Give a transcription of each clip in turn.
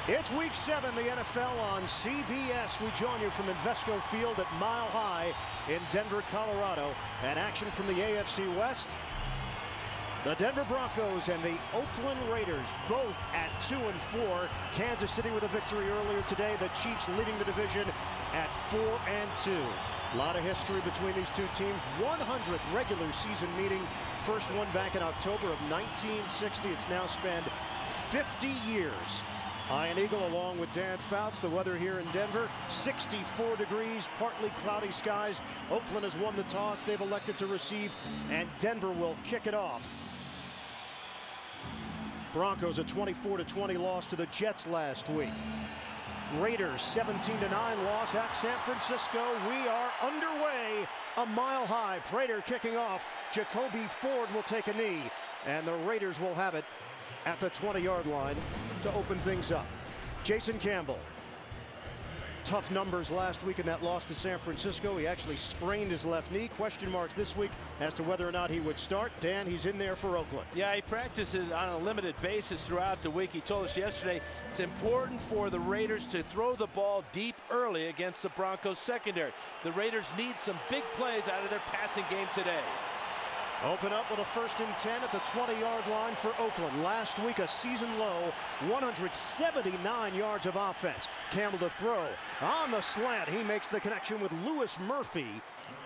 It's Week 7, the NFL on CBS. We join you from Invesco Field at Mile High in Denver, Colorado. And action from the AFC West. The Denver Broncos and the Oakland Raiders, both at 2-4. Kansas City with a victory earlier today. The Chiefs leading the division at 4-2. A lot of history between these two teams. 100th regular season meeting. First one back in October of 1960. It's now spanned 50 years. Ian Eagle along with Dan Fouts. The weather here in Denver, 64 degrees, partly cloudy skies. Oakland has won the toss. They've elected to receive, and Denver will kick it off. Broncos a 24-20 loss to the Jets last week. Raiders 17-9 loss at San Francisco. We are underway. A Mile High. Prater kicking off. Jacoby Ford will take a knee, and the Raiders will have it at the 20-yard line to open things up. Jason Campbell. Tough numbers last week in that loss to San Francisco. He actually sprained his left knee. Question marks this week as to whether or not he would start. Dan, he's in there for Oakland. Yeah, he practices on a limited basis throughout the week. He told us yesterday it's important for the Raiders to throw the ball deep early against the Broncos secondary. The Raiders need some big plays out of their passing game today. Open up with a 1st and 10 at the 20-yard line for Oakland. Last week, a season low, 179 yards of offense. Campbell to throw. On the slant, he makes the connection with Louis Murphy.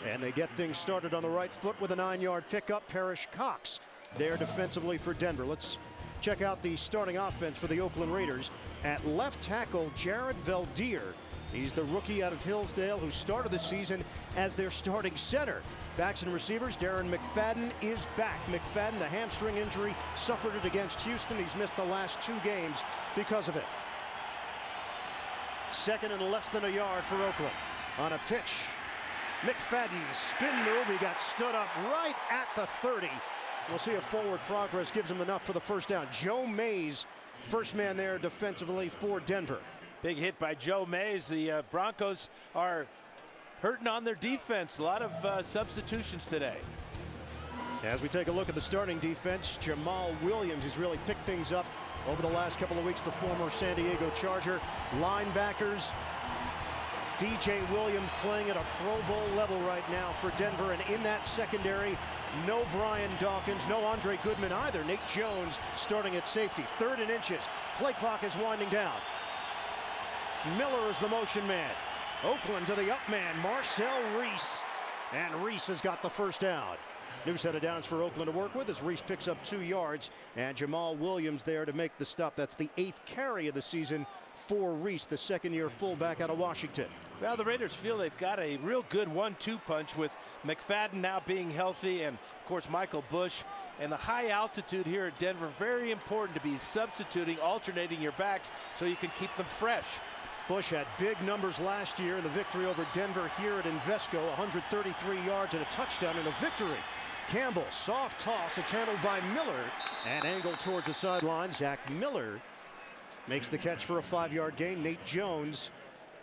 And they get things started on the right foot with a 9-yard pickup. Parrish Cox there defensively for Denver. Let's check out the starting offense for the Oakland Raiders. At left tackle, Jared Veldheer. He's the rookie out of Hillsdale who started the season as their starting center. Backs and receivers, Darren McFadden is back. McFadden, the hamstring injury, suffered it against Houston. He's missed the last 2 games because of it. Second and less than a yard for Oakland. On a pitch, McFadden, spin move. He got stood up right at the 30. We'll see if forward progress gives him enough for the first down. Joe Mays, first man there defensively for Denver. Big hit by Joe Mays. The Broncos are hurting on their defense. A lot of substitutions today. As we take a look at the starting defense, Jamal Williams has really picked things up over the last couple of weeks. The former San Diego Charger. Linebackers, DJ Williams playing at a Pro Bowl level right now for Denver. And in that secondary, no Brian Dawkins, no Andre Goodman either. Nate Jones starting at safety. 3rd and inches. Play clock is winding down. Miller is the motion man. Oakland to the up man, Marcel Reese. And Reese has got the first down. New set of downs for Oakland to work with as Reese picks up 2 yards. And Jamal Williams there to make the stop. That's the 8th carry of the season for Reese, the second-year fullback out of Washington. Well, the Raiders feel they've got a real good 1-2 punch with McFadden now being healthy and, of course, Michael Bush. And the high altitude here at Denver, very important to be substituting, alternating your backs so you can keep them fresh. Bush had big numbers last year in the victory over Denver here at Invesco, 133 yards and a touchdown in a victory. Campbell, soft toss, it's handled by Miller and angled towards the sideline. Zach Miller makes the catch for a 5-yard gain. Nate Jones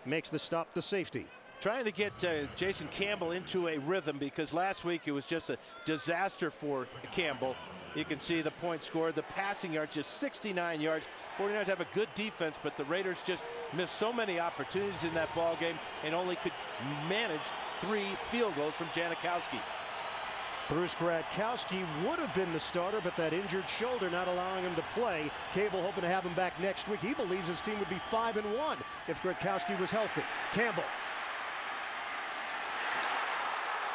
makes the stop, the safety. Trying to get Jason Campbell into a rhythm because last week it was just a disaster for Campbell. You can see the point scored, the passing yards, just 69 yards. 49ers have a good defense, but the Raiders just missed so many opportunities in that ball game and only could manage 3 field goals from Janikowski. Bruce Gradkowski would have been the starter, but that injured shoulder not allowing him to play. Cable hoping to have him back next week. He believes his team would be 5-1 if Gradkowski was healthy. Campbell.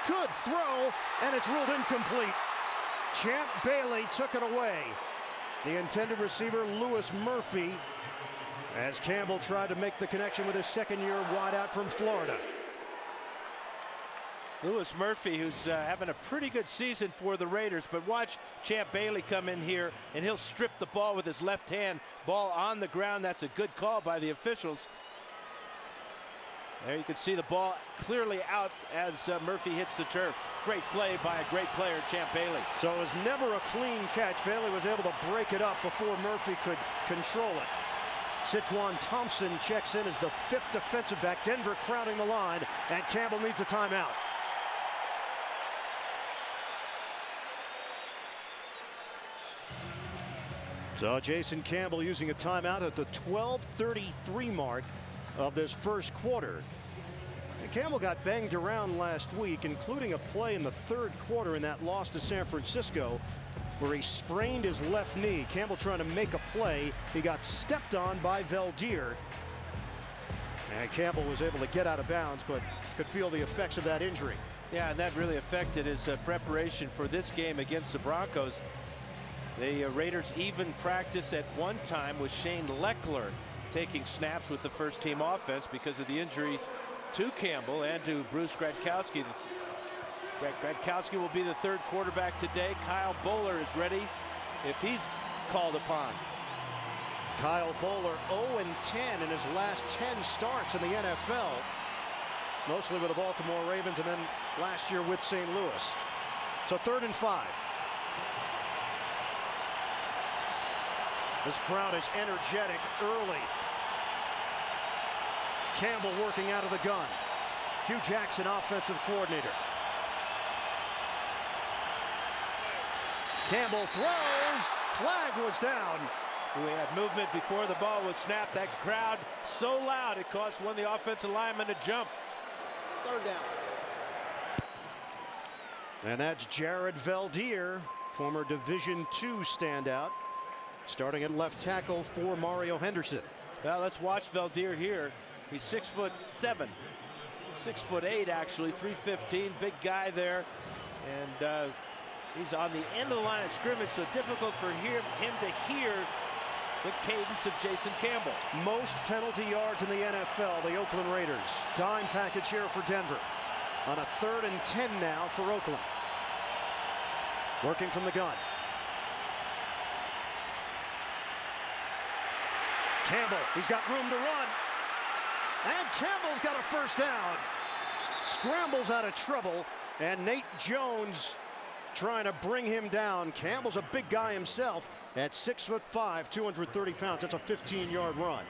Good throw, and it's ruled incomplete. Champ Bailey took it away. The intended receiver, Louis Murphy, as Campbell tried to make the connection with his second-year wideout from Florida. Louis Murphy, who's having a pretty good season for the Raiders, but watch Champ Bailey come in here, and he'll strip the ball with his left hand. Ball on the ground. That's a good call by the officials. There you can see the ball clearly out as Murphy hits the turf. Great play by a great player, Champ Bailey. So it was never a clean catch. Bailey was able to break it up before Murphy could control it. Sidquan Thompson checks in as the 5th defensive back. Denver crowding the line, and Campbell needs a timeout. So Jason Campbell using a timeout at the 12:33 mark of this first quarter. And Campbell got banged around last week, including a play in the third quarter in that loss to San Francisco where he sprained his left knee. Campbell trying to make a play. He got stepped on by Valdir. And Campbell was able to get out of bounds, but could feel the effects of that injury. Yeah, and that really affected his preparation for this game against the Broncos. The Raiders even practiced at one time with Shane Leckler taking snaps with the first team offense because of the injuries to Campbell and to Bruce Gradkowski. Gradkowski will be the third quarterback today. Kyle Bowler is ready if he's called upon. Kyle Bowler 0-10 in his last 10 starts in the NFL. Mostly with the Baltimore Ravens and then last year with St. Louis. So 3rd and 5. This crowd is energetic early. Campbell working out of the gun. Hugh Jackson, offensive coordinator. Campbell throws. Flag was down. We had movement before the ball was snapped. That crowd so loud it cost one of the offensive linemen to jump. 3rd down. And that's Jared Valdir, former Division II standout, starting at left tackle for Mario Henderson. Well, let's watch Valdir here. He's 6'7", 6'8" actually, 315, big guy there, and he's on the end of the line of scrimmage, so difficult for him to hear the cadence of Jason Campbell. Most penalty yards in the NFL, the Oakland Raiders. Dime package here for Denver. On a 3rd and 10 now for Oakland. Working from the gun. Campbell, he's got room to run. And Campbell's got a first down. Scrambles out of trouble, and Nate Jones trying to bring him down. Campbell's a big guy himself at 6'5", 230 pounds. That's a 15-yard run.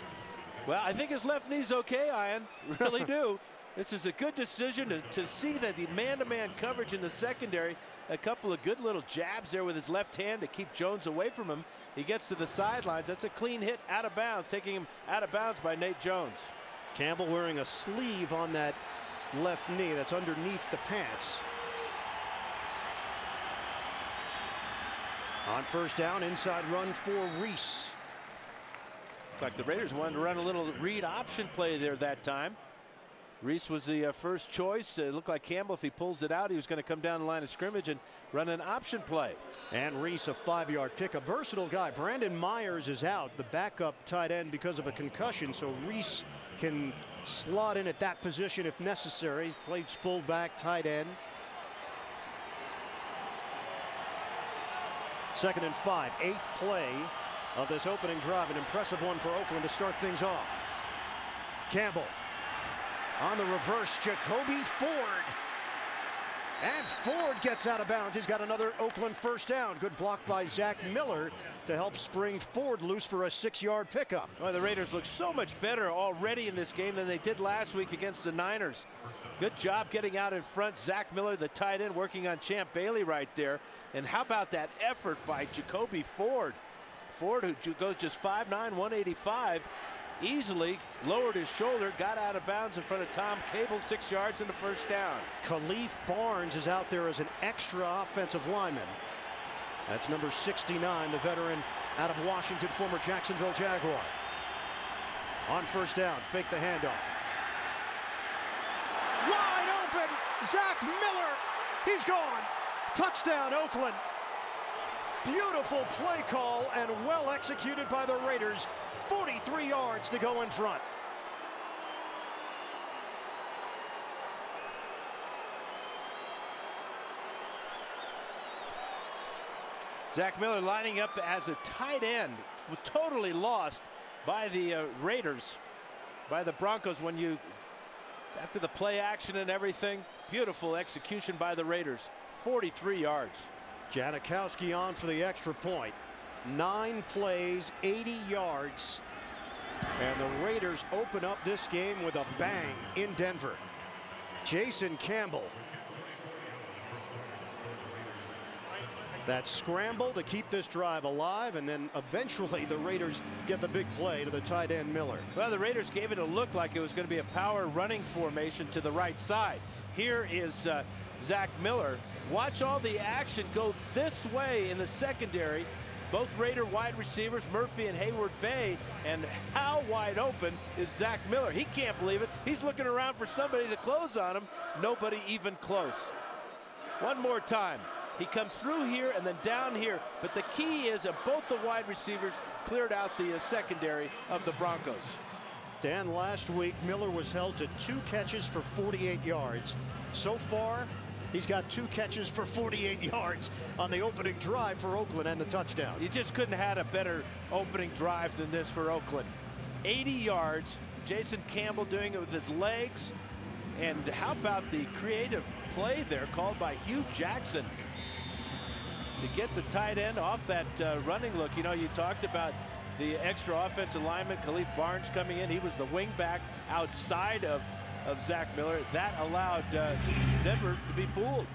Well, I think his left knee's okay, Ian. Really do. This is a good decision to see that the man-to-man coverage in the secondary. A couple of good little jabs there with his left hand to keep Jones away from him. He gets to the sidelines. That's a clean hit out of bounds, taking him out of bounds by Nate Jones. Campbell wearing a sleeve on that left knee that's underneath the pants. On first down, inside run for Reese. Like the Raiders wanted to run a little read option play there that time. Reese was the first choice. It looked like Campbell, if he pulls it out, he was going to come down the line of scrimmage and run an option play. And Reese, a 5-yard pick, a versatile guy. Brandon Myers is out, the backup tight end, because of a concussion, so Reese can slot in at that position if necessary. He plays fullback, tight end. 2nd and 5, 8th play of this opening drive. An impressive one for Oakland to start things off. Campbell on the reverse, Jacoby Ford. And Ford gets out of bounds. He's got another Oakland first down. Good block by Zach Miller to help spring Ford loose for a 6-yard pickup. Well, the Raiders look so much better already in this game than they did last week against the Niners. Good job getting out in front. Zach Miller, the tight end, working on Champ Bailey right there. And how about that effort by Jacoby Ford? Ford, who goes just 5'9", 185, easily lowered his shoulder, got out of bounds in front of Tom Cable, 6 yards and a first down. Khalif Barnes is out there as an extra offensive lineman. That's number 69, the veteran out of Washington, former Jacksonville Jaguar. On first down, fake the handoff. Wide open, Zach Miller. He's gone. Touchdown, Oakland. Beautiful play call and well executed by the Raiders. 43 yards to go in front. Zach Miller lining up as a tight end, totally lost by the Raiders, by the Broncos when you, after the play action and everything. Beautiful execution by the Raiders. 43 yards. Janikowski on for the extra point. 9 plays, 80 yards. And the Raiders open up this game with a bang in Denver. Jason Campbell. That scramble to keep this drive alive, and then eventually the Raiders get the big play to the tight end Miller. Well, the Raiders gave it a look like it was going to be a power running formation to the right side. Here is Zach Miller. Watch all the action go this way in the secondary. Both Raider wide receivers, Murphy and Hayward Bay, and how wide open is Zach Miller? He can't believe it. He's looking around for somebody to close on him. Nobody even close. One more time. He comes through here and then down here. But the key is that both the wide receivers cleared out the secondary of the Broncos. Dan, last week Miller was held to 2 catches for 48 yards. So far, he's got 2 catches for 48 yards on the opening drive for Oakland and the touchdown. You just couldn't have had a better opening drive than this for Oakland. 80 yards. Jason Campbell doing it with his legs. And how about the creative play there called by Hugh Jackson to get the tight end off that running look. You know, you talked about the extra offensive lineman, Khalif Barnes, coming in. He was the wing back outside of Zach Miller. That allowed Denver to be fooled.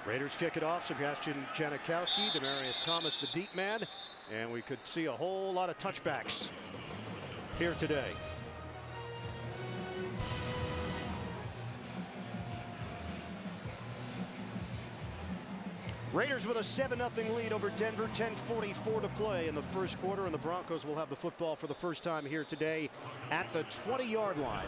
Raiders kick it off. Sebastian Janikowski, Demaryius Thomas, the deep man. And we could see a whole lot of touchbacks here today. Raiders with a 7-0 lead over Denver, 10:44 to play in the first quarter, and the Broncos will have the football for the first time here today at the 20-yard line.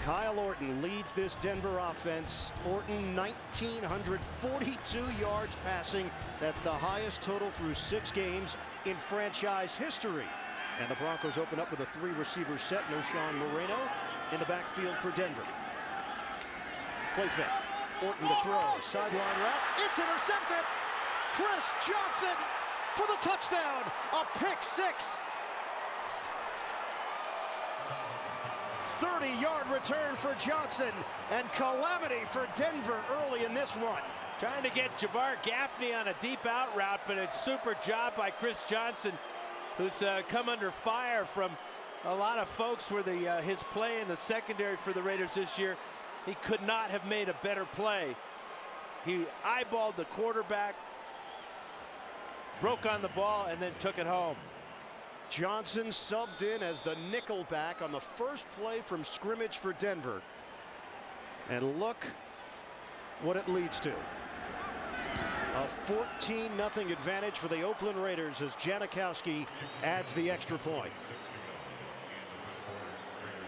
Kyle Orton leads this Denver offense. Orton 1,942 yards passing. That's the highest total through 6 games in franchise history. And the Broncos open up with a 3-receiver set. No Sean Moreno in the backfield for Denver. Play fake. Orton to throw. Sideline route. It's intercepted. Chris Johnson for the touchdown. A pick 6. 30-yard return for Johnson, and calamity for Denver early in this one. Trying to get Jabbar Gaffney on a deep out route, but it's super job by Chris Johnson, who's come under fire from a lot of folks for his play in the secondary for the Raiders this year. He could not have made a better play. He eyeballed the quarterback, broke on the ball, and then took it home. Johnson subbed in as the nickel back on the first play from scrimmage for Denver. And look what it leads to. A 14-0 advantage for the Oakland Raiders as Janikowski adds the extra point.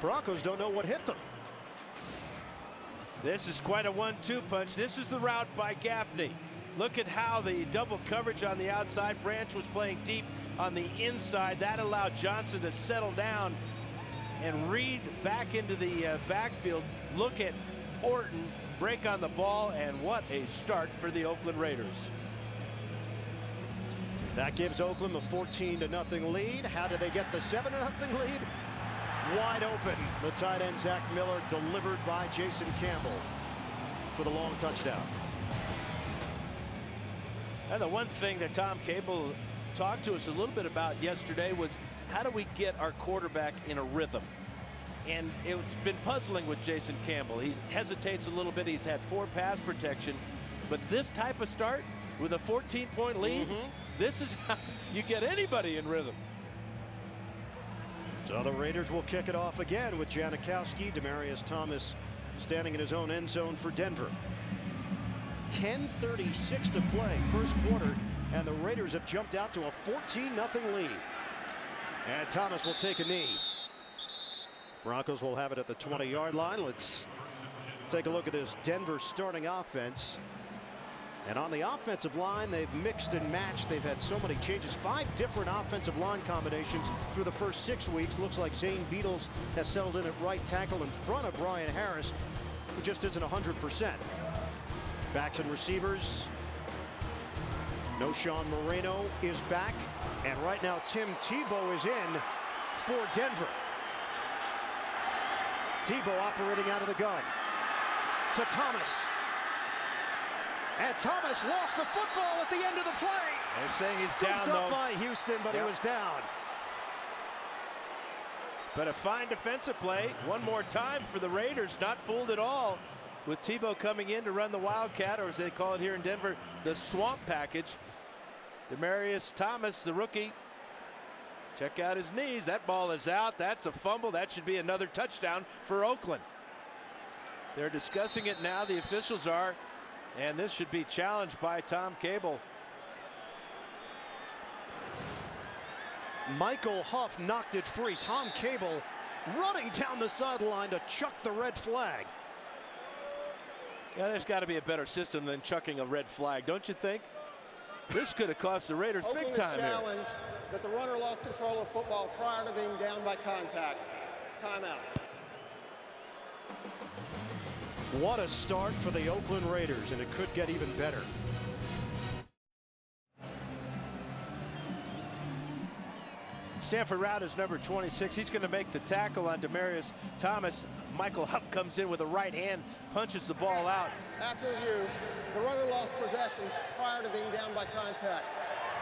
Broncos don't know what hit them. This is quite a 1-2 punch. This is the route by Gaffney. Look at how the double coverage on the outside. Branch was playing deep on the inside. That allowed Johnson to settle down and read back into the backfield. Look at Orton break on the ball, and what a start for the Oakland Raiders. That gives Oakland the 14-0 lead. How did they get the 7-0 lead? Wide open. The tight end Zach Miller delivered by Jason Campbell for the long touchdown. And the one thing that Tom Cable talked to us a little bit about yesterday was how do we get our quarterback in a rhythm? And it's been puzzling with Jason Campbell. He hesitates a little bit. He's had poor pass protection. But this type of start with a 14-point lead, this is how you get anybody in rhythm. So the Raiders will kick it off again with Janikowski. Demaryius Thomas standing in his own end zone for Denver. 10:36 to play, first quarter, and the Raiders have jumped out to a 14-0 lead. And Thomas will take a knee. Broncos will have it at the 20-yard line. Let's take a look at this Denver starting offense. And on the offensive line, they've mixed and matched. They've had so many changes. 5 different offensive line combinations through the first 6 weeks. Looks like Zane Beadles has settled in at right tackle in front of Brian Harris, who just isn't 100%. Backs and receivers. No Sean Moreno is back. And right now, Tim Tebow is in for Denver. Tebow operating out of the gun to Thomas. And Thomas lost the football at the end of the play. They're saying he's down, Scooped up by Houston, but he was down. But a fine defensive play one more time for the Raiders. Not fooled at all. with Tebow coming in to run the Wildcat, or as they call it here in Denver, the swamp package. Demaryius Thomas, the rookie. Check out his knees. That ball is out. That's a fumble. That should be another touchdown for Oakland. They're discussing it now, the officials are, and this should be challenged by Tom Cable. Michael Huff knocked it free. Tom Cable running down the sideline to chuck the red flag. Yeah, there's got to be a better system than chucking a red flag, don't you think? This could have cost the Raiders big time here. Challenge that the runner lost control of football prior to being down by contact. Timeout. What a start for the Oakland Raiders, and it could get even better. Stanford route is number 26. He's going to make the tackle on Demaryius Thomas. Michael Huff comes in with a right hand, punches the ball out. After review, the runner lost possession prior to being down by contact.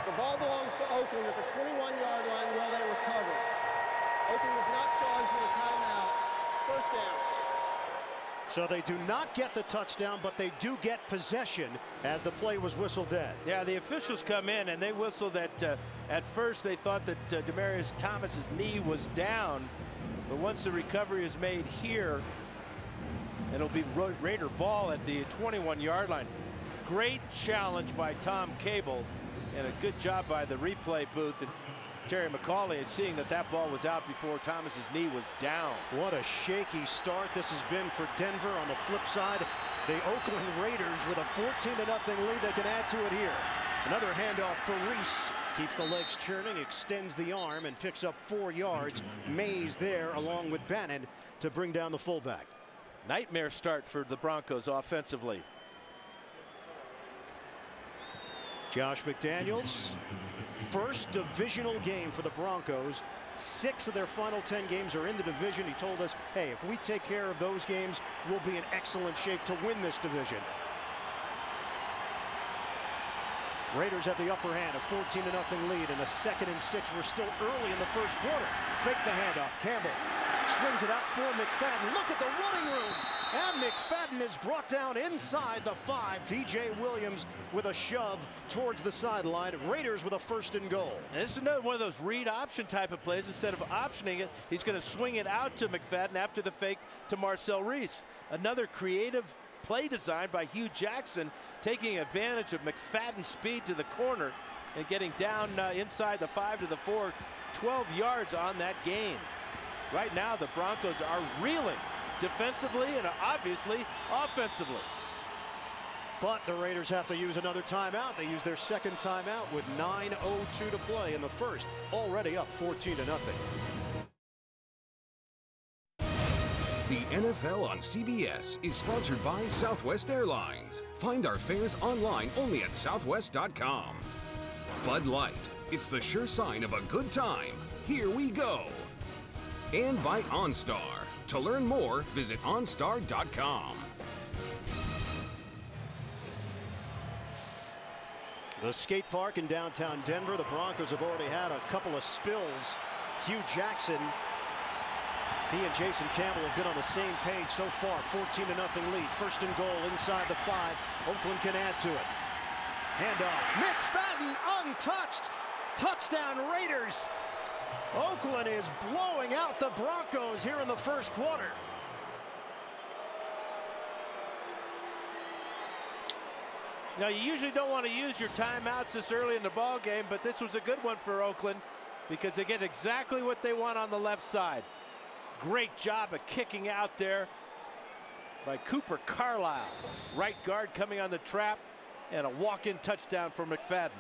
The ball belongs to Oakland at the 21-yard line while they recover. Oakland was not charged with a timeout. First down. So they do not get the touchdown, but they do get possession as the play was whistled dead. Yeah, the officials come in and they whistle that at first they thought that Demaryius Thomas's knee was down, but once the recovery is made here, it'll be Raider ball at the 21-yard line. Great challenge by Tom Cable and a good job by the replay booth. And Terry McCauley is seeing that that ball was out before Thomas's knee was down. What a shaky start this has been for Denver. On the flip side, the Oakland Raiders with a 14-0 lead. They can add to it here. Another handoff for Reese. Keeps the legs churning, extends the arm, and picks up 4 yards. Mays there along with Bannon to bring down the fullback. Nightmare start for the Broncos offensively. Josh McDaniels, first divisional game for the Broncos. 6 of their final 10 games are in the division. He told us, hey, if we take care of those games, we'll be in excellent shape to win this division. Raiders have the upper hand, a 14-0 lead, and a 2nd and 6. We're still early in the first quarter. Fake the handoff. Campbell swings it out for McFadden. Look at the running room. And McFadden is brought down inside the 5. DJ Williams with a shove towards the sideline. Raiders with a 1st and goal. And this is another one of those read option type of plays. Instead of optioning it, he's going to swing it out to McFadden after the fake to Marcel Reese. Another creative play design by Hugh Jackson, taking advantage of McFadden's speed to the corner and getting down inside the 5 to the 4, 12 yards on that gain. Right now the Broncos are reeling defensively and obviously offensively. But the Raiders have to use another timeout. They use their 2nd timeout with 9:02 to play in the first. Already up 14-0. The NFL on CBS is sponsored by Southwest Airlines. Find our fares online only at southwest.com. Bud Light, it's the sure sign of a good time. Here we go. And by OnStar. To learn more, visit onstar.com. The skate park in downtown Denver. The Broncos have already had a couple of spills. Hugh Jackson, he and Jason Campbell have been on the same page so far. 14-0 lead. 1st and goal inside the 5. Oakland can add to it. Handoff. McFadden untouched. Touchdown Raiders. Oakland is blowing out the Broncos here in the first quarter. Now, you usually don't want to use your timeouts this early in the ball game, but this was a good one for Oakland because they get exactly what they want on the left side. Great job of kicking out there by Cooper Carlisle. Right guard coming on the trap, and a walk-in touchdown for McFadden.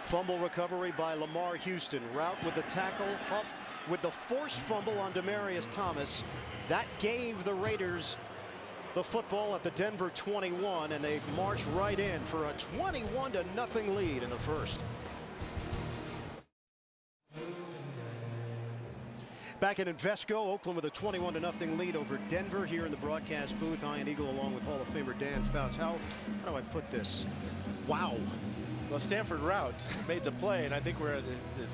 Fumble recovery by Lamar Houston. Route with the tackle. Huff with the forced fumble on Demaryius Thomas. That gave the Raiders the football at the Denver 21, and they march right in for a 21-0 lead in the first. Back in Invesco, Oakland with a 21-0 lead over Denver here in the broadcast booth. Ian Eagle along with Hall of Famer Dan Fouts. How do I put this? Wow. Well, Stanford route made the play, and I think we're at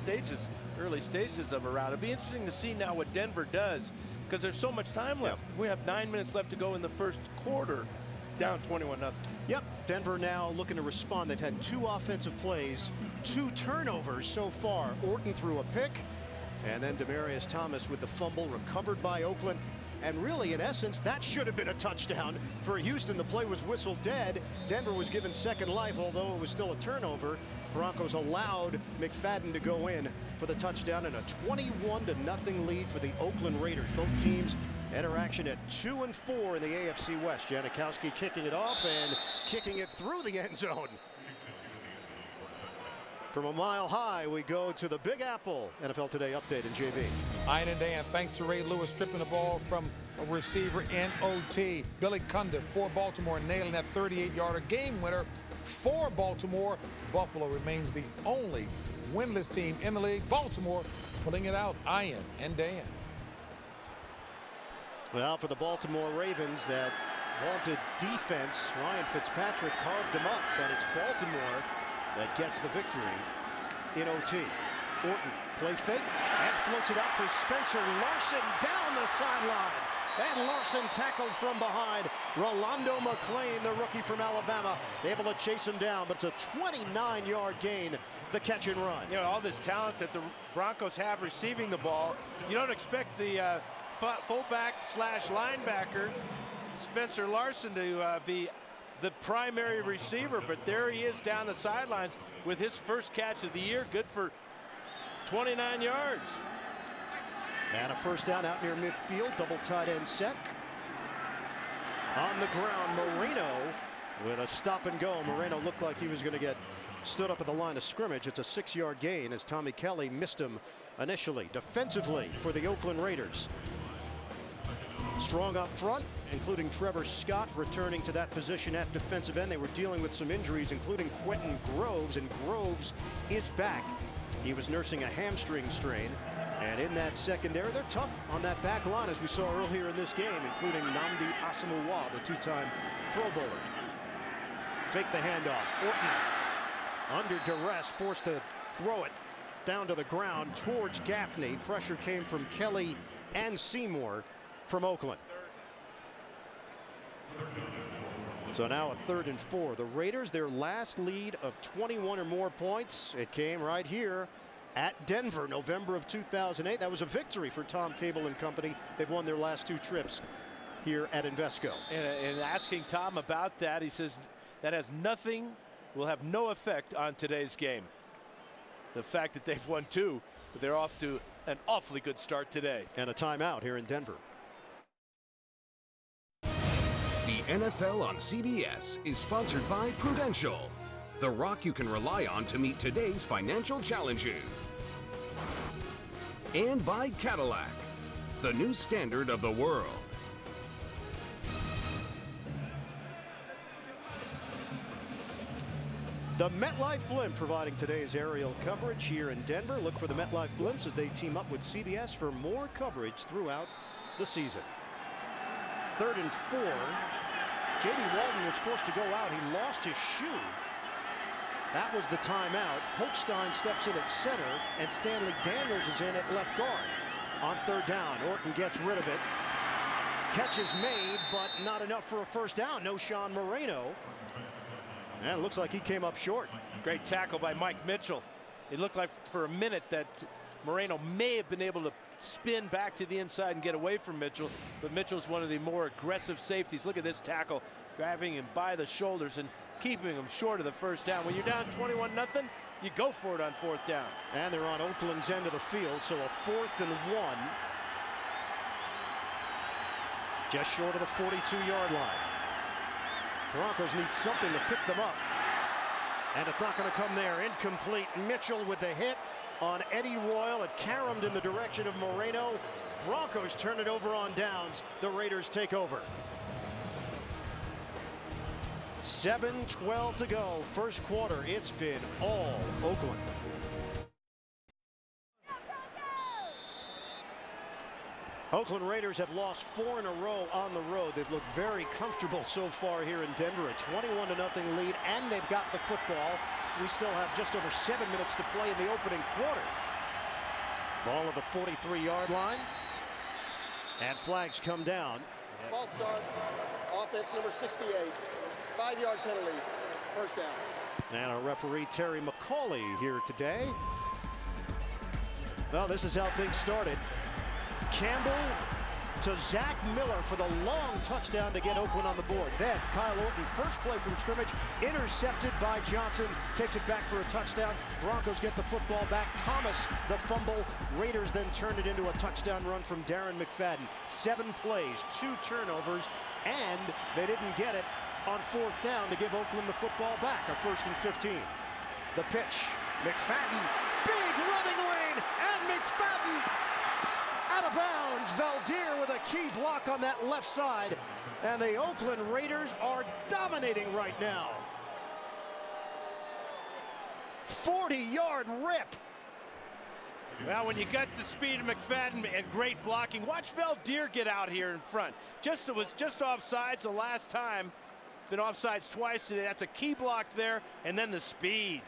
the early stages of a route. It'll be interesting to see now what Denver does. because there's so much time left. We have 9 minutes left to go in the first quarter, down 21-0. Yep, Denver now looking to respond. They've had 2 offensive plays, 2 turnovers so far. Orton threw a pick, and then Demaryius Thomas with the fumble recovered by Oakland. And really, in essence, that should have been a touchdown for Houston. The play was whistled dead. Denver was given second life, although it was still a turnover. Broncos allowed McFadden to go in for the touchdown, and a 21-0 lead for the Oakland Raiders. Both teams enter action at 2 and 4 in the AFC West. Janikowski kicking it off and kicking it through the end zone. From a mile high, we go to the Big Apple. NFL Today update in JV. Ian and Dan, thanks to Ray Lewis stripping the ball from a receiver in OT. Billy Cundiff for Baltimore nailing that 38-yarder game winner for Baltimore. Buffalo remains the only winless team in the league. Baltimore pulling it out. Ian and Dan. Well, for the Baltimore Ravens, that vaunted defense, Ryan Fitzpatrick carved them up, but it's Baltimore that gets the victory in OT. Orton, play fake, and floats it out for Spencer Larson down the sideline. And Larson tackled from behind. Rolando McClain, the rookie from Alabama, able to chase him down, but it's a 29-yard gain, the catch and run. You know, all this talent that the Broncos have receiving the ball, you don't expect the fullback slash linebacker, Spencer Larson, to be the primary receiver, but there he is down the sidelines with his first catch of the year. Good for 29 yards. And a first down out near midfield. Double tight end set. On the ground, Moreno with a stop and go. Moreno looked like he was going to get stood up at the line of scrimmage. It's a 6-yard gain as Tommy Kelly missed him initially. Defensively for the Oakland Raiders. Strong up front, including Trevor Scott returning to that position at defensive end. They were dealing with some injuries, including Quentin Groves, and Groves is back. He was nursing a hamstring strain. And in that secondary, they're tough on that back line, as we saw earlier in this game, including Nnamdi Asomugha, the 2-time Pro Bowler. Fake the handoff. Orton, under duress, forced to throw it down to the ground towards Gaffney. Pressure came from Kelly and Seymour from Oakland. So now a 3rd and 4. The Raiders, their last lead of 21 or more points. It came right here at Denver, November of 2008. That was a victory for Tom Cable and company. They've won their last 2 trips here at Invesco. And asking Tom about that, he says that will have no effect on today's game. The fact that they've won 2, but they're off to an awfully good start today. And a timeout here in Denver. The NFL on CBS is sponsored by Prudential, the rock you can rely on to meet today's financial challenges. And by Cadillac, the new standard of the world. The MetLife Blimp providing today's aerial coverage here in Denver. Look for the MetLife Blimps as they team up with CBS for more coverage throughout the season. 3rd and 4. J.D. Walton was forced to go out. He lost his shoe. That was the timeout. Hochstein steps in at center, and Stanley Daniels is in at left guard. On 3rd down, Orton gets rid of it. Catch is made, but not enough for a first down. No Sean Moreno. And it looks like he came up short. Great tackle by Mike Mitchell. It looked like for a minute that Moreno may have been able to spin back to the inside and get away from Mitchell, but Mitchell's one of the more aggressive safeties. Look at this tackle, grabbing him by the shoulders and keeping him short of the first down. When you're down 21-0, you go for it on 4th down. And they're on Oakland's end of the field, so a 4th and 1. Just short of the 42-yard line. Broncos need something to pick them up. And it's not going to come there. Incomplete. Mitchell with the hit on Eddie Royal. It caromed in the direction of Moreno. Broncos turn it over on downs. The Raiders take over. 7:12 to go. First quarter. It's been all Oakland. Oakland Raiders have lost 4 in a row on the road. They've looked very comfortable so far here in Denver. A 21-0 lead, and they've got the football. We still have just over 7 minutes to play in the opening quarter. Ball at the 43-yard line. And flags come down. False start. Offense number 68. 5-yard penalty. First down. And our referee, Terry McCauley, here today. Well, this is how things started. Campbell to Zach Miller for the long touchdown to get Oakland on the board. Then Kyle Orton, first play from scrimmage, intercepted by Johnson, takes it back for a touchdown. Broncos get the football back. Thomas, the fumble. Raiders then turn it into a touchdown run from Darren McFadden. 7 plays, 2 turnovers, and they didn't get it on 4th down to give Oakland the football back. A 1st and 15. The pitch, McFadden, big running lane, and McFadden out of bounds. Valdir with a key block on that left side. And the Oakland Raiders are dominating right now. 40-yard rip. Well, when you got the speed of McFadden and great blocking, watch Valdir get out here in front. It was just offsides the last time. Been offsides twice today. That's a key block there. And then the speed.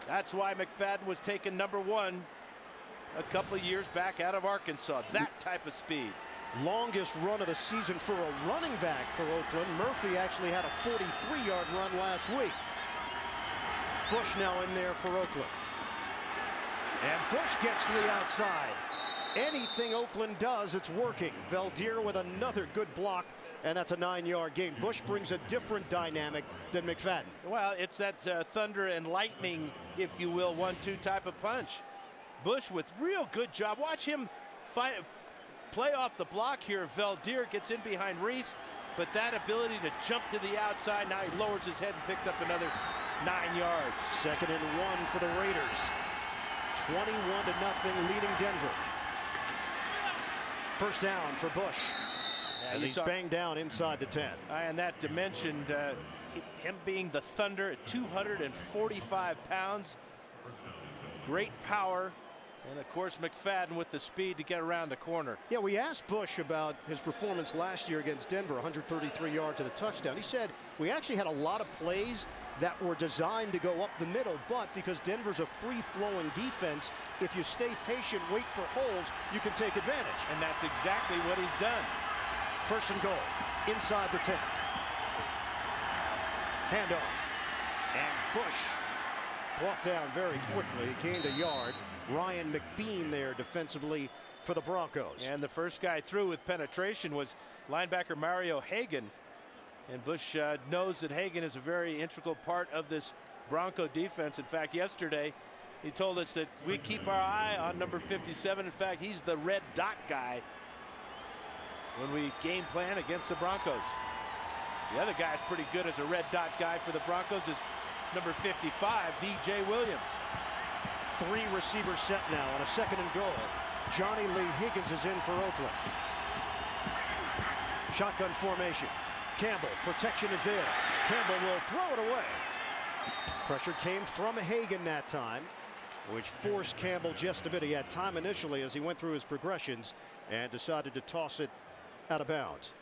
That's why McFadden was taken ‹1 a couple of years back out of Arkansas. That type of speed. Longest run of the season for a running back for Oakland. Murphy actually had a 43-yard run last week. Bush now in there for Oakland. And Bush gets to the outside. Anything Oakland does, it's working. Valdir with another good block, and that's a 9-yard gain. Bush brings a different dynamic than McFadden. Well, it's that thunder and lightning, if you will, 1-2 type of punch. Bush with real good job. Watch him play off the block here. Valdir gets in behind Reese, but that ability to jump to the outside, now he lowers his head and picks up another 9 yards. 2nd and 1 for the Raiders. 21-0 leading Denver. First down for Bush as he's banged down inside the 10. And that dimension, him being the Thunder at 245 pounds. Great power. And of course McFadden with the speed to get around the corner. Yeah, we asked Bush about his performance last year against Denver, 133 yards and a touchdown. He said, we actually had a lot of plays that were designed to go up the middle, but because Denver's a free-flowing defense, if you stay patient, wait for holes, you can take advantage. And that's exactly what he's done. 1st and goal, inside the 10. Handoff. And Bush brought down very quickly, gained a yard. Ryan McBean there defensively for the Broncos. And the first guy through with penetration was linebacker Mario Hagan. And Bush knows that Hagan is a very integral part of this Bronco defense. In fact, yesterday he told us that we keep our eye on number 57. In fact, he's the red dot guy when we game plan against the Broncos. The other guy's pretty good as a red dot guy for the Broncos is number 55, DJ Williams. 3 receivers set now on a 2nd and goal. Johnny Lee Higgins is in for Oakland. Shotgun formation. Campbell, protection is there. Campbell will throw it away. Pressure came from Hagan that time, which forced Campbell just a bit. He had time initially as he went through his progressions and decided to toss it out of bounds.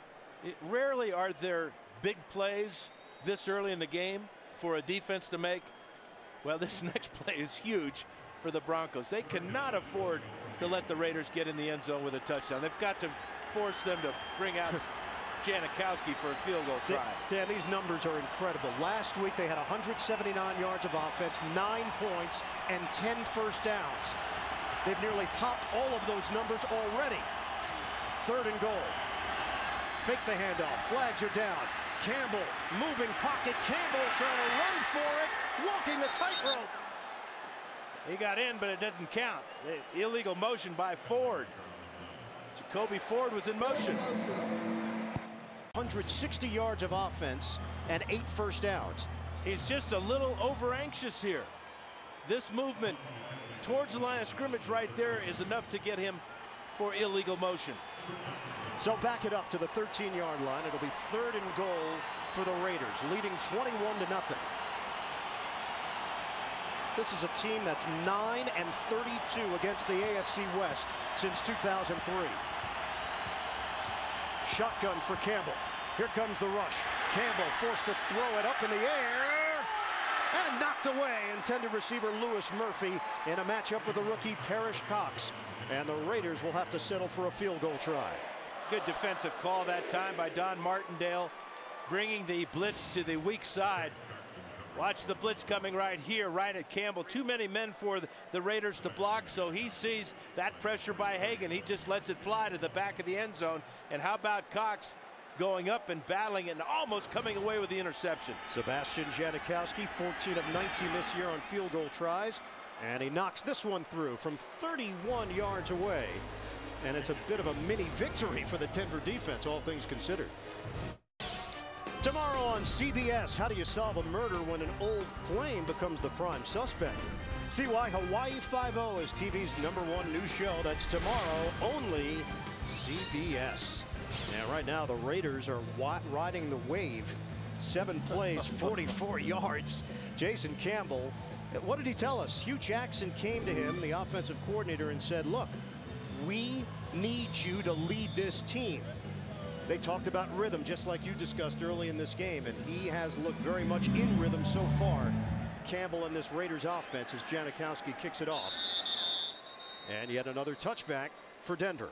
Rarely are there big plays this early in the game for a defense to make. Well, this next play is huge for the Broncos. They cannot afford to let the Raiders get in the end zone with a touchdown. They've got to force them to bring out Janikowski for a field goal try. Dan, these numbers are incredible. Last week they had 179 yards of offense, 9 points, and 10 first downs. They've nearly topped all of those numbers already. 3rd and goal. Fake the handoff. Flags are down. Campbell, moving pocket. Campbell trying to run for it, walking the tightrope. He got in, but it doesn't count. Illegal motion by Ford. Jacoby Ford was in motion. 160 yards of offense and 8 first downs. He's just a little over anxious here. This movement towards the line of scrimmage right there is enough to get him for illegal motion. So back it up to the 13-yard line. It'll be 3rd and goal for the Raiders, leading 21-0. This is a team that's 9-32 against the AFC West since 2003. Shotgun for Campbell. Here comes the rush. Campbell forced to throw it up in the air and knocked away. Intended receiver Lewis Murphy in a matchup with the rookie Parrish Cox. And the Raiders will have to settle for a field goal try. Good defensive call that time by Don Martindale, bringing the blitz to the weak side. Watch the blitz coming right here, right at Campbell. Too many men for the Raiders to block, so he sees that pressure by Hagan. He just lets it fly to the back of the end zone. And how about Cox going up and battling and almost coming away with the interception? Sebastian Janikowski, 14 of 19 this year on field goal tries, and he knocks this one through from 31 yards away. And it's a bit of a mini victory for the Denver defense, all things considered. Tomorrow on CBS, how do you solve a murder when an old flame becomes the prime suspect? See why Hawaii Five-0 is TV's #1 news show. That's tomorrow, only CBS. Now, right now, the Raiders are riding the wave. 7 plays, 44 yards. Jason Campbell, what did he tell us? Hugh Jackson came to him, the offensive coordinator, and said, look, we need you to lead this team. They talked about rhythm, just like you discussed early in this game, and he has looked very much in rhythm so far. Campbell in this Raiders offense as Janikowski kicks it off. And yet another touchback for Denver.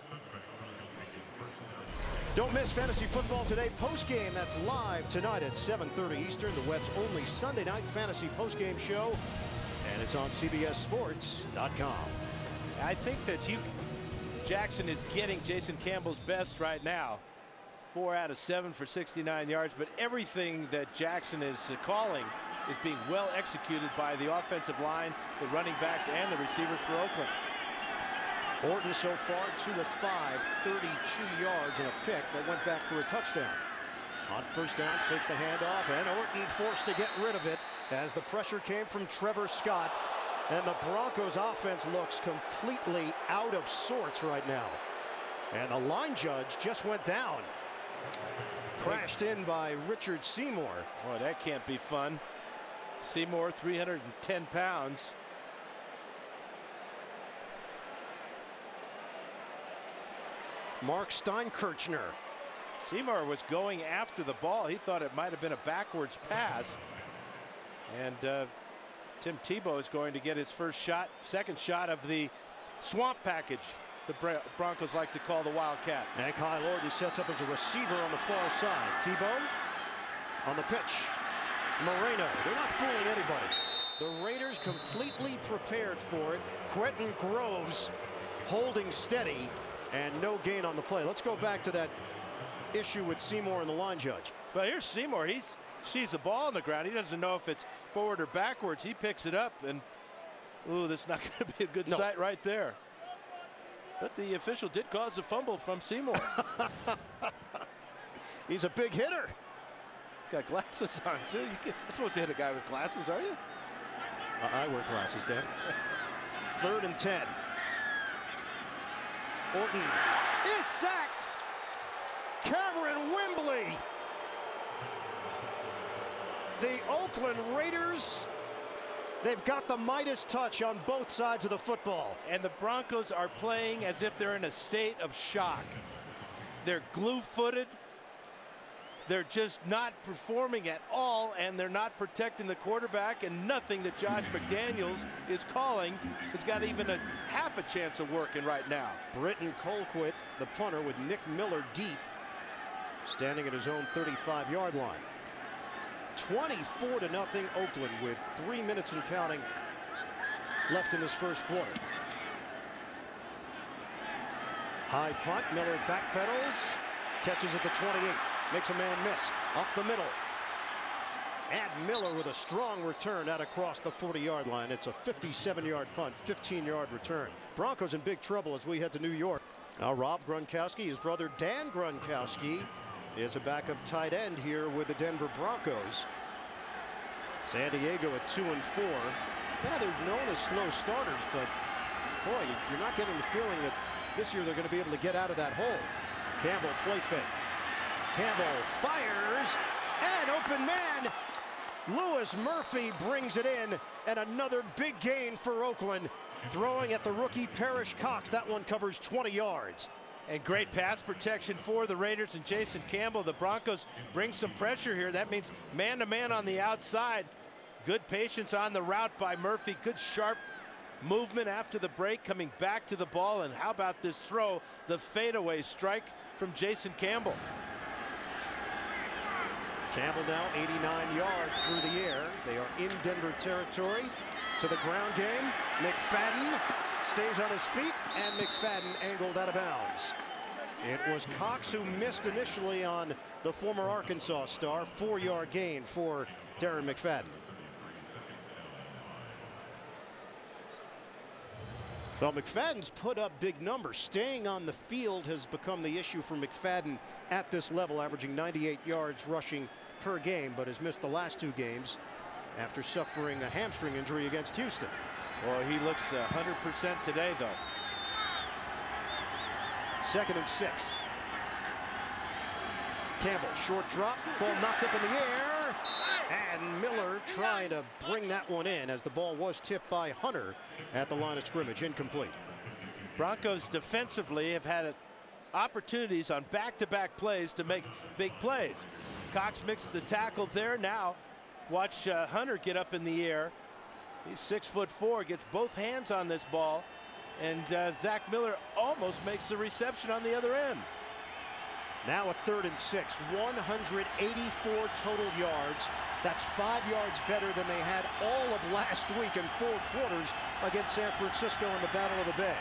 Don't miss fantasy football today postgame. That's live tonight at 7:30 Eastern, the web's only Sunday night fantasy postgame show, and it's on CBSSports.com. I think that Hugh Jackson is getting Jason Campbell's best right now. 4 out of 7 for 69 yards, but everything that Jackson is calling is being well executed by the offensive line, the running backs, and the receivers for Oakland. Orton so far 2 of 5, 32 yards and a pick that went back for a touchdown. On first down, fake the handoff, and Orton forced to get rid of it as the pressure came from Trevor Scott. And the Broncos offense looks completely out of sorts right now. And the line judge just went down. Crashed in by Richard Seymour. Boy, that can't be fun. Seymour, 310 pounds. Mark Steinkirchner. Seymour was going after the ball. He thought it might have been a backwards pass. And Tim Tebow is going to get his second shot of the swamp package the Broncos like to call the Wildcat. And Kyle Orton sets up as a receiver on the far side. Tebow on the pitch. Moreno. They're not fooling anybody. The Raiders completely prepared for it. Quentin Groves holding steady and no gain on the play. Let's go back to that issue with Seymour and the line judge. Well, here's Seymour. He sees the ball on the ground. He doesn't know if it's forward or backwards. He picks it up, and ooh, that's not going to be a good sight right there. But the official did cause a fumble from Seymour. He's a big hitter. He's got glasses on, too. You're supposed to hit a guy with glasses, are you? I wear glasses, Dan. 3rd and 10. Orton is sacked. Cameron Wembley. The Oakland Raiders, they've got the Midas touch on both sides of the football. And the Broncos are playing as if they're in a state of shock. They're glue-footed. They're just not performing at all, and they're not protecting the quarterback, and nothing that Josh McDaniels is calling has got even a half a chance of working right now. Britton Colquitt, the punter, with Nick Miller deep, standing at his own 35-yard line. 24-0 Oakland with 3 minutes and counting left in this first quarter. High punt, Miller backpedals, catches at the 28, makes a man miss, up the middle. And Miller with a strong return out across the 40-yard line. It's a 57-yard punt, 15-yard return. Broncos in big trouble as we head to New York. Now Rob Gronkowski, his brother Dan Gronkowski, is a backup tight end here with the Denver Broncos. San Diego at 2-4. Yeah, they're known as slow starters, but boy, you're not getting the feeling that this year they're going to be able to get out of that hole. Campbell play fake. Campbell fires, and open man. Lewis Murphy brings it in, and another big gain for Oakland. Throwing at the rookie Parrish Cox. That one covers 20 yards. And great pass protection for the Raiders and Jason Campbell. The Broncos bring some pressure here. That means man-to-man on the outside. Good patience on the route by Murphy. Good sharp movement after the break, coming back to the ball. And how about this throw, the fadeaway strike from Jason Campbell. Campbell now 89 yards through the air. They are in Denver territory. To the ground game. McFadden stays on his feet, and McFadden angled out of bounds. It was Cox who missed initially on the former Arkansas star. 4-yard gain for Darren McFadden. Well, McFadden's put up big numbers. Staying on the field has become the issue for McFadden at this level, averaging 98 yards rushing per game, but has missed the last 2 games after suffering a hamstring injury against Houston. Well, he looks 100% today, though. 2nd and 6. Campbell, short drop, ball knocked up in the air, and Miller trying to bring that one in as the ball was tipped by Hunter at the line of scrimmage. Incomplete. Broncos defensively have had opportunities on back-to-back plays to make big plays. Cox mixes the tackle there. Now watch Hunter get up in the air. He's 6'4", gets both hands on this ball, and Zach Miller almost makes the reception on the other end. Now a 3rd and 6, 184 total yards. That's 5 yards better than they had all of last week in 4 quarters against San Francisco in the Battle of the Bay.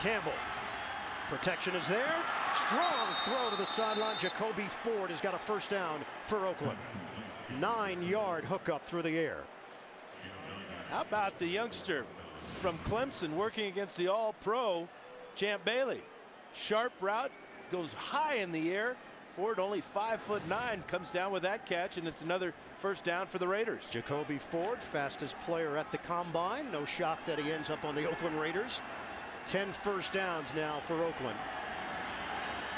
Campbell, protection is there. Strong throw to the sideline. Jacoby Ford has got a first down for Oakland. 9-yard hookup through the air. How about the youngster from Clemson working against the All-Pro Champ Bailey? Sharp route, goes high in the air. Ford, only 5'9", comes down with that catch, and it's another first down for the Raiders. Jacoby Ford, fastest player at the combine. No shock that he ends up on the Oakland Raiders. 10 first downs now for Oakland.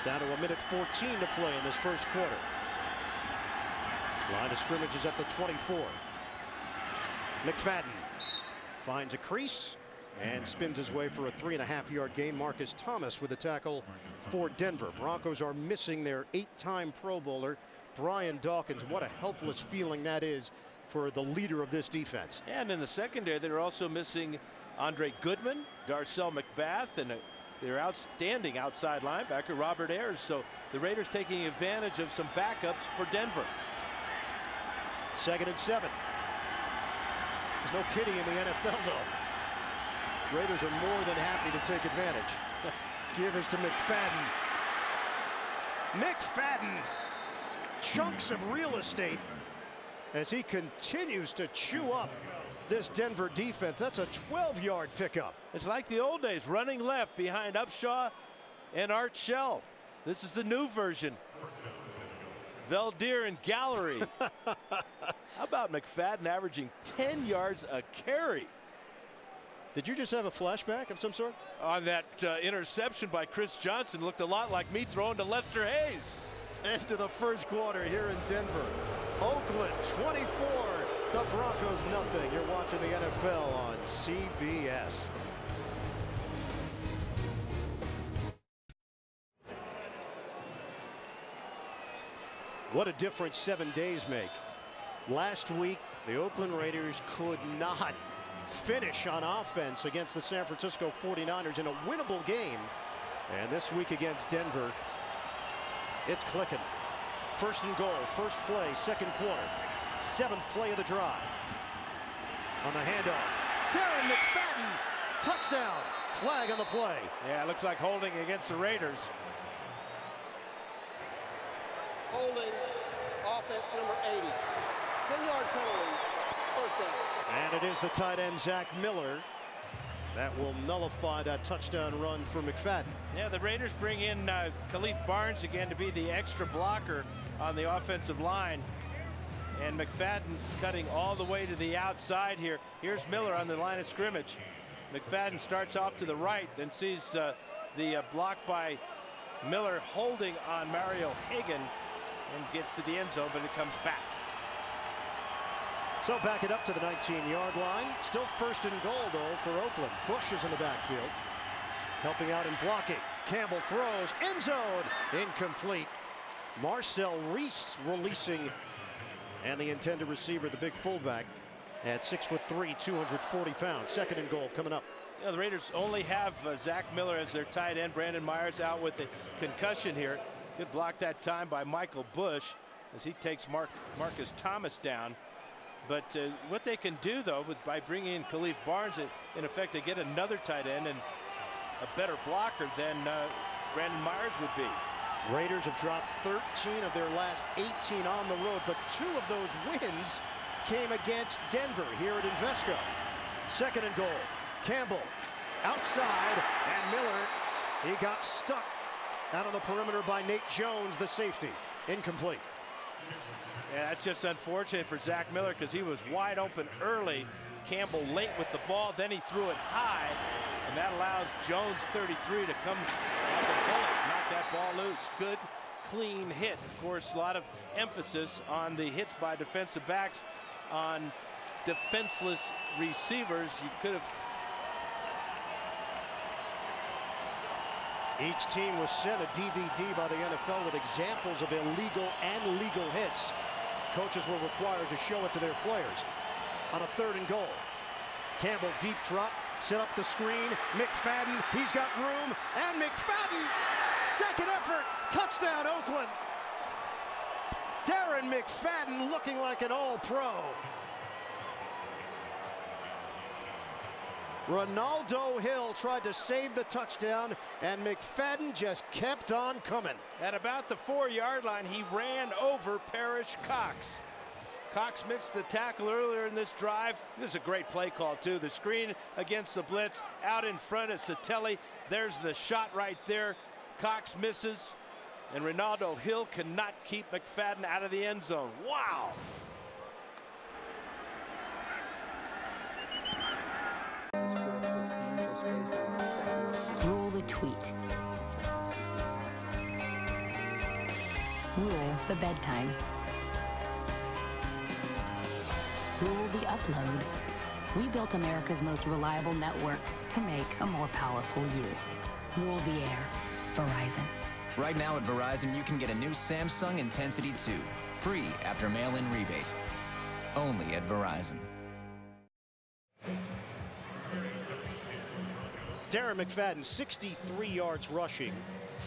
Down to 1:14 to play in this first quarter. Line of scrimmage is at the 24. McFadden finds a crease and spins his way for a 3.5-yard gain. Marcus Thomas with the tackle for Denver. Broncos are missing their 8-time Pro Bowler, Brian Dawkins. What a helpless feeling that is for the leader of this defense. And in the secondary, they're also missing Andre Goodman, Darcel McBath, and their outstanding outside linebacker, Robert Ayers. So the Raiders taking advantage of some backups for Denver. 2nd and 7. There's no pity in the NFL, though. Raiders are more than happy to take advantage. Give us to McFadden. McFadden, chunks of real estate as he continues to chew up this Denver defense. That's a 12-yard pickup. It's like the old days, running left behind Upshaw and Art Shell. This is the new version. Veldier and Gallery. How about McFadden averaging 10 yards a carry? Did you just have a flashback of some sort? On that interception by Chris Johnson, looked a lot like me throwing to Lester Hayes. Into the first quarter here in Denver. Oakland 24, the Broncos nothing. You're watching the NFL on CBS. What a difference 7 days make. Last week, the Oakland Raiders could not finish on offense against the San Francisco 49ers in a winnable game. And this week against Denver, it's clicking. 1st and goal, first play, 2nd quarter. 7th play of the drive. On the handoff, Darren McFadden, touchdown. Flag on the play. Yeah, it looks like holding against the Raiders. Holding, offense number 80. 10-yard penalty, first down. And it is the tight end, Zach Miller, that will nullify that touchdown run for McFadden. Yeah, the Raiders bring in Khalif Barnes again to be the extra blocker on the offensive line. And McFadden cutting all the way to the outside here. Here's Miller on the line of scrimmage. McFadden starts off to the right, then sees the block by Miller holding on Mario Hagan and gets to the end zone, but it comes back. So back it up to the 19-yard line. Still 1st and goal, though, for Oakland. Bush is in the backfield, helping out in blocking. Campbell throws, end zone, incomplete. Marcel Reese releasing, and the intended receiver, the big fullback, at 6'3", 240 pounds. Second and goal coming up. You know, the Raiders only have Zach Miller as their tight end. Brandon Myers out with a concussion here. Good block that time by Michael Bush as he takes Marcus Thomas down. But what they can do, though, by bringing in Khalif Barnes, in effect, they get another tight end and a better blocker than Brandon Myers would be. Raiders have dropped 13 of their last 18 on the road, but 2 of those wins came against Denver here at Invesco. Second and goal. Campbell outside, and Miller, he got stuck out on the perimeter by Nate Jones, the safety. Incomplete. Yeah, that's just unfortunate for Zach Miller because he was wide open early. Campbell late with the ball, then he threw it high, and that allows Jones, 33, to come off the bullet, knock that ball loose. Good, clean hit. Of course, a lot of emphasis on the hits by defensive backs on defenseless receivers. You could have. Each team was sent a DVD by the NFL with examples of illegal and legal hits. Coaches were required to show it to their players. On a third and goal, Campbell deep drop, set up the screen. McFadden, he's got room, and McFadden, second effort, touchdown Oakland. Darren McFadden looking like an all-pro. Ronaldo Hill tried to save the touchdown, and McFadden just kept on coming. At about the 4-yard line, he ran over Parrish Cox. Cox missed the tackle earlier in this drive. This is a great play call, too. The screen against the blitz, out in front of Satelli. There's the shot right there. Cox misses, and Ronaldo Hill cannot keep McFadden out of the end zone. Wow! Rule the tweet. Rule the bedtime. Rule the upload. We built America's most reliable network to make a more powerful you. Rule the air. Verizon. Right now at Verizon, you can get a new Samsung Intensity 2, free after mail-in rebate. Only at Verizon. Darren McFadden, 63 yards rushing,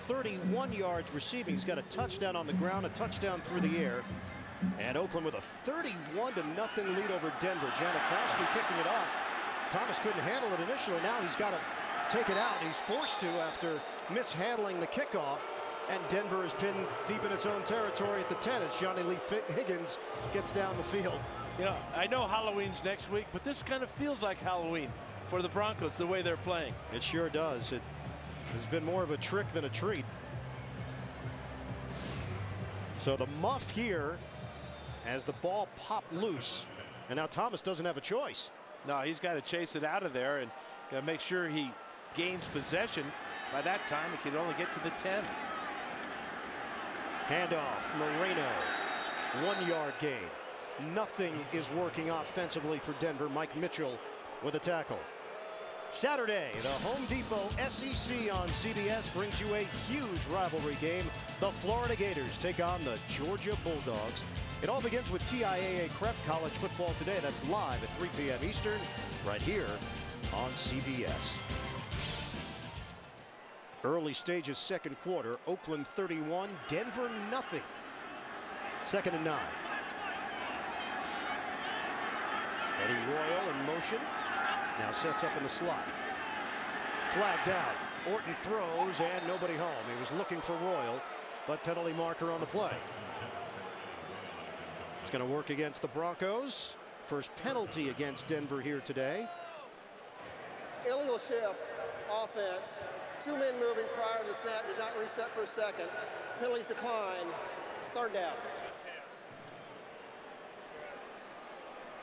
31 yards receiving. He's got a touchdown on the ground, a touchdown through the air. And Oakland with a 31-0 lead over Denver. Janikowski kicking it off. Thomas couldn't handle it initially. Now he's got to take it out. He's forced to after mishandling the kickoff. And Denver has pinned deep in its own territory at the 10 as Johnny Lee Higgins gets down the field. You know, I know Halloween's next week, but this kind of feels like Halloween for the Broncos, the way they're playing. It sure does. It has been more of a trick than a treat. So the muff here as the ball popped loose. And now Thomas doesn't have a choice. No, he's got to chase it out of there and make sure he gains possession. By that time, he could only get to the 10. Handoff, Moreno, 1-yard gain. Nothing is working offensively for Denver. Mike Mitchell with a tackle. Saturday, the Home Depot SEC on CBS brings you a huge rivalry game. The Florida Gators take on the Georgia Bulldogs. It all begins with TIAA Prep College Football today. That's live at 3 p.m. Eastern, right here on CBS. Early stages, second quarter. Oakland 31, Denver nothing. 2nd and 9. Eddie Royal in motion. Now sets up in the slot. Flag down. Orton throws and nobody home. He was looking for Royal, but penalty marker on the play. It's going to work against the Broncos. First penalty against Denver here today. Illegal shift, offense. 2 men moving prior to the snap, did not reset for a second. Penalties decline. 3rd down.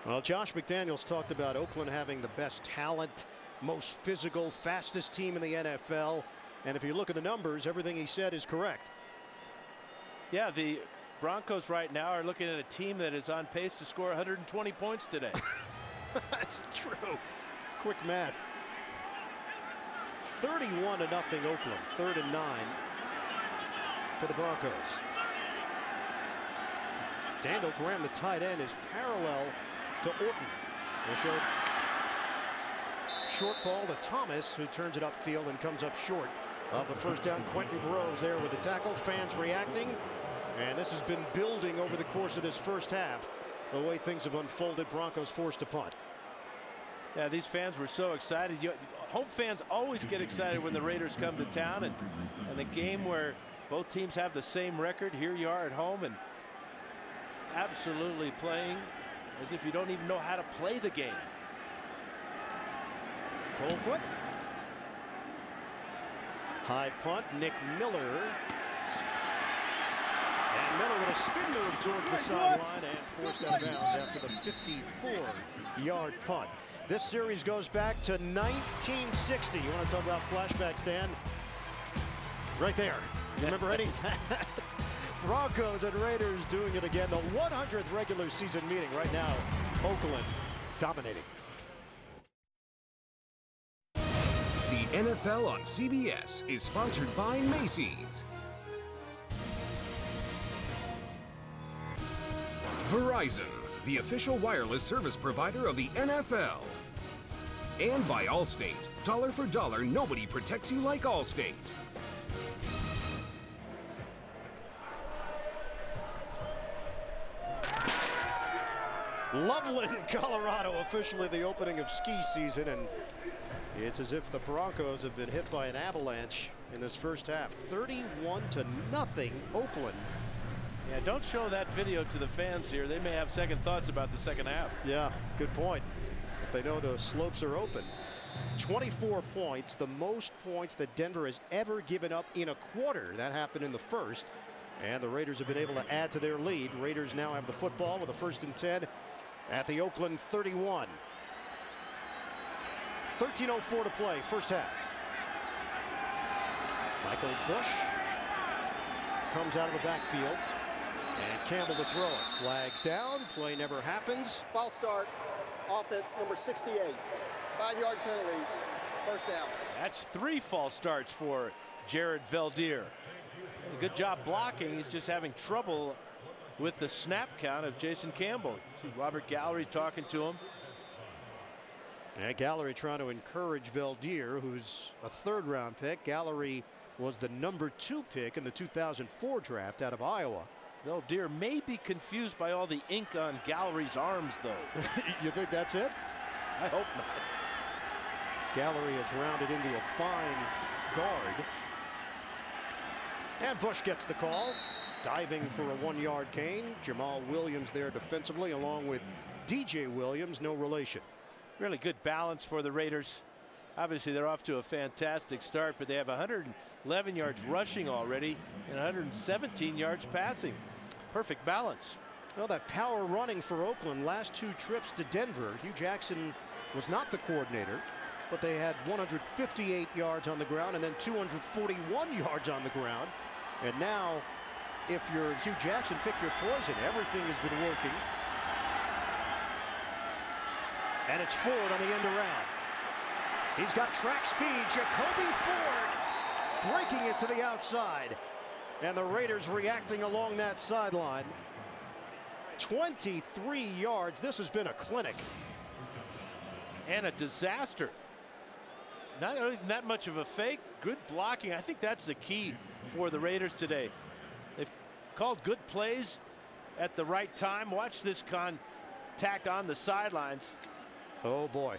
Well, Josh McDaniels talked about Oakland having the best talent, most physical, fastest team in the NFL. And if you look at the numbers, everything he said is correct. Yeah, the Broncos right now are looking at a team that is on pace to score 120 points today. That's true. Quick math. 31-0 Oakland. 3rd and 9 for the Broncos. Daniel Graham, the tight end, is parallel to Orton. We'll show short ball to Thomas, who turns it upfield and comes up short of the first down. Quentin Groves there with the tackle. Fans reacting, and this has been building over the course of this first half. The way things have unfolded, Broncos forced to punt. Yeah, these fans were so excited. Home fans always get excited when the Raiders come to town, and the game where both teams have the same record. Here you are at home and absolutely playing as if you don't even know how to play the game. Colquitt. High punt. Nick Miller. And Miller with a spin move towards the sideline and forced out of bounds after the 54-yard punt. This series goes back to 1960. You want to talk about flashbacks, Dan? Right there. You remember any of that? Broncos and Raiders doing it again. The 100th regular season meeting right now. Oakland dominating. The NFL on CBS is sponsored by Macy's, Verizon, the official wireless service provider of the NFL, and by Allstate. Dollar for dollar, nobody protects you like Allstate. Loveland, Colorado, officially the opening of ski season, and it's as if the Broncos have been hit by an avalanche in this first half. 31-0 Oakland. Yeah, don't show that video to the fans here. They may have second thoughts about the second half. Yeah, good point. If they know the slopes are open. 24 points, the most points that Denver has ever given up in a quarter. That happened in the first, and the Raiders have been able to add to their lead. Raiders now have the football with a 1st and 10 at the Oakland 31. 13:04 to play, first half. Michael Bush comes out of the backfield, and Campbell to throw it. Flags down, play never happens. False start, offense number 68. 5-yard penalty, first down. That's 3 false starts for Jared Veldier. A good job blocking. He's just having trouble with the snap count of Jason Campbell. See Robert Gallery talking to him. And Gallery trying to encourage Veldier, who's a 3rd-round pick. Gallery was the number 2 pick in the 2004 draft out of Iowa. Veldier may be confused by all the ink on Gallery's arms, though. You think that's it? I hope not. Gallery has rounded into a fine guard. And Bush gets the call. Diving for a 1-yard gain. Jamal Williams there defensively, along with DJ Williams, no relation. Really good balance for the Raiders. Obviously, they're off to a fantastic start, but they have 111 yards rushing already and 117 yards passing. Perfect balance. Well, that power running for Oakland, last 2 trips to Denver. Hugh Jackson was not the coordinator, but they had 158 yards on the ground and then 241 yards on the ground. And now, if you're Hugh Jackson, pick your poison. Everything has been working. And it's Ford on the end around. He's got track speed. Jacoby Ford breaking it to the outside. And the Raiders reacting along that sideline. 23 yards. This has been a clinic. And a disaster. Not even that much of a fake. Good blocking. I think that's the key for the Raiders today. They've called good plays at the right time. Watch this contact on the sidelines. Oh, boy.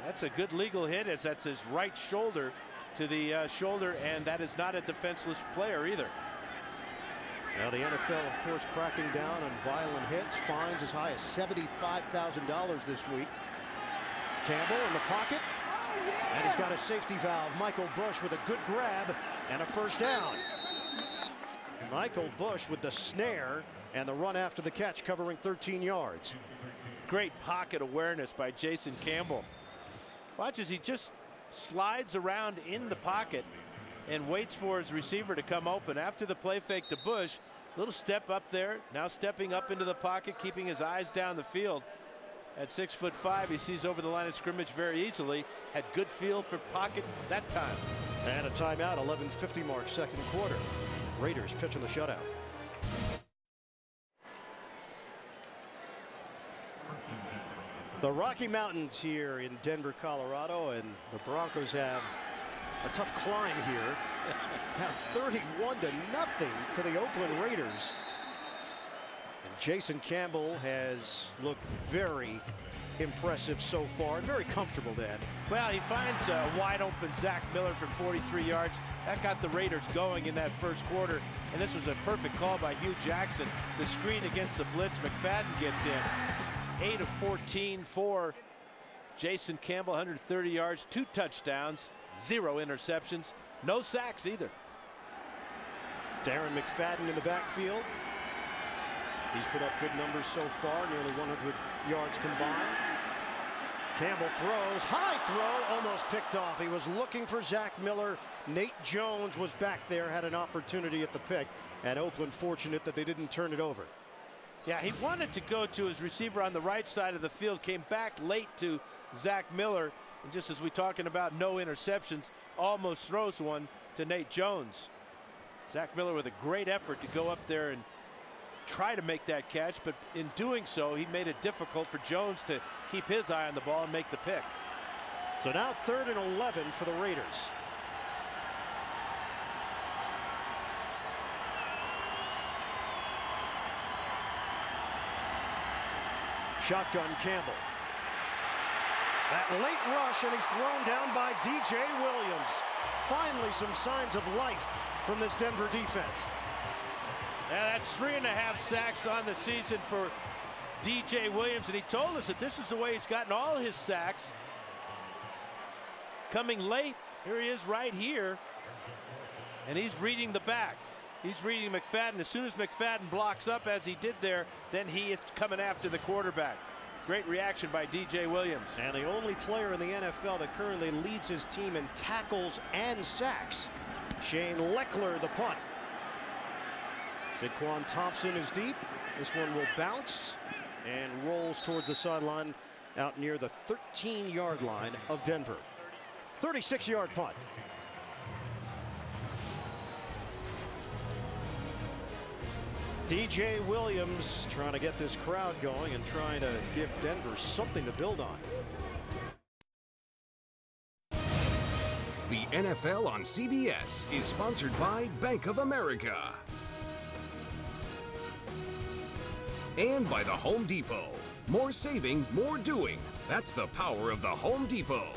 That's a good legal hit, as that's his right shoulder to the shoulder, and that is not a defenseless player either. Now the NFL, of course, cracking down on violent hits. Fines as high as $75,000 this week. Campbell in the pocket. And he's got a safety valve. Michael Bush with a good grab and a first down. Michael Bush with the snare and the run after the catch, covering 13 yards. Great pocket awareness by Jason Campbell. Watch as he just slides around in the pocket and waits for his receiver to come open. After the play fake to Bush, little step up there, now stepping up into the pocket, keeping his eyes down the field. At 6'5", he sees over the line of scrimmage very easily. Had good feel for pocket that time. And a timeout, 11:50 mark, second quarter. Raiders pitching the shutout. The Rocky Mountains here in Denver, Colorado, and the Broncos have a tough climb here. Now 31-0 to the Oakland Raiders. And Jason Campbell has looked very impressive so far and very comfortable, Dan. Well, he finds a wide open Zach Miller for 43 yards. That got the Raiders going in that first quarter, and this was a perfect call by Hugh Jackson. The screen against the blitz, McFadden gets in. 8 of 14 for Jason Campbell, 130 yards, 2 touchdowns, 0 interceptions, no sacks either. Darren McFadden in the backfield. He's put up good numbers so far, nearly 100 yards combined. Campbell throws, high throw, almost picked off. He was looking for Zach Miller. Nate Jones was back there, had an opportunity at the pick, and Oakland fortunate that they didn't turn it over. Yeah, he wanted to go to his receiver on the right side of the field, came back late to Zach Miller, and just as we're talking about no interceptions, almost throws one to Nate Jones. Zach Miller with a great effort to go up there and try to make that catch, but in doing so, he made it difficult for Jones to keep his eye on the ball and make the pick. So now 3rd and 11 for the Raiders. Shotgun Campbell. That late rush, and he's thrown down by DJ Williams. Finally some signs of life from this Denver defense. Yeah, that's 3.5 sacks on the season for DJ Williams, and he told us that this is the way he's gotten all his sacks. Coming late, here he is right here, and he's reading the back. He's reading McFadden. As soon as McFadden blocks up, as he did there, then he is coming after the quarterback. Great reaction by DJ Williams. And the only player in the NFL that currently leads his team in tackles and sacks. Shane Leckler, the punt. Zaquan Thompson is deep. This one will bounce and rolls towards the sideline out near the 13-yard line of Denver. 36-yard punt. DJ Williams trying to get this crowd going and trying to give Denver something to build on. The NFL on CBS is sponsored by Bank of America. And by the Home Depot. More saving, more doing. That's the power of the Home Depot.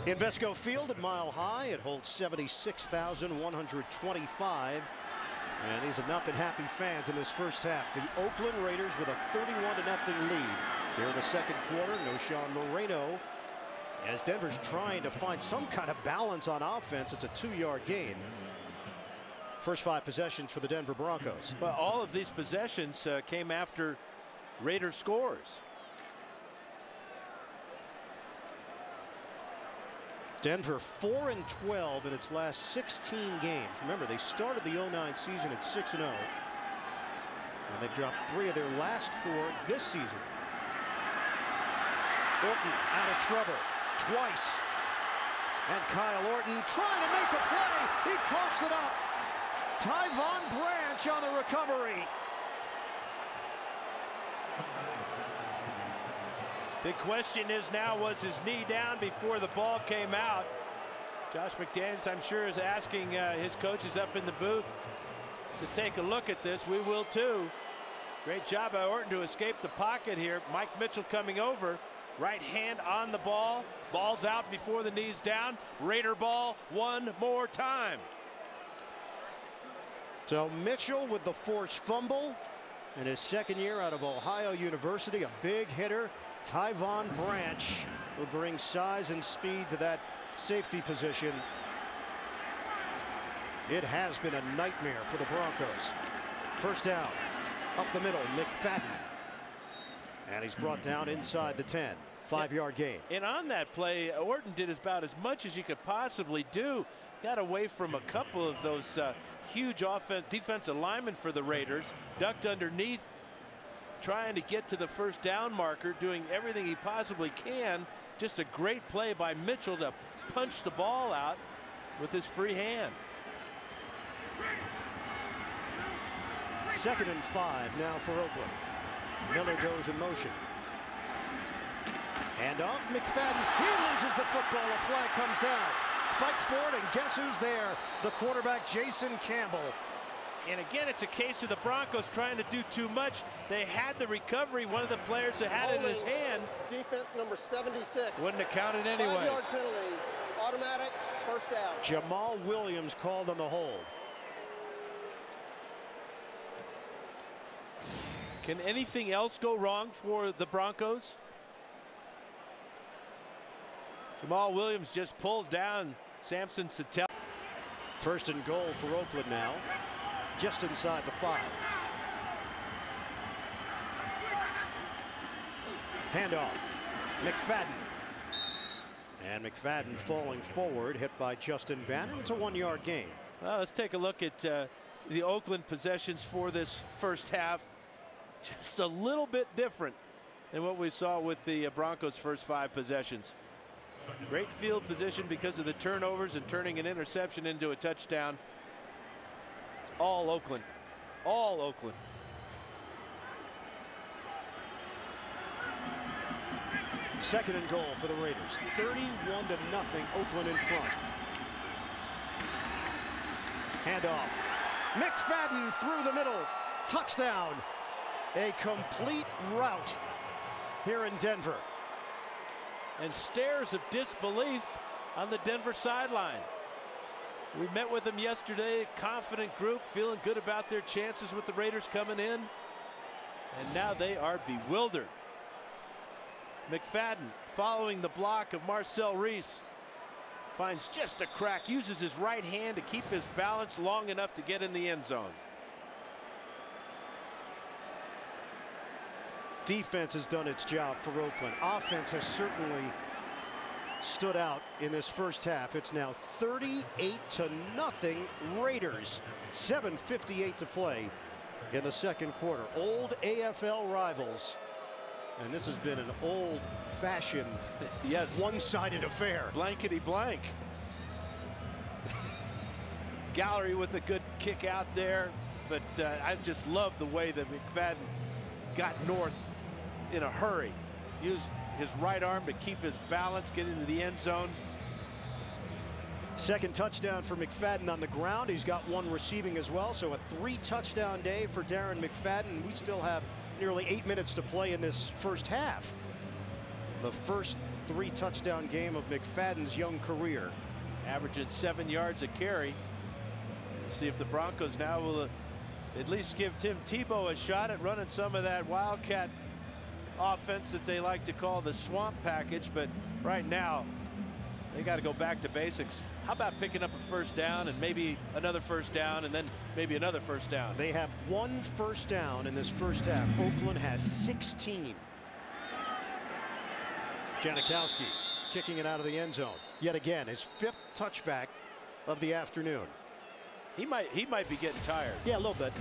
Invesco Field at Mile High. It holds 76,125. And these have not been happy fans in this first half. The Oakland Raiders with a 31-0 lead. Here in the second quarter, no Sean Moreno. As Denver's trying to find some kind of balance on offense, it's a 2-yard gain. First 5 possessions for the Denver Broncos. Well, all of these possessions came after Raider scores. Denver 4-12 in its last 16 games. Remember, they started the 09 season at 6-0. And they've dropped 3 of their last 4 this season. Orton out of trouble twice. And Kyle Orton trying to make a play. He coughs it up. Tyvon Branch on the recovery. Big question is now, was his knee down before the ball came out? Josh McDaniels, I'm sure, is asking his coaches up in the booth to take a look at this. We will too. Great job by Orton to escape the pocket here. Mike Mitchell coming over. Right hand on the ball. Ball's out before the knee's down. Raider ball one more time. So Mitchell with the forced fumble in his second year out of Ohio University. A big hitter. Tyvon Branch will bring size and speed to that safety position. It has been a nightmare for the Broncos. First down, up the middle, McFadden. And he's brought down inside the 10. 5-yard gain. And on that play, Orton did about as much as you could possibly do. Got away from a couple of those huge defensive linemen for the Raiders. Ducked underneath, trying to get to the first down marker, doing everything he possibly can. Just a great play by Mitchell to punch the ball out with his free hand. 2nd and 5 now for Oakland. Miller goes in motion. Hand off, McFadden. He loses the football. A flag comes down. Fight for it, and guess who's there? The quarterback, Jason Campbell. And again, it's a case of the Broncos trying to do too much. They had the recovery. One of the players that had it in his hand. Defense number 76. Wouldn't have counted anyway. 5-yard penalty. Automatic. First down. Jamal Williams called on the hold. Can anything else go wrong for the Broncos? Jamal Williams just pulled down Samson Sattel. 1st and goal for Oakland now. Just inside the 5. Handoff. McFadden. And McFadden falling forward, hit by Justin Bannon. It's a 1-yard gain. Well, let's take a look at the Oakland possessions for this first half. Just a little bit different than what we saw with the Broncos' first 5 possessions. Great field position because of the turnovers and turning an interception into a touchdown. All Oakland. All Oakland. Second and goal for the Raiders. 31-0, Oakland in front. Handoff. McFadden through the middle. Touchdown. A complete rout here in Denver. And stares of disbelief on the Denver sideline. We met with them yesterday, confident group, feeling good about their chances with the Raiders coming in. And now they are bewildered. McFadden, following the block of Marcel Reese, finds just a crack, uses his right hand to keep his balance long enough to get in the end zone. Defense has done its job for Oakland. Offense has certainly stood out in this first half. It's now 38-0 Raiders. 7:58 to play in the second quarter. Old AFL rivals. And this has been an old-fashioned, yes, one-sided affair. Blankety blank. Gallery with a good kick out there, but I just love the way that McFadden got north in a hurry. Used his right arm to keep his balance, get into the end zone. Second touchdown for McFadden on the ground. He's got 1 receiving as well, so a 3-touchdown day for Darren McFadden. We still have nearly 8 minutes to play in this first half. The first 3-touchdown game of McFadden's young career. Averaging 7 yards a carry. See if the Broncos now will at least give Tim Tebow a shot at running some of that Wildcat offense that they like to call the swamp package, but right now they got to go back to basics. How about picking up a first down and maybe another first down and then maybe another first down? They have 1 first down in this first half. Oakland has 16. Janikowski kicking it out of the end zone. Yet again, his 5th touchback of the afternoon. He might be getting tired. Yeah, a little bit.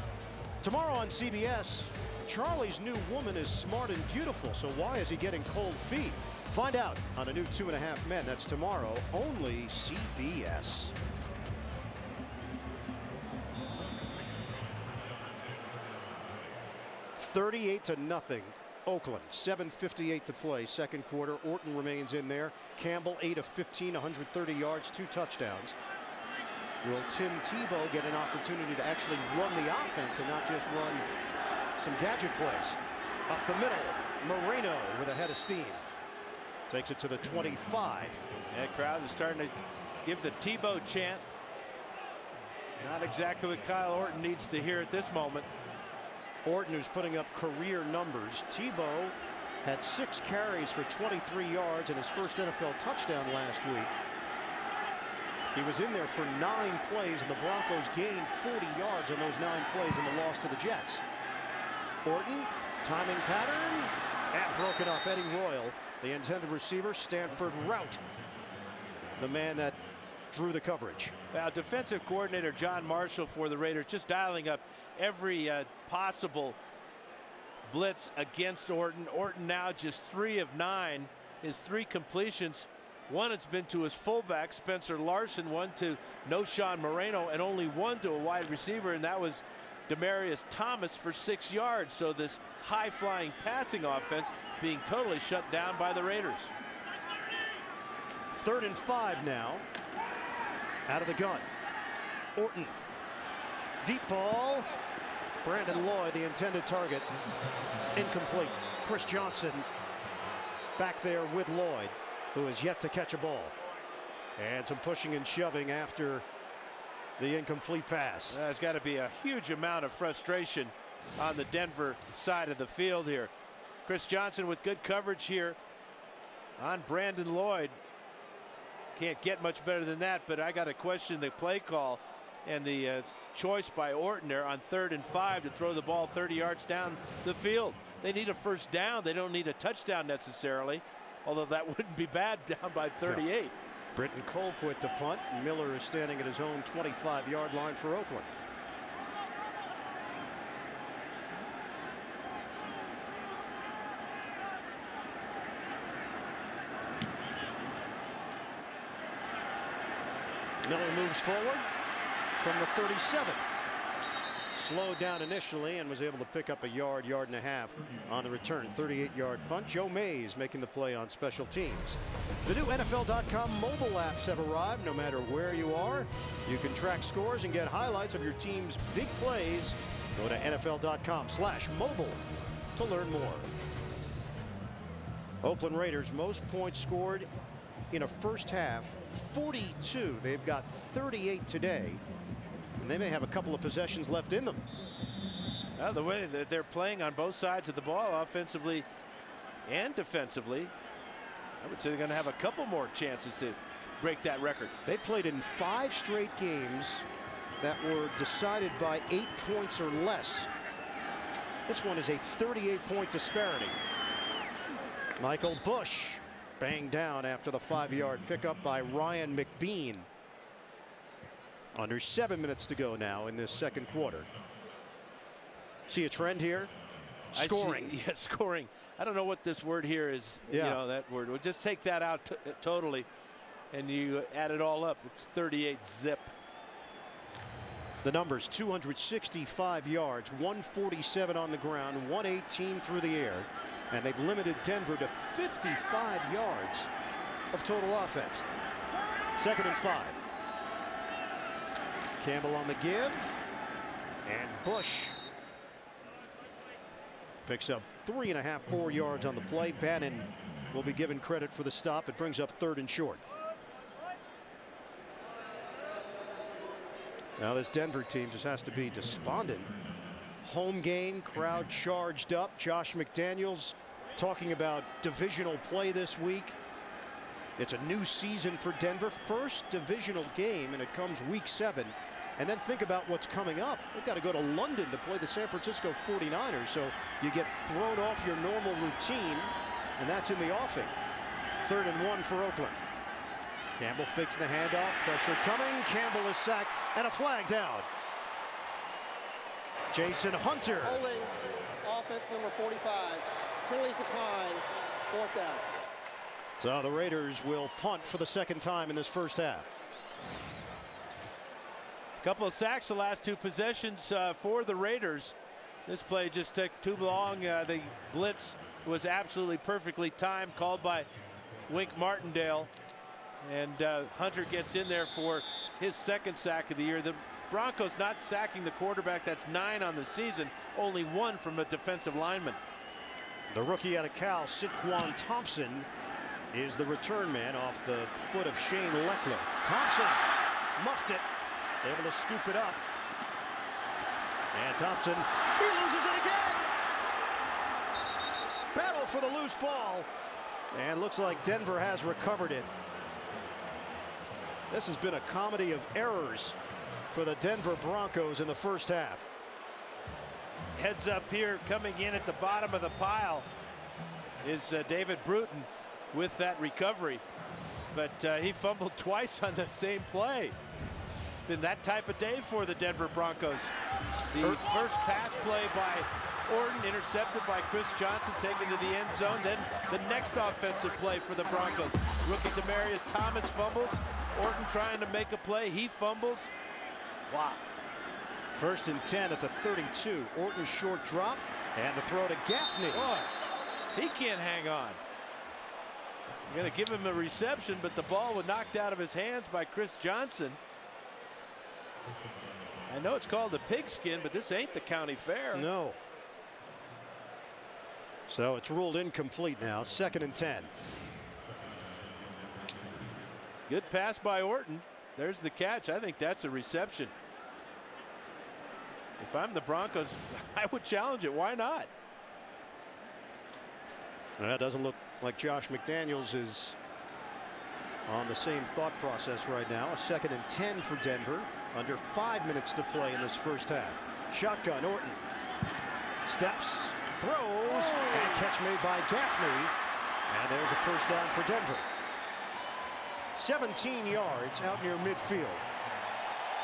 Tomorrow on CBS, Charlie's new woman is smart and beautiful, so why is he getting cold feet? Find out on a new 2.5 Men. That's tomorrow, only CBS. $38-0 Oakland. 7:58 to play, second quarter. Orton remains in there. Campbell 8 of 15, 130 yards, 2 touchdowns. Will Tim Tebow get an opportunity to actually run the offense and not just run some gadget plays? Up the middle, Moreno with a head of steam. Takes it to the 25. That crowd is starting to give the Tebow chant. Not exactly what Kyle Orton needs to hear at this moment. Orton, who's putting up career numbers. Tebow had 6 carries for 23 yards and his first NFL touchdown last week. He was in there for 9 plays, and the Broncos gained 40 yards on those 9 plays in the loss to the Jets. Orton, timing pattern, and broken up. Eddie Royal, the intended receiver. Stanford rout, the man that drew the coverage. Now, defensive coordinator John Marshall for the Raiders just dialing up every possible blitz against Orton. Orton now just 3 of 9. His 3 completions. 1 has been to his fullback, Spencer Larson, 1 to Noshawn Moreno, and only 1 to a wide receiver, and that was Demaryius Thomas for 6 yards. So this high-flying passing offense being totally shut down by the Raiders. 3rd and 5 now. Out of the gun. Orton. Deep ball. Brandon Lloyd, the intended target. Incomplete. Chris Johnson back there with Lloyd, who has yet to catch a ball. And some pushing and shoving after the incomplete pass. There's got to be a huge amount of frustration on the Denver side of the field here. Chris Johnson with good coverage here on Brandon Lloyd. Can't get much better than that, but I got to question the play call and the choice by Orton there on 3rd and 5 to throw the ball 30 yards down the field. They need a first down. They don't need a touchdown necessarily, although that wouldn't be bad down by 38. No. Britton Colquitt to punt. Miller is standing at his own 25-yard line for Oakland. Miller moves forward from the 37. Slowed down initially and was able to pick up a yard and a half on the return. 38-yard punt. Joe Mays making the play on special teams. The new NFL.com mobile apps have arrived. No matter where you are, you can track scores and get highlights of your team's big plays. Go to NFL.com/mobile to learn more. Oakland Raiders, most points scored in a first half, 42. They've got 38 today. And they may have a couple of possessions left in them. Well, the way that they're playing on both sides of the ball, offensively and defensively, I would say they're going to have a couple more chances to break that record. They played in 5 straight games that were decided by 8 points or less. This one is a 38-point disparity. Michael Bush banged down after the 5-yard pickup by Ryan McBean. Under 7 minutes to go now in this second quarter. See a trend here? Scoring. Yeah, scoring. I don't know what this word here is. Yeah. You know, that word. We'll just take that out totally, and you add it all up. It's 38 zip. The numbers: 265 yards, 147 on the ground, 118 through the air. And they've limited Denver to 55 yards of total offense. 2nd and 5. Campbell on the give, and Bush picks up 3.5, 4 yards on the play. Bannon will be given credit for the stop. It brings up 3rd and short. Now this Denver team just has to be despondent. Home game, crowd charged up. Josh McDaniels talking about divisional play this week. It's a new season for Denver, first divisional game, and it comes week 7. And then think about what's coming up. They've got to go to London to play the San Francisco 49ers. So you get thrown off your normal routine, and that's in the offing. 3rd and 1 for Oakland. Campbell fakes the handoff. Pressure coming. Campbell is sacked, and a flag down. Jason Hunter. Holding offense number 45. Penalties decline. 4th down. So the Raiders will punt for the 2nd time in this first half. Couple of sacks the last 2 possessions for the Raiders. This play just took too long. The blitz was absolutely perfectly timed, called by Wink Martindale. And Hunter gets in there for his 2nd sack of the year. The Broncos not sacking the quarterback. That's 9 on the season. Only 1 from a defensive lineman. The rookie out of Cal, Sidquan Thompson, is the return man off the foot of Shane Leckler. Thompson muffed it. Able to scoop it up. And Thompson, he loses it again. Battle for the loose ball. And looks like Denver has recovered it. This has been a comedy of errors for the Denver Broncos in the first half. Heads up here, coming in at the bottom of the pile is David Bruton with that recovery. But he fumbled twice on the same play. Been that type of day for the Denver Broncos. The first pass play by Orton intercepted by Chris Johnson, taken to the end zone. Then the next offensive play for the Broncos. Rookie Demaryius Thomas fumbles. Orton trying to make a play. He fumbles. Wow. First and 10 at the 32. Orton short drop, and the throw to Gaffney. Boy, he can't hang on. You're going to give him a reception, but the ball was knocked out of his hands by Chris Johnson. I know it's called the pigskin, but this ain't the county fair. No. So it's ruled incomplete now. Second and 10. Good pass by Orton. There's the catch. I think that's a reception. If I'm the Broncos, I would challenge it. Why not? That doesn't look like Josh McDaniels is on the same thought process right now. A second and 10 for Denver. Under 5 minutes to play in this first half. Shotgun, Orton. Steps, throws, and catch made by Gaffney. And there's a first down for Denver. 17 yards out near midfield.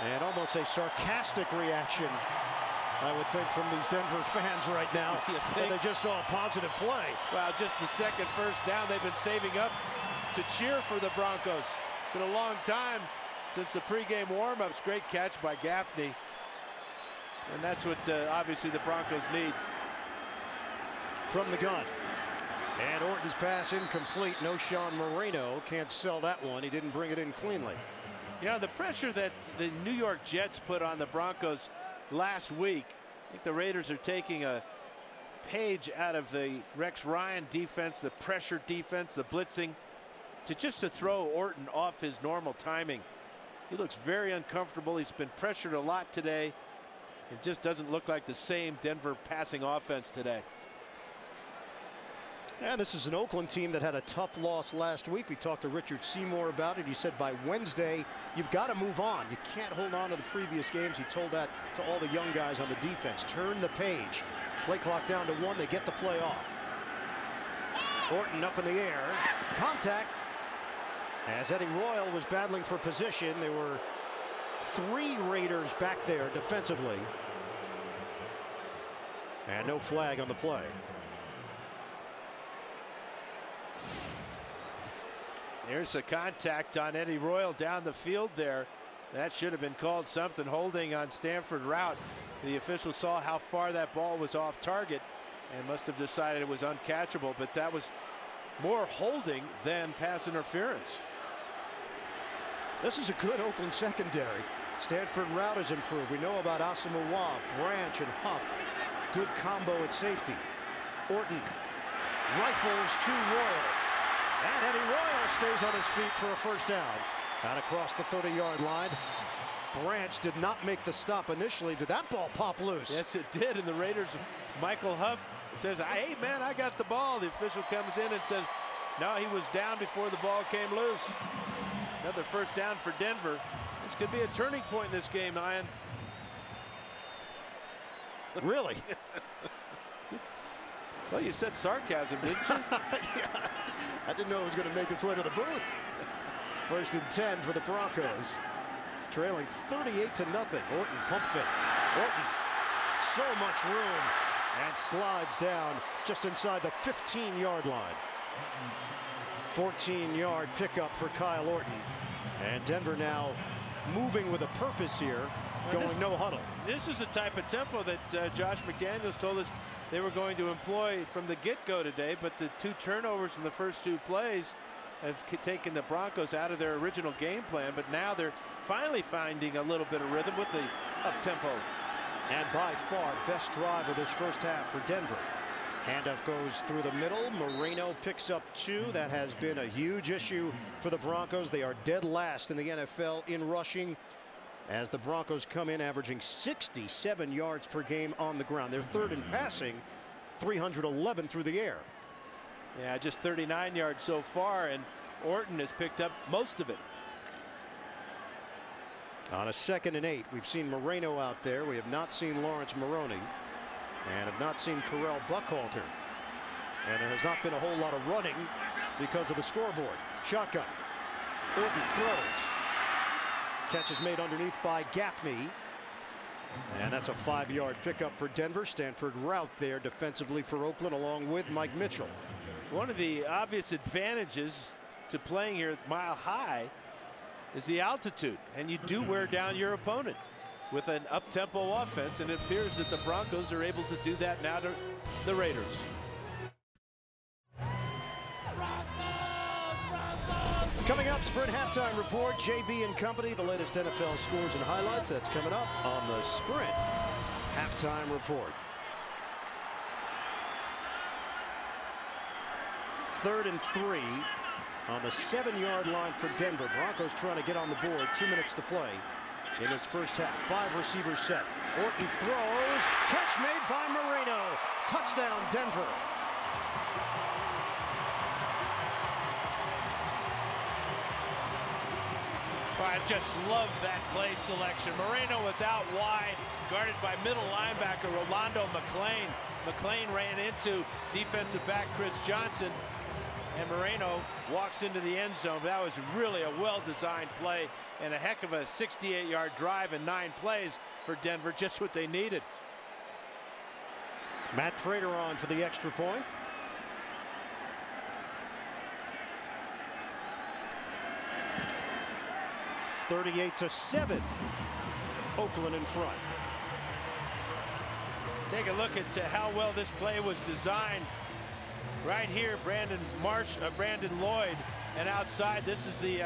And almost a sarcastic reaction, I would think, from these Denver fans right now. They just saw a positive play. Well, just the second first down. They've been saving up to cheer for the Broncos. Been a long time since the pregame warm-ups. Great catch by Gaffney. And that's what obviously the Broncos need. From the gun. And Orton's pass incomplete. No Sean Moreno. Can't sell that one. He didn't bring it in cleanly. You know, the pressure that the New York Jets put on the Broncos last week, I think the Raiders are taking a page out of the Rex Ryan defense, the pressure defense, the blitzing, to throw Orton off his normal timing. He looks very uncomfortable. He's been pressured a lot today. It just doesn't look like the same Denver passing offense today. And this is an Oakland team that had a tough loss last week. We talked to Richard Seymour about it. He said by Wednesday, you've got to move on. You can't hold on to the previous games. He told that to all the young guys on the defense. Turn the page. Play clock down to 1. They get the play off. Orton up in the air. Contact. As Eddie Royal was battling for position, there were 3 Raiders back there defensively. And no flag on the play. There's a contact on Eddie Royal down the field there. That should have been called something. Holding on Stanford route. The official saw how far that ball was off target and must have decided it was uncatchable, but that was more holding than pass interference. This is a good Oakland secondary. Stanford route has improved. We know about Asamoah, Branch, and Huff. Good combo at safety. Orton rifles to Royal. And Eddie Royal stays on his feet for a first down. Out across the 30-yard line. Branch did not make the stop initially. Did that ball pop loose? Yes, it did. And the Raiders, Michael Huff says, hey, man, I got the ball. The official comes in and says, no, he was down before the ball came loose. Another first down for Denver. This could be a turning point in this game, Ian. Really? Well, you said sarcasm, didn't you? Yeah. I didn't know it was going to make its way to the booth. First and 10 for the Broncos. Trailing 38-0. Orton pump fake. Orton, so much room, and slides down just inside the 15-yard line. 14-yard pickup for Kyle Orton. And Denver now moving with a purpose here, going no huddle. This is the type of tempo that Josh McDaniels told us they were going to employ from the get-go today, but the 2 turnovers in the first 2 plays have taken the Broncos out of their original game plan, but now they're finally finding a little bit of rhythm with the up-tempo. And by far best drive of this first half for Denver. Handoff goes through the middle. Moreno picks up 2. That has been a huge issue for the Broncos. They are dead last in the NFL in rushing, as the Broncos come in averaging 67 yards per game on the ground. They're third in passing, 311 through the air. Yeah, just 39 yards so far, and Orton has picked up most of it. On a 2nd and 8, we've seen Moreno out there. We have not seen Lawrence Maroney, and have not seen Correll Buckhalter. And there has not been a whole lot of running because of the scoreboard. Shotgun. Orton throws. Catch is made underneath by Gaffney. And that's a 5-yard pickup for Denver. Stanford route there defensively for Oakland, along with Mike Mitchell. One of the obvious advantages to playing here at Mile High is the altitude, and you do wear down your opponent. with an up-tempo offense, and it appears that the Broncos are able to do that now to the Raiders. Coming up, Sprint halftime report, JB and company, the latest NFL scores and highlights. That's coming up on the Sprint halftime report. 3rd and 3 on the 7-yard line for Denver. Broncos trying to get on the board. 2 minutes to play in this first half. 5 receivers set. Orton throws. Catch made by Moreno. Touchdown, Denver. I just love that play selection. Moreno was out wide, guarded by middle linebacker Rolando McClain. McClain ran into defensive back Chris Johnson, and Moreno walks into the end zone. That was really a well-designed play and a heck of a 68-yard drive in 9 plays for Denver, just what they needed. Matt Prater on for the extra point. (38-7). Oakland in front. Take a look at how well this play was designed. Right here, Brandon Lloyd, and outside, this is the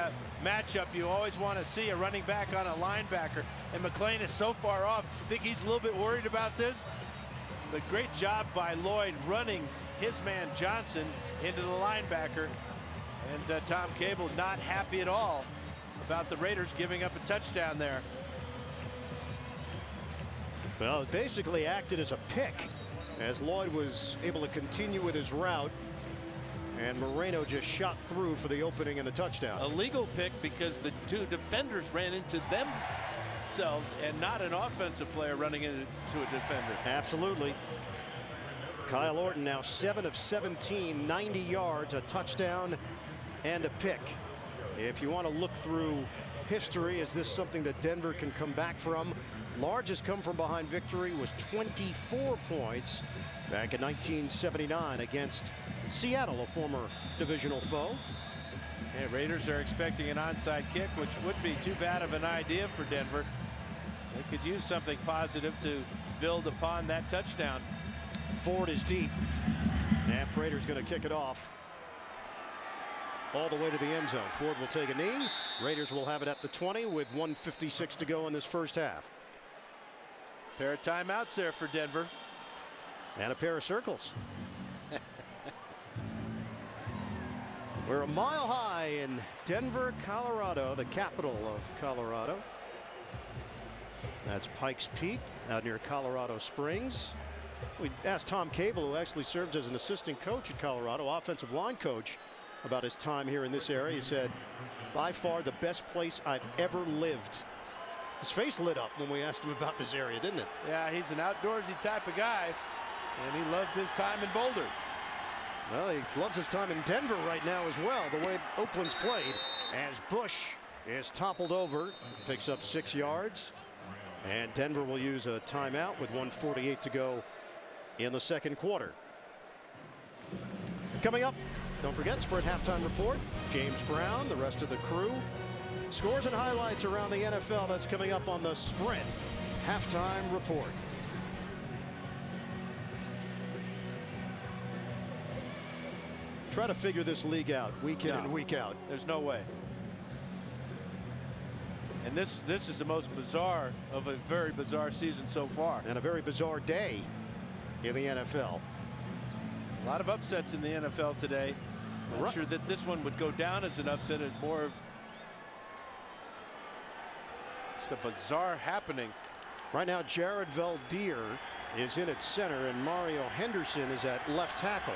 matchup you always want to see, a running back on a linebacker. And McClain is so far off. I think he's a little bit worried about this. But great job by Lloyd running his man Johnson into the linebacker. And Tom Cable not happy at all about the Raiders giving up a touchdown there. Well, it basically acted as a pick as Lloyd was able to continue with his route, and Moreno just shot through for the opening and the touchdown. A legal pick because the 2 defenders ran into themselves and not an offensive player running into a defender. Absolutely. Kyle Orton now 7 of 17, 90 yards, a touchdown and a pick. If you want to look through history, is this something that Denver can come back from? Largest come from behind victory was 24 points back in 1979 against Seattle, a former divisional foe. And Raiders are expecting an onside kick, which would be too bad of an idea for Denver. They could use something positive to build upon that touchdown. Ford is deep, and Prater's going to kick it off all the way to the end zone. Ford will take a knee. Raiders will have it at the 20 with 1:56 to go in this first half. Pair of timeouts there for Denver. And a pair of circles. We're a mile high in Denver, Colorado, the capital of Colorado. That's Pikes Peak out near Colorado Springs. We asked Tom Cable, who actually served as an assistant coach at Colorado, offensive line coach, about his time here in this area. He said, by far the best place I've ever lived. His face lit up when we asked him about this area, didn't it? Yeah, he's an outdoorsy type of guy, and he loved his time in Boulder. Well, he loves his time in Denver right now as well, the way Oakland's played, as Bush is toppled over, picks up 6 yards, and Denver will use a timeout with 1:48 to go in the second quarter. Coming up, don't forget, Sprint halftime report. James Brown, the rest of the crew. Scores and highlights around the NFL. That's coming up on the Sprint halftime report. Try to figure this league out week in and week out. There's no way. And this is the most bizarre of a very bizarre season so far. And a very bizarre day in the NFL. A lot of upsets in the NFL today. I'm not sure that this one would go down as an upset. It's more of just a bizarre happening. Right now, Jared Valdir is in at center, and Mario Henderson is at left tackle.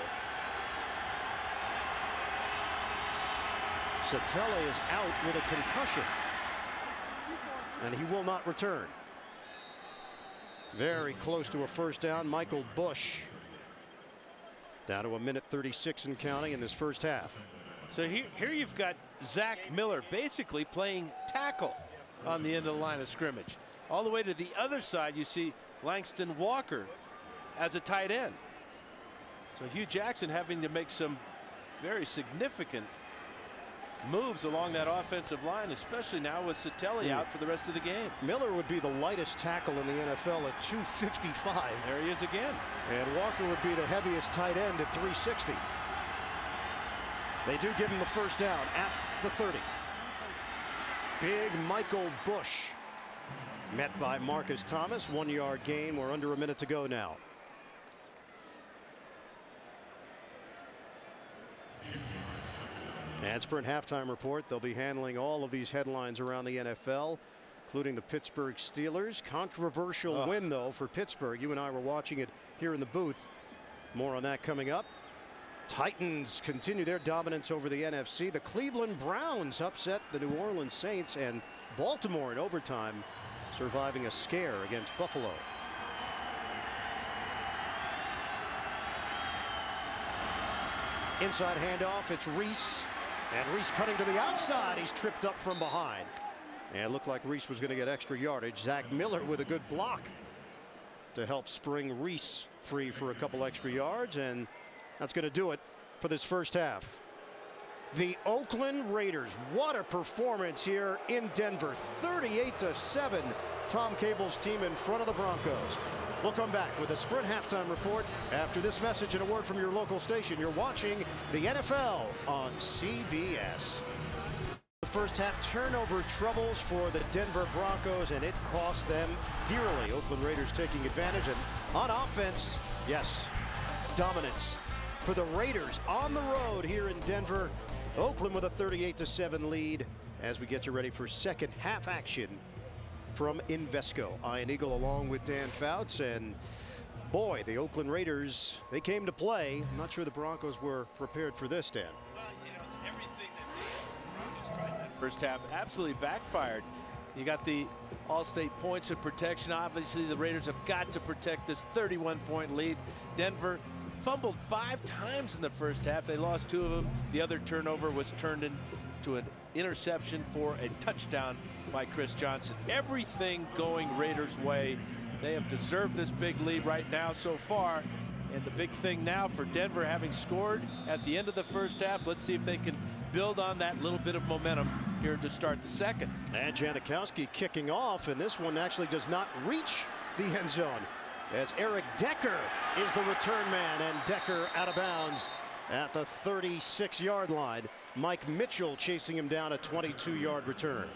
Satele is out with a concussion, and he will not return. Very close to a first down. Michael Bush down to 1:36 and counting in this first half. So here you've got Zach Miller basically playing tackle on the end of the line of scrimmage. All the way to the other side, you see Langston Walker as a tight end. So Hugh Jackson having to make some very significant moves along that offensive line, especially now with Satelli out for the rest of the game. Miller would be the lightest tackle in the NFL at 255. There he is again. And Walker would be the heaviest tight end at 360. They do give him the first down at the 30. Big Michael Bush met by Marcus Thomas. 1 yard gain. We're under a minute to go now. And Sprint halftime report. They'll be handling all of these headlines around the NFL, including the Pittsburgh Steelers. Controversial win, though, for Pittsburgh. You and I were watching it here in the booth. More on that coming up. Titans continue their dominance over the NFC. The Cleveland Browns upset the New Orleans Saints, and Baltimore in overtime surviving a scare against Buffalo. Inside handoff, it's Reese. And Reese cutting to the outside. He's tripped up from behind. And it looked like Reese was going to get extra yardage. Zach Miller with a good block to help spring Reese free for a couple extra yards. And that's going to do it for this first half. The Oakland Raiders. What a performance here in Denver. 38-7. Tom Cable's team in front of the Broncos. We'll come back with a Sprint halftime report after this message and a word from your local station. You're watching the NFL on CBS. The first half, turnover troubles for the Denver Broncos, and it cost them dearly. Oakland Raiders taking advantage, and on offense, yes, dominance for the Raiders on the road here in Denver. Oakland with a 38-7 lead as we get you ready for second half action from Invesco. Ian Eagle along with Dan Fouts, and boy, the Oakland Raiders, they came to play. I'm not sure the Broncos were prepared for this, Dan. Well, you know, everything that the Broncos tried in that first half absolutely backfired. You got the All-State points of protection. Obviously, the Raiders have got to protect this 31-point lead. Denver fumbled 5 times in the first half. They lost 2 of them. The other turnover was turned into an interception for a touchdown by Chris Johnson. Everything going Raiders' way. They have deserved this big lead right now so far. And the big thing now for Denver, having scored at the end of the first half, let's see if they can build on that little bit of momentum here to start the second. And Janikowski kicking off, and this one actually does not reach the end zone, as Eric Decker is the return man, and Decker out of bounds at the 36-yard line. Mike Mitchell chasing him down, a 22-yard return.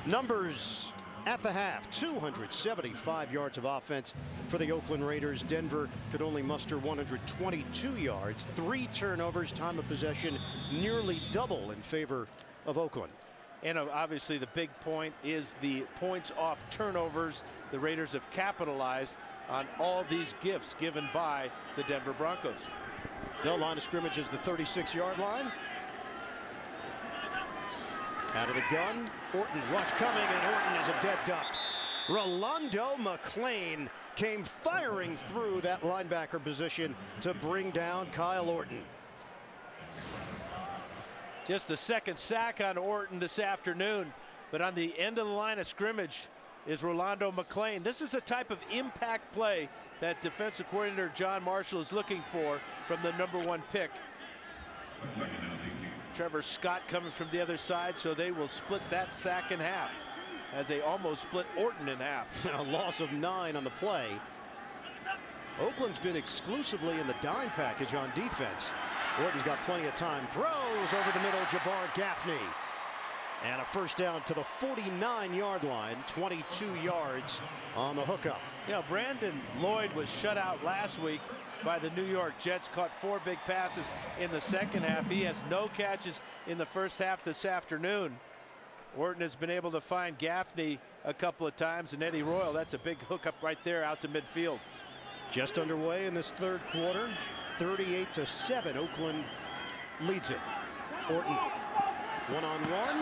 Numbers at the half, 275 yards of offense for the Oakland Raiders. Denver could only muster 122 yards, 3 turnovers, time of possession nearly double in favor of Oakland. And obviously the big point is the points off turnovers. The Raiders have capitalized on all these gifts given by the Denver Broncos. The line of scrimmage is the 36-yard line. Out of the gun, Orton, rush coming, and Orton is a dead duck. Rolando McClain came firing through that linebacker position to bring down Kyle Orton. Just the second sack on Orton this afternoon, but on the end of the line of scrimmage is Rolando McClain. This is a type of impact play that defensive coordinator John Marshall is looking for from the #1 pick. Trevor Scott coming from the other side, so they will split that sack in half as they almost split Orton in half. A loss of 9 on the play. Oakland's been exclusively in the dime package on defense. Orton's got plenty of time. Throws over the middle, Jabbar Gaffney. And a first down to the 49-yard line, 22 yards on the hookup. You know, Brandon Lloyd was shut out last week by the New York Jets, caught 4 big passes in the second half. He has no catches in the first half this afternoon. Orton has been able to find Gaffney a couple of times, and Eddie Royal, that's a big hookup right there out to midfield. Just underway in this third quarter, 38-7. Oakland leads it. Orton one-on-one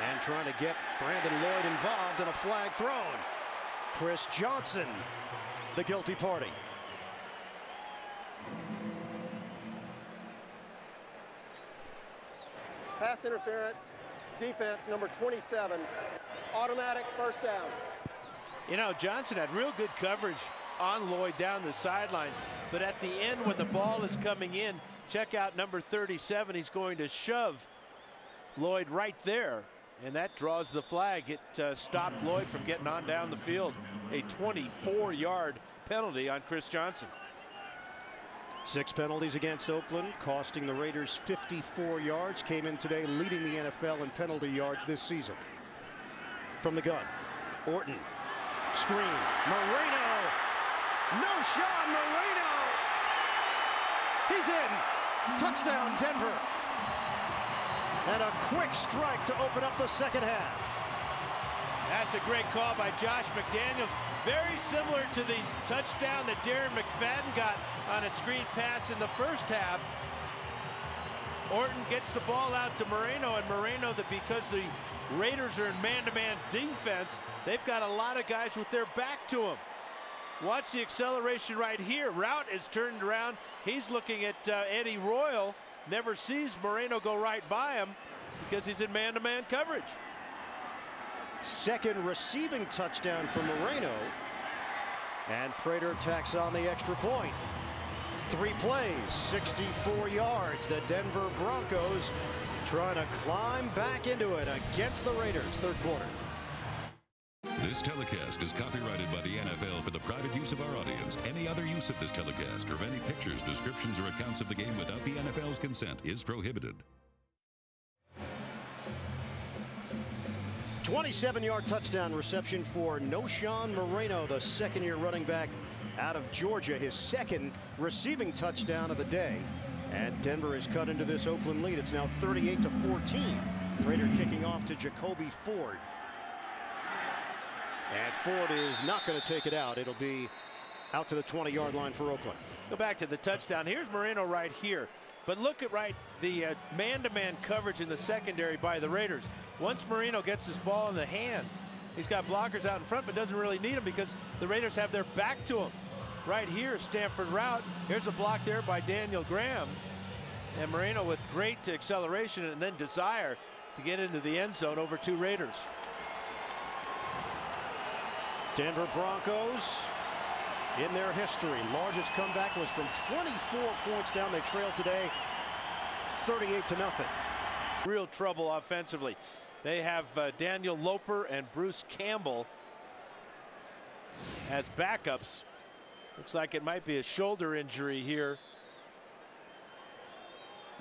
and trying to get Brandon Lloyd involved in a flag thrown. Chris Johnson, the guilty party. Pass interference, defense number 27, automatic first down. You know, Johnson had real good coverage on Lloyd down the sidelines, but at the end when the ball is coming in, check out number 37. He's going to shove Lloyd right there, and that draws the flag. It stopped Lloyd from getting on down the field. A 24-yard penalty on Chris Johnson. 6 penalties against Oakland, costing the Raiders 54 yards. Came in today leading the NFL in penalty yards this season. From the gun, Orton, screen, Moreno, no shot, Moreno, he's in, touchdown Denver. And a quick strike to open up the second half. That's a great call by Josh McDaniels. Very similar to the touchdown that Darren McFadden got on a screen pass in the first half. Orton gets the ball out to Moreno, and Moreno, because the Raiders are in man-to-man defense, they've got a lot of guys with their back to him. Watch the acceleration right here. Route is turned around. He's looking at Eddie Royal. Never sees Moreno go right by him because he's in man-to-man coverage. Second receiving touchdown for Moreno. And Prater tacks on the extra point. 3 plays, 64 yards. The Denver Broncos trying to climb back into it against the Raiders. Third quarter. This telecast is copyrighted by the NFL for the private use of our audience. Any other use of this telecast or of any pictures, descriptions, or accounts of the game without the NFL's consent is prohibited. 27-yard touchdown reception for Noshawn Moreno, the second-year running back out of Georgia. His second receiving touchdown of the day. And Denver has cut into this Oakland lead. It's now 38-14. Prater kicking off to Jacoby Ford. And Ford is not going to take it out. It'll be out to the 20-yard line for Oakland. Go back to the touchdown. Here's Moreno right here. But look at the man-to-man coverage in the secondary by the Raiders. Once Moreno gets this ball in the hand, he's got blockers out in front, but doesn't really need them because the Raiders have their back to him. Right here, Stanford route. Here's a block there by Daniel Graham. And Moreno with great acceleration and then desire to get into the end zone over 2 Raiders. Denver Broncos in their history. Largest comeback was from 24 points down. They trailed today 38-0. Real trouble offensively. They have Daniel Loper and Bruce Campbell as backups. Looks like it might be a shoulder injury here.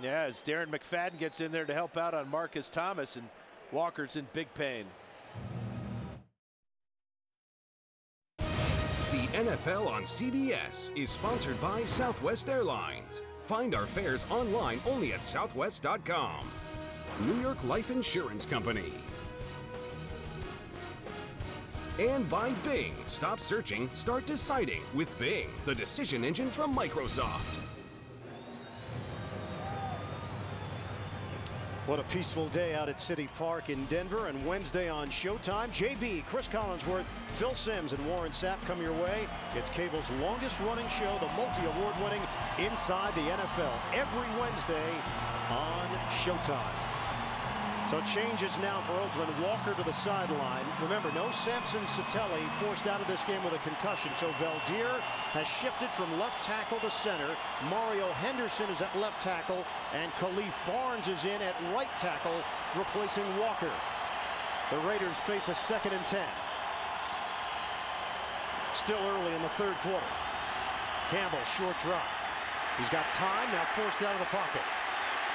Yeah, as Darren McFadden gets in there to help out on Marcus Thomas, and Walker's in big pain. The NFL on CBS is sponsored by Southwest Airlines. Find our fares online only at southwest.com. New York Life Insurance Company. And by Bing. Stop searching, start deciding with Bing, the decision engine from Microsoft. What a peaceful day out at City Park in Denver, and Wednesday on Showtime. JB, Chris Collinsworth, Phil Simms, and Warren Sapp come your way. It's cable's longest running show, the multi-award winning Inside the NFL, every Wednesday on Showtime. So changes now for Oakland. Walker to the sideline. Remember, no Samson Satelli, forced out of this game with a concussion. So Valdir has shifted from left tackle to center. Mario Henderson is at left tackle, and Khalif Barnes is in at right tackle, replacing Walker. The Raiders face a 2nd and 10. Still early in the third quarter. Campbell, short drop. He's got time, now forced out of the pocket.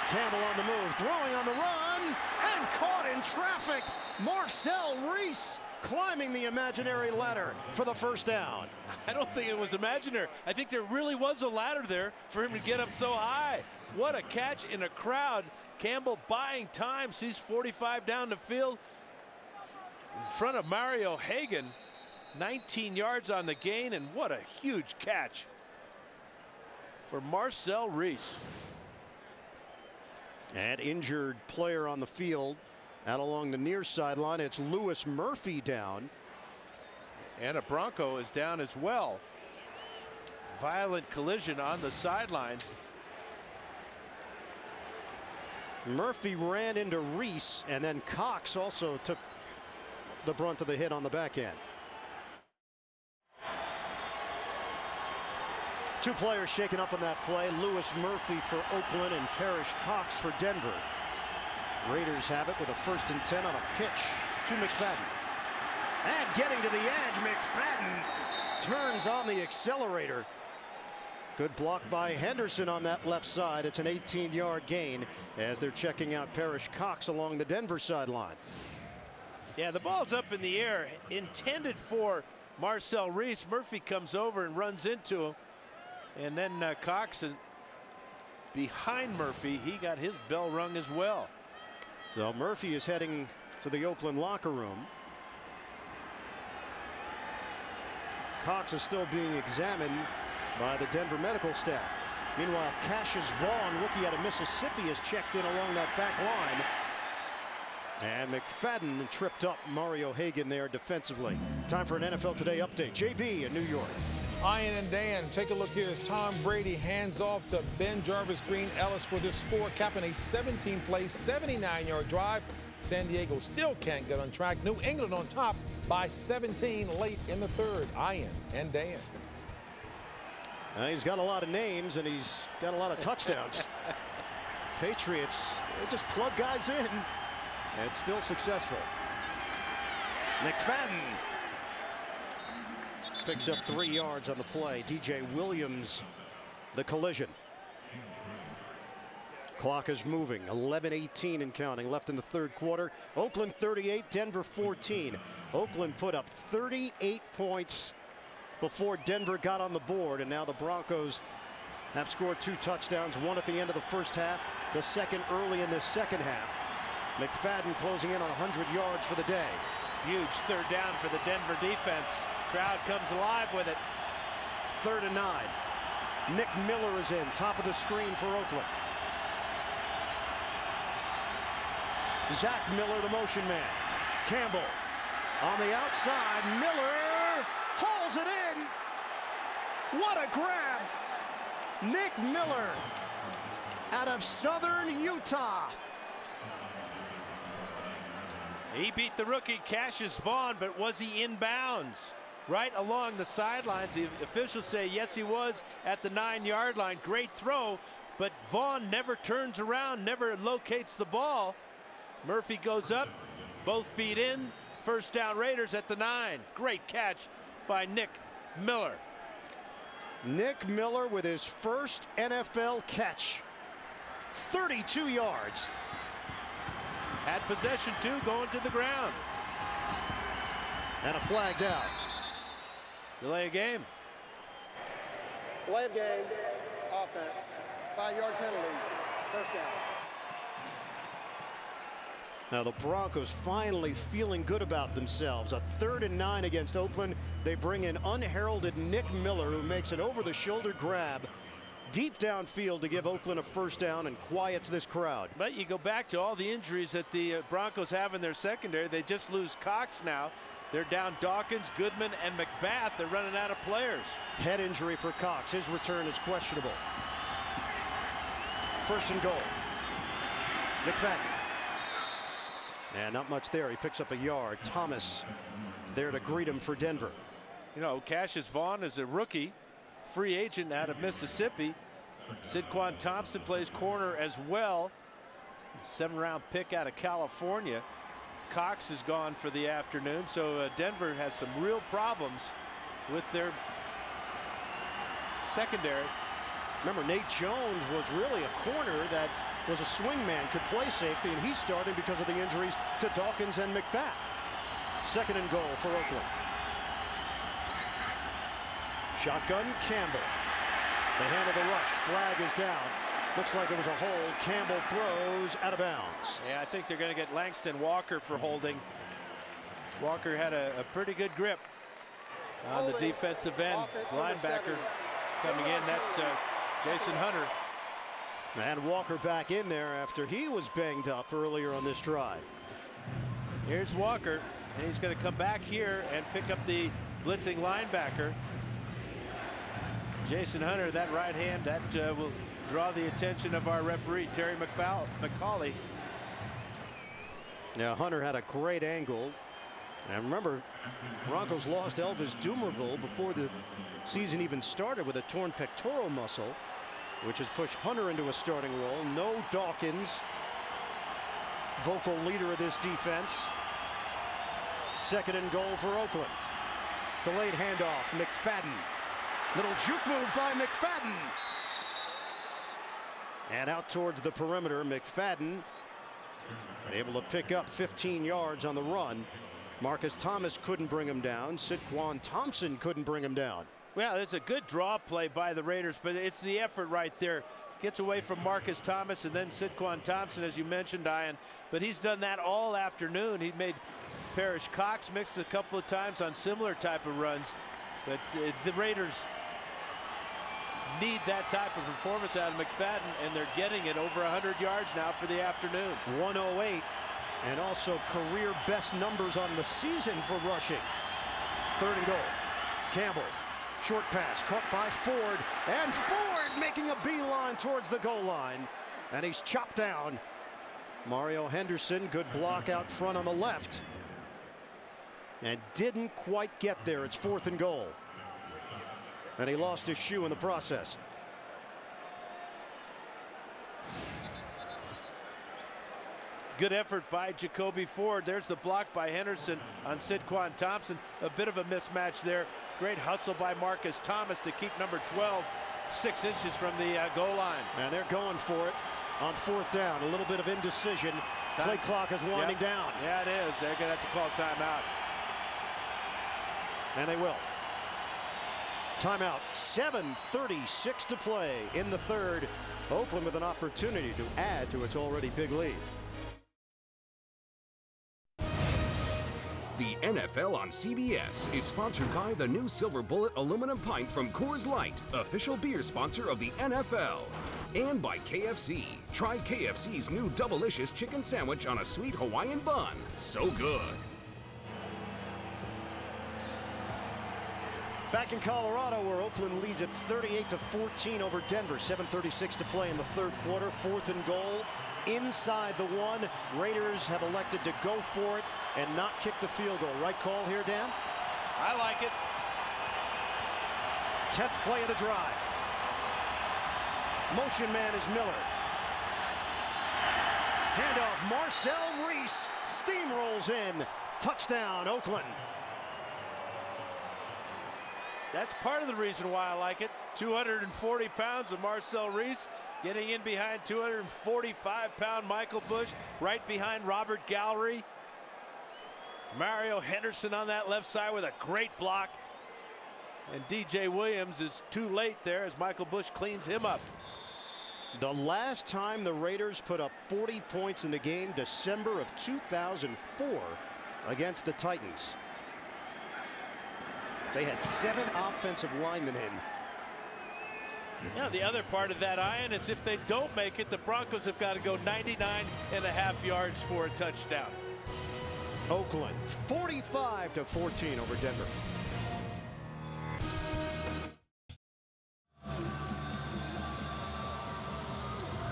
Campbell on the move, throwing on the run, and caught in traffic. Marcel Reese climbing the imaginary ladder for the first down. I don't think it was imaginary. I think there really was a ladder there for him to get up so high. What a catch in a crowd. Campbell buying time, sees 45 down the field in front of Mario Hagan. 19 yards on the gain, and what a huge catch for Marcel Reese. An injured player on the field out along the near sideline. It's Lewis Murphy down. And a Bronco is down as well. Violent collision on the sidelines. Murphy ran into Reese, and then Cox also took the brunt of the hit on the back end. 2 players shaken up on that play. Lewis Murphy for Oakland and Parrish Cox for Denver. Raiders have it with a 1st and 10 on a pitch to McFadden. And getting to the edge, McFadden turns on the accelerator. Good block by Henderson on that left side. It's an 18-yard gain as they're checking out Parrish Cox along the Denver sideline. Yeah, the ball's up in the air, intended for Marcel Reese. Murphy comes over and runs into him. And then Cox is behind Murphy. He got his bell rung as well. So Murphy is heading to the Oakland locker room. Cox is still being examined by the Denver medical staff. Meanwhile, Cassius Vaughn, rookie out of Mississippi, has checked in along that back line. And McFadden tripped up Mario Hagan there defensively. Time for an NFL Today update. JB in New York. Ian and Dan, take a look here as Tom Brady hands off to Ben Jarvis Green Ellis for this score, capping a 17-play, 79-yard drive. San Diego still can't get on track. New England on top by 17 late in the third. Ian and Dan. He's got a lot of names and he's got a lot of touchdowns. Patriots, they just plug guys in and still successful. McFadden picks up 3 yards on the play. DJ Williams, the collision. Clock is moving. 11:18 and counting left in the third quarter. Oakland 38, Denver 14. Oakland put up 38 points before Denver got on the board, and now the Broncos have scored 2 touchdowns, one at the end of the first half, the second early in the second half. McFadden closing in on 100 yards for the day. Huge third down for the Denver defense. Crowd comes alive with it. 3rd and 9. Nick Miller is in, top of the screen for Oakland. Zach Miller, the motion man. Campbell on the outside. Miller hauls it in. What a grab. Nick Miller out of Southern Utah. He beat the rookie Cassius Vaughn, but was he in bounds? Right along the sidelines. The officials say yes, he was at the 9-yard line. Great throw, but Vaughn never turns around, never locates the ball. Murphy goes up, both feet in. First down, Raiders at the 9. Great catch by Nick Miller. Nick Miller with his first NFL catch. 32 yards. Had possession too, going to the ground. And a flag down. Delay of game. Delay of game, offense. 5-yard penalty, first down. Now the Broncos finally feeling good about themselves. A 3rd and 9 against Oakland. They bring in unheralded Nick Miller, who makes an over-the-shoulder grab deep downfield to give Oakland a first down and quiets this crowd. But you go back to all the injuries that the Broncos have in their secondary. They just lose Cox now. They're down Dawkins, Goodman, and McBath. They're running out of players. Head injury for Cox. His return is questionable. 1st and goal. McFadden. And not much there. He picks up a yard. Thomas there to greet him for Denver. You know, Cassius Vaughn is a rookie, free agent out of Mississippi. Sidquan Thompson plays corner as well. 7th-round pick out of California. Cox is gone for the afternoon, so Denver has some real problems with their secondary. Remember, Nate Jones was really a corner that was a swing man, could play safety, and he started because of the injuries to Dawkins and McBath. 2nd and goal for Oakland. Shotgun, Campbell. They handle the rush. Flag is down. Looks like it was a hold. Campbell throws out of bounds. Yeah, I think they're going to get Langston Walker for holding. Walker had a pretty good grip on the defensive end. Linebacker coming in. That's Jason Hunter. And Walker back in there after he was banged up earlier on this drive. Here's Walker. And he's going to come back here and pick up the blitzing linebacker. Jason Hunter, that right hand, that will draw the attention of our referee, Terry McCauley. Now, Hunter had a great angle. And remember, Broncos lost Elvis Dumervil before the season even started with a torn pectoral muscle, which has pushed Hunter into a starting role. No Dawkins. vocal leader of this defense. Second and goal for Oakland. Delayed handoff, McFadden. Little juke move by McFadden. And out towards the perimeter, McFadden able to pick up 15 yards on the run. Marcus Thomas couldn't bring him down. Sidquan Thompson couldn't bring him down. Well, it's a good draw play by the Raiders, but it's the effort right there. Gets away from Marcus Thomas and then Sidquan Thompson, as you mentioned, Ian. But he's done that all afternoon. He made Parrish Cox mixed a couple of times on similar type of runs. But the Raiders need that type of performance out of McFadden, and they're getting it over 100 yards now for the afternoon. 108, and also career best numbers on the season for rushing. Third and goal. Campbell, short pass, caught by Ford, and Ford making a beeline towards the goal line, and he's chopped down. Mario Henderson, good block out front on the left, and didn't quite get there. It's fourth and goal. And he lost his shoe in the process. Good effort by Jacoby Ford. There's the block by Henderson on Sidquan Thompson. A bit of a mismatch there. Great hustle by Marcus Thomas to keep number 12 6 inches from the goal line. And they're going for it on fourth down. A little bit of indecision. Play clock is winding down. Yeah, it is. They're going to have to call timeout. And they will. Timeout. 7:36 to play in the third. Oakland with an opportunity to add to its already big lead. The NFL on CBS is sponsored by the new Silver Bullet aluminum pint from Coors Light, official beer sponsor of the NFL. And by KFC. Try KFC's new Doublicious chicken sandwich on a sweet Hawaiian bun. So good. Back in Colorado, where Oakland leads at 38-14 over Denver. 7:36 to play in the third quarter. Fourth and goal inside the one. Raiders have elected to go for it and not kick the field goal. Right call here, Dan? I like it. 10th play of the drive. Motion man is Miller. Handoff, Marcel Reese steamrolls in. Touchdown, Oakland. That's part of the reason why I like it. 240 pounds of Marcel Reese getting in behind 245-pound Michael Bush, right behind Robert Gallery. Mario Henderson on that left side with a great block. And DJ Williams is too late there as Michael Bush cleans him up. The last time the Raiders put up 40 points in a game, December of 2004 against the Titans. They had 7 offensive linemen in. Yeah, the other part of that, Ian, is if they don't make it, the Broncos have got to go 99.5 yards for a touchdown. Oakland 45-14 over Denver.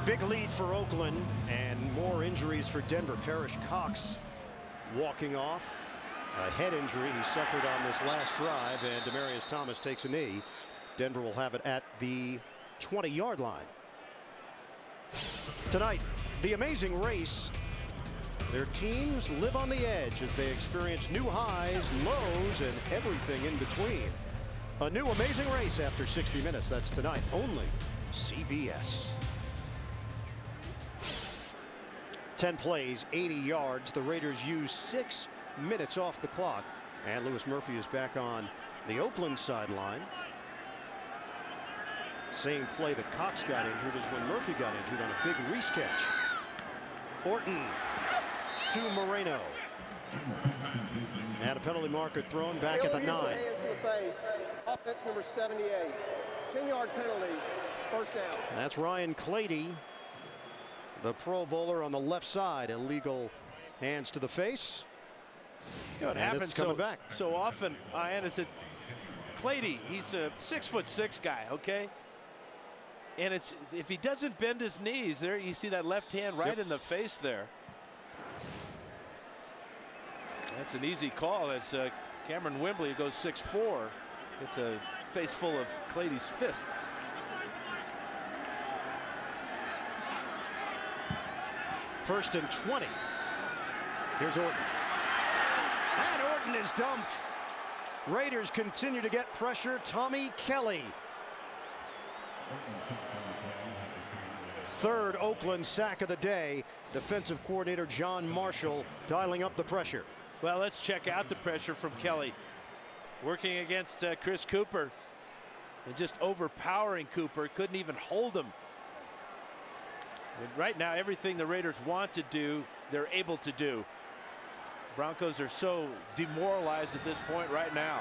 Big lead for Oakland and more injuries for Denver. Parrish Cox walking off. A head injury he suffered on this last drive, and Demaryius Thomas takes a knee. Denver will have it at the 20-yard line. Tonight, the amazing race. Their teams live on the edge as they experience new highs, lows, and everything in between. A new amazing race after 60 minutes. That's tonight, only CBS. 10 plays, 80 yards. The Raiders use 6 minutes off the clock, and Louis Murphy is back on the Oakland sideline. Same play that Cox got injured as when Murphy got injured on a big Reese catch. Orton to Moreno, and a penalty marker thrown back at the 9. Hands to the face. Offense number 78. 10-yard penalty. First down. That's Ryan Clady, the Pro Bowler on the left side. Illegal hands to the face. You know, it happens so often, Ian, is that Clady, he's a 6'6" guy, okay? And it's if he doesn't bend his knees, there you see that left hand right in the face there. That's an easy call as Cameron Wembley goes 6'4". It's a face full of Clady's fist. First and 20 Here's Orton. And Orton is dumped. Raiders continue to get pressure. Tommy Kelly. Third Oakland sack of the day. Defensive coordinator John Marshall dialing up the pressure. Well, let's check out the pressure from Kelly. Working against Chris Cooper. And just overpowering Cooper. Couldn't even hold him. And right now, everything the Raiders want to do, they're able to do. Broncos are so demoralized at this point right now.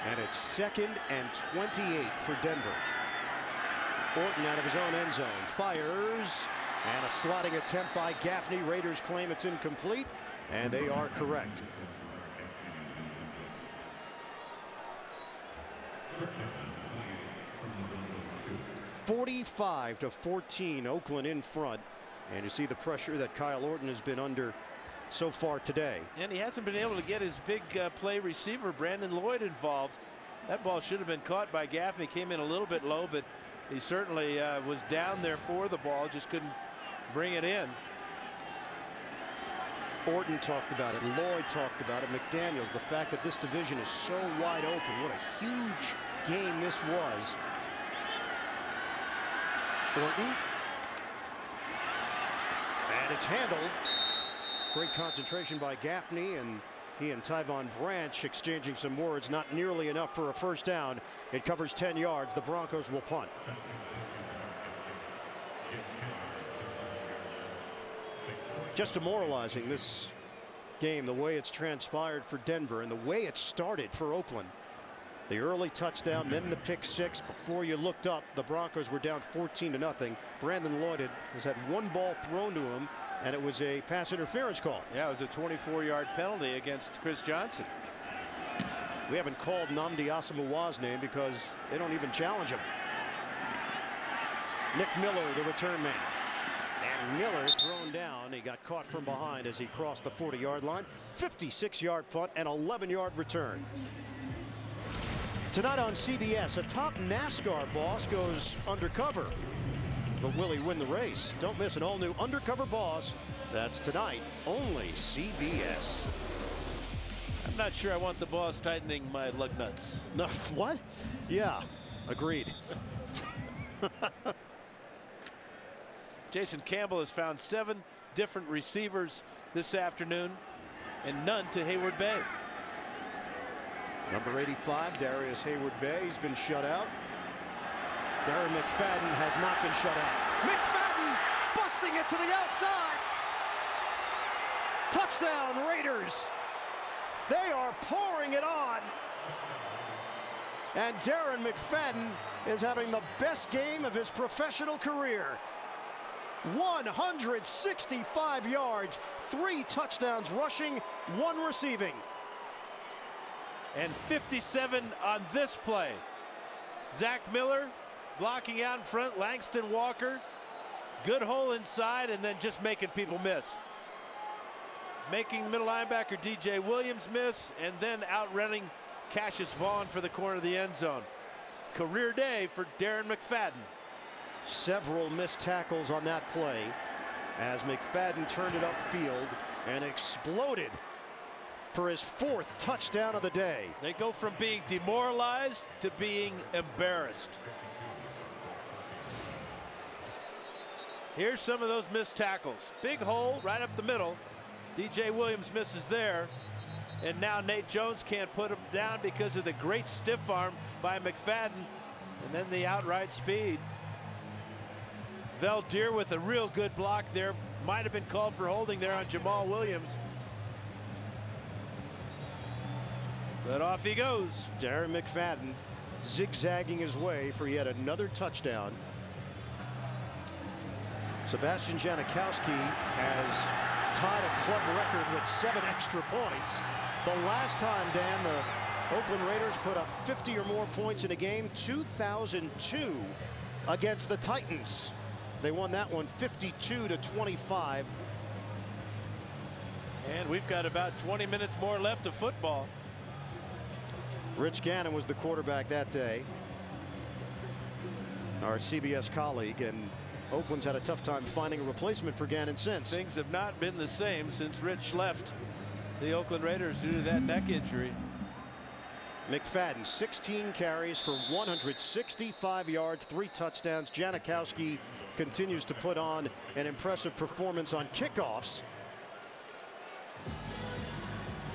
And it's 2nd and 28 for Denver. Orton out of his own end zone fires, and a sliding attempt by Gaffney. Raiders claim it's incomplete, and they are correct. (45-14), Oakland in front, and you see the pressure that Kyle Orton has been under so far today. And he hasn't been able to get his big play receiver Brandon Lloyd involved. That ball should have been caught by Gaffney. Came in a little bit low, but he certainly was down there for the ball, just couldn't bring it in. Orton talked about it. Lloyd talked about it. McDaniels, the fact that this division is so wide open. What a huge game this was. Orton. And it's handled. Great concentration by Gaffney, and he and Tyvon Branch exchanging some words. Not nearly enough for a first down. It covers 10 yards. The Broncos will punt. Just demoralizing, this game, the way it's transpired for Denver and the way it started for Oakland. The early touchdown, then the pick six. Before you looked up, the Broncos were down 14-0. Brandon Lloyd has had one ball thrown to him, and it was a pass interference call. Yeah, it was a 24-yard penalty against Chris Johnson. We haven't called Nnamdi Asamoah's name because they don't even challenge him. Nick Miller, the return man. And Miller thrown down. He got caught from behind as he crossed the 40-yard line. 56-yard punt and 11-yard return. Tonight on CBS, a top NASCAR boss goes undercover. But will he win the race? Don't miss an all-new Undercover Boss. That's tonight, only CBS. I'm not sure I want the boss tightening my lug nuts. No, what? Yeah, agreed. Jason Campbell has found 7 different receivers this afternoon, and none to Hayward Bay. Number 85, Darius Hayward-Bay, he's been shut out. Darren McFadden has not been shut out. McFadden busting it to the outside. Touchdown, Raiders. They are pouring it on. And Darren McFadden is having the best game of his professional career. 165 yards, 3 touchdowns rushing, 1 receiving. And 57 on this play. Zach Miller blocking out in front. Langston Walker. Good hole inside, and then just making people miss. Making the middle linebacker DJ Williams miss, and then outrunning Cassius Vaughn for the corner of the end zone. Career day for Darren McFadden. Several missed tackles on that play as McFadden turned it upfield and exploded for his 4th touchdown of the day. They go from being demoralized to being embarrassed. Here's some of those missed tackles. Big hole right up the middle. DJ Williams misses there. And now Nate Jones can't put him down because of the great stiff arm by McFadden. And then the outright speed. Valdir with a real good block there. Might have been called for holding there on Jamal Williams. But off he goes. Darren McFadden zigzagging his way for yet another touchdown. Sebastian Janikowski has tied a club record with 7 extra points. The last time, Dan, the Oakland Raiders put up 50 or more points in a game, 2002 against the Titans. They won that one 52-25. And we've got about 20 minutes more left of football. Rich Gannon was the quarterback that day, our CBS colleague, and Oakland's had a tough time finding a replacement for Gannon since. Things have not been the same since Rich left the Oakland Raiders due to that neck injury. McFadden, 16 carries for 165 yards, 3 touchdowns. Janikowski continues to put on an impressive performance on kickoffs.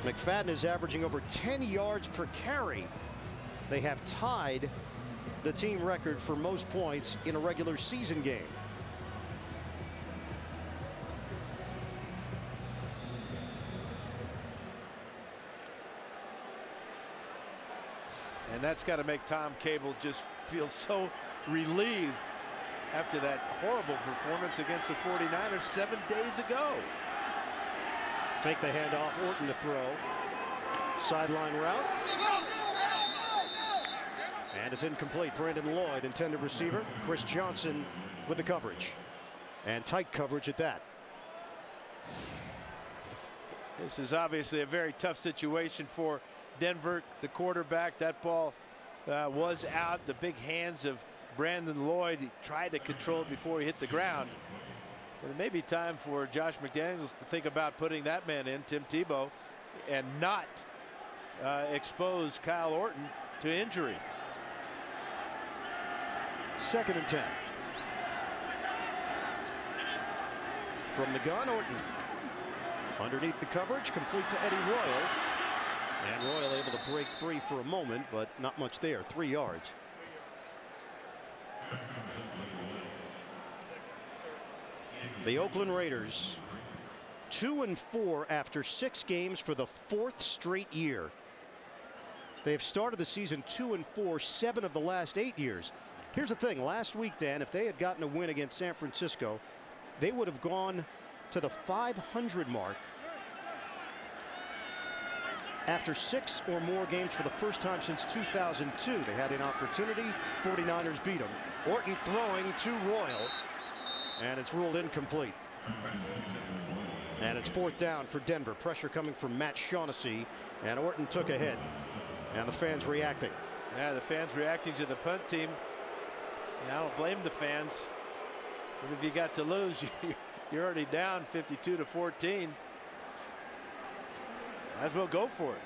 McFadden is averaging over 10 yards per carry. They have tied the team record for most points in a regular season game. And that's got to make Tom Cable just feel so relieved after that horrible performance against the 49ers 7 days ago. Fake the handoff, Orton to throw. Sideline route. And it's incomplete. Brandon Lloyd, intended receiver. Chris Johnson with the coverage. And tight coverage at that. This is obviously a very tough situation for Denver, the quarterback. That ball was out. The big hands of Brandon Lloyd. He tried to control it before he hit the ground. But it may be time for Josh McDaniels to think about putting that man in, Tim Tebow, and not expose Kyle Orton to injury. 2nd and 10. From the gun, Orton. Underneath the coverage, complete to Eddie Royal. And Royal able to break free for a moment, but not much there. 3 yards. The Oakland Raiders 2-4 after 6 games for the 4th straight year. They have started the season 2-4 7 of the last 8 years. Here's the thing. Last week, Dan, if they had gotten a win against San Francisco, they would have gone to the 500 mark after 6 or more games for the first time since 2002. They had an opportunity. 49ers beat them. Orton throwing to Royal, and it's ruled incomplete. And it's 4th down for Denver. Pressure coming from Matt Shaughnessy, and Orton took a hit, and the fans reacting. Yeah, the fans reacting to the punt team. I don't blame the fans. But if you got to lose, you're already down 52-14. Might as well go for it.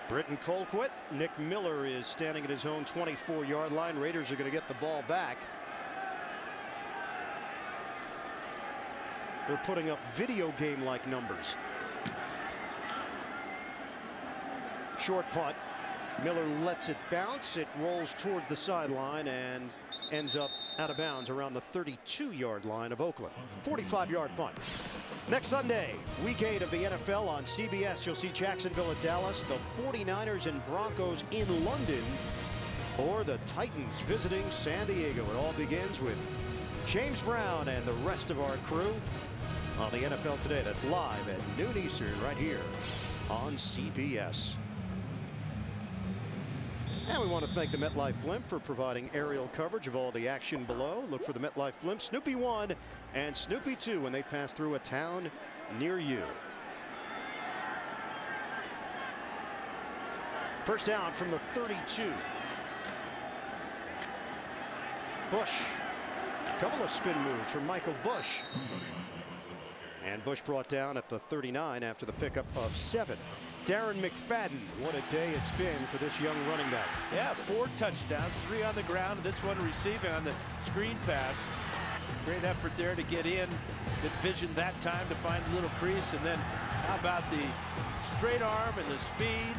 Britton Colquitt. Nick Miller is standing at his own 24-yard line. Raiders are going to get the ball back. They're putting up video game-like numbers. Short punt. Miller lets it bounce. It rolls towards the sideline and ends up out of bounds around the 32-yard line of Oakland. 45-yard punt. Next Sunday, week 8 of the NFL on CBS. You'll see Jacksonville at Dallas, the 49ers and Broncos in London, or the Titans visiting San Diego. It all begins with James Brown and the rest of our crew on the NFL Today. That's live at noon Eastern right here on CBS. And we want to thank the MetLife Blimp for providing aerial coverage of all the action below. Look for the MetLife Blimp Snoopy 1 and Snoopy 2 when they pass through a town near you. First down from the 32. Bush. A couple of spin moves from Michael Bush. And Bush brought down at the 39 after the pickup of 7. Darren McFadden, what a day it's been for this young running back. Yeah, 4 touchdowns, 3 on the ground, and this one receiving on the screen pass. Great effort there to get in. Good vision that time to find a little crease, and then how about the straight arm and the speed.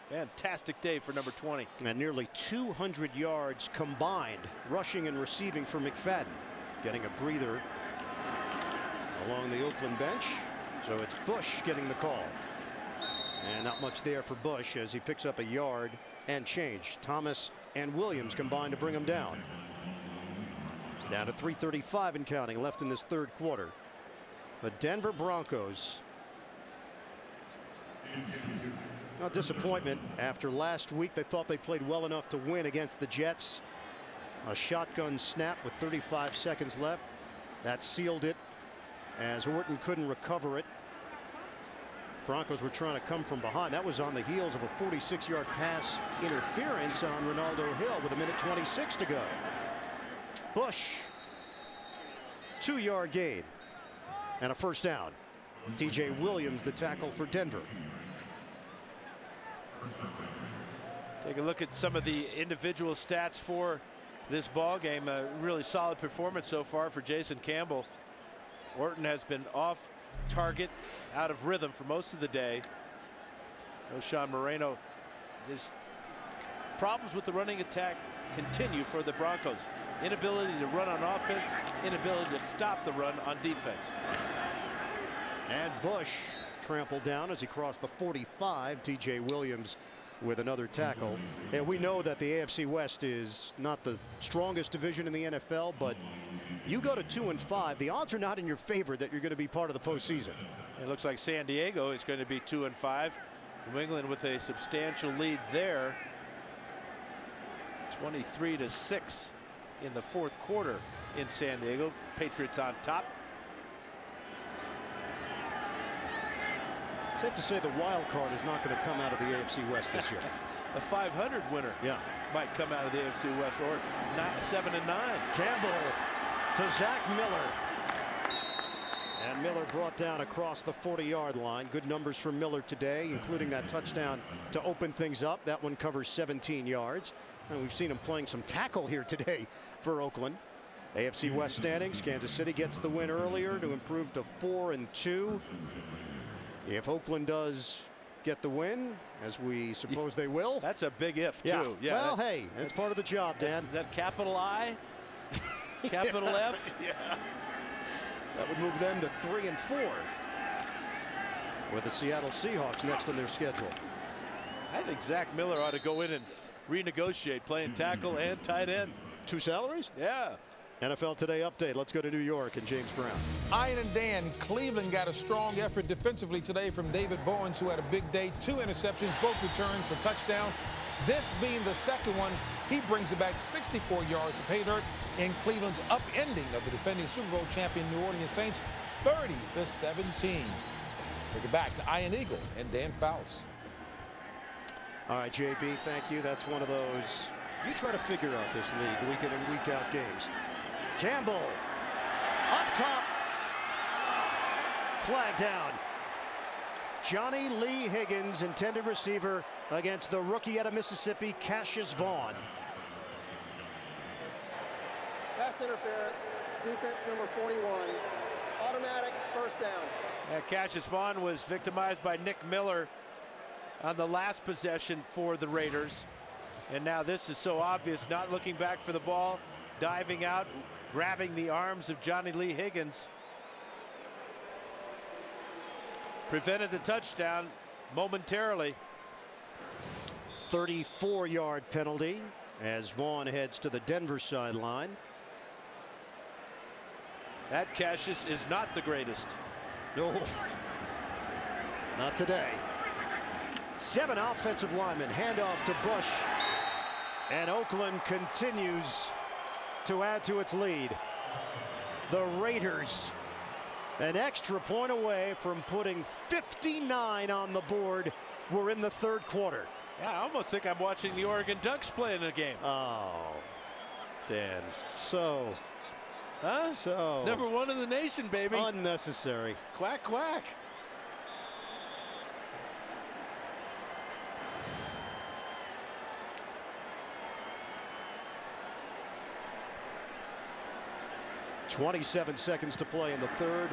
Fantastic day for number 20. And nearly 200 yards combined, rushing and receiving for McFadden. Getting a breather along the Oakland bench. So it's Bush getting the call. And not much there for Bush as he picks up a yard and change. Thomas and Williams combined to bring him down. Down to 3:35 and counting left in this 3rd quarter. The Denver Broncos. Now, disappointment after last week. They thought they played well enough to win against the Jets. A shotgun snap with 35 seconds left. That sealed it as Orton couldn't recover it. Broncos were trying to come from behind. That was on the heels of a 46-yard pass interference on Ronaldo Hill with 1:26 to go. Bush, 2-yard gain and a first down. DJ Williams, the tackle for Denver. Take a look at some of the individual stats for this ball game. A really solid performance so far for Jason Campbell. Orton has been off target, out of rhythm for most of the day. Sean Moreno. His problems with the running attack continue for the Broncos. Inability to run on offense, inability to stop the run on defense. And Bush trampled down as he crossed the 45. TJ Williams with another tackle. And we know that the AFC West is not the strongest division in the NFL, but you go to 2-5, the odds are not in your favor that you're going to be part of the postseason. It looks like San Diego is going to be 2-5. New England with a substantial lead there, 23-6 in the fourth quarter in San Diego. Patriots on top. Safe to say the wild card is not going to come out of the AFC West this year. A 500 winner might come out of the AFC West, or not 7-9. Campbell to Zach Miller. And Miller brought down across the 40-yard line. Good numbers for Miller today, including that touchdown to open things up. That one covers 17 yards. And we've seen him playing some tackle here today for Oakland. AFC West standings. Kansas City gets the win earlier to improve to 4-2. If Oakland does get the win, as we suppose they will. That's a big if, too. Yeah. Well, hey, that's part of the job, Dan. Is that capital I? Capital F? Yeah. That would move them to 3-4 with the Seattle Seahawks next on their schedule. I think Zach Miller ought to go in and renegotiate, playing tackle and tight end. 2 salaries? Yeah. NFL Today update. Let's go to New York and James Brown. Ian and Dan, Cleveland got a strong effort defensively today from David Bowens, who had a big day. 2 interceptions, both returned for touchdowns. This being the second one, he brings it back 64 yards to pay dirt in Cleveland's upending of the defending Super Bowl champion New Orleans Saints, 30-17. Let's take it back to Ian Eagle and Dan Fouts. All right, JB, thank you. That's one of those, you try to figure out this league week in and week out games. Campbell up top, flag down. Johnny Lee Higgins, intended receiver, against the rookie out of Mississippi, Cassius Vaughn. Pass interference, defense number 41, automatic first down. Cassius Vaughn was victimized by Nick Miller on the last possession for the Raiders. And now this is so obvious, not looking back for the ball, diving out, grabbing the arms of Johnny Lee Higgins. Prevented the touchdown momentarily. 34-yard penalty as Vaughn heads to the Denver sideline. That Cassius is not the greatest. No, not today. 7 offensive linemen, handoff to Bush. And Oakland continues to add to its lead. The Raiders an extra point away from putting 59 on the board. We're in the third quarter. Yeah, I almost think I'm watching the Oregon Ducks playing a game. Oh, Dan. So. Huh? So. Number 1 in the nation, baby. Unnecessary. Quack, quack. .27 seconds to play in the third.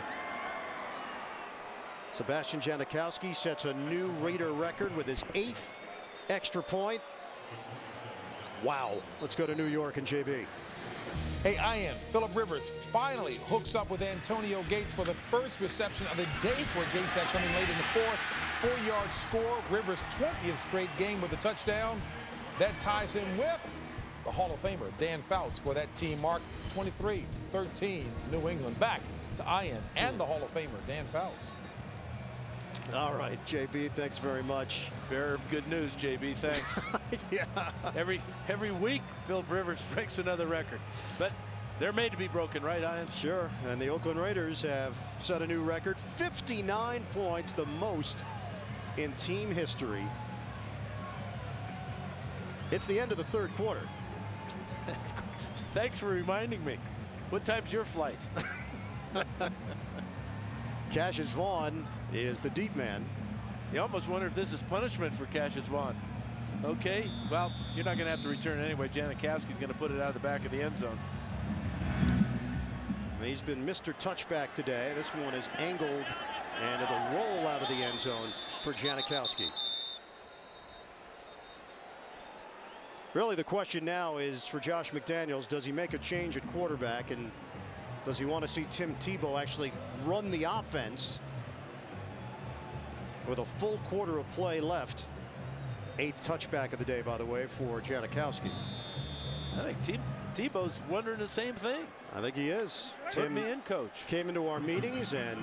Sebastian Janikowski sets a new Raider record with his 8th extra point. Wow. Let's go to New York and JB. Hey, Ian, Phillip Rivers finally hooks up with Antonio Gates for the first reception of the day for Gates. That's coming late in the fourth. 4-yard score. Rivers' 20th straight game with a touchdown. That ties him with the Hall of Famer Dan Fouts for that team mark. 23-13 New England. Back to Ian and the Hall of Famer Dan Fouts. All right, JB, thanks very much. Bearer of good news, JB. Thanks. Yeah. Every week, Phillip Rivers breaks another record, but they're made to be broken, right, Ian? Sure. And the Oakland Raiders have set a new record, 59 points, the most in team history. It's the end of the third quarter. Thanks for reminding me. What time's your flight? Cassius Vaughn is the deep man. You almost wonder if this is punishment for Cassius Vaughn. Okay, well, you're not going to have to return it anyway. Janikowski's going to put it out of the back of the end zone. He's been Mr. Touchback today. This one is angled, and it'll roll out of the end zone for Janikowski. Really, the question now is for Josh McDaniels, does he make a change at quarterback, and does he want to see Tim Tebow actually run the offense with a full quarter of play left? 8th touchback of the day, by the way, for Janikowski. I think Tebow's wondering the same thing. I think he is. Put me in, coach. Came into our meetings and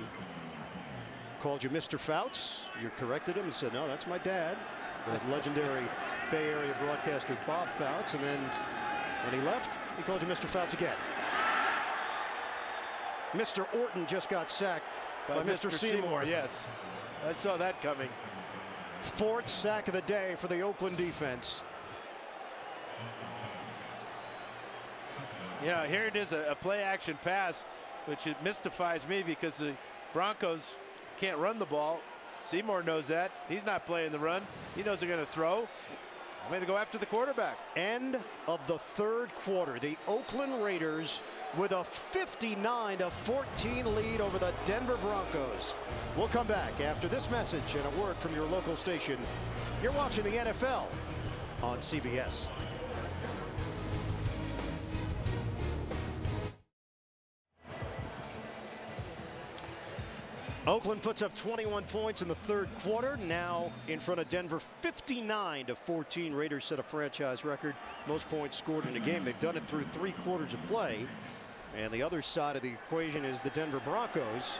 called you Mr. Fouts. You corrected him and said, no, that's my dad, the legendary Bay Area broadcaster Bob Fouts. And then when he left, he called you Mr. Fouts again. Mr. Orton just got sacked by Mr. Seymour. Yes, I saw that coming. 4th sack of the day for the Oakland defense. Yeah, here it is, a play action pass, which it mystifies me because the Broncos can't run the ball. Seymour knows that. He's not playing the run. He knows they're going to throw. I'm going to go after the quarterback. End of the third quarter. The Oakland Raiders with a 59-14 lead over the Denver Broncos. We'll come back after this message and a word from your local station. You're watching the NFL on CBS. Oakland puts up 21 points in the third quarter. Now in front of Denver, 59-14. Raiders set a franchise record. Most points scored in a game. They've done it through 3 quarters of play. And the other side of the equation is the Denver Broncos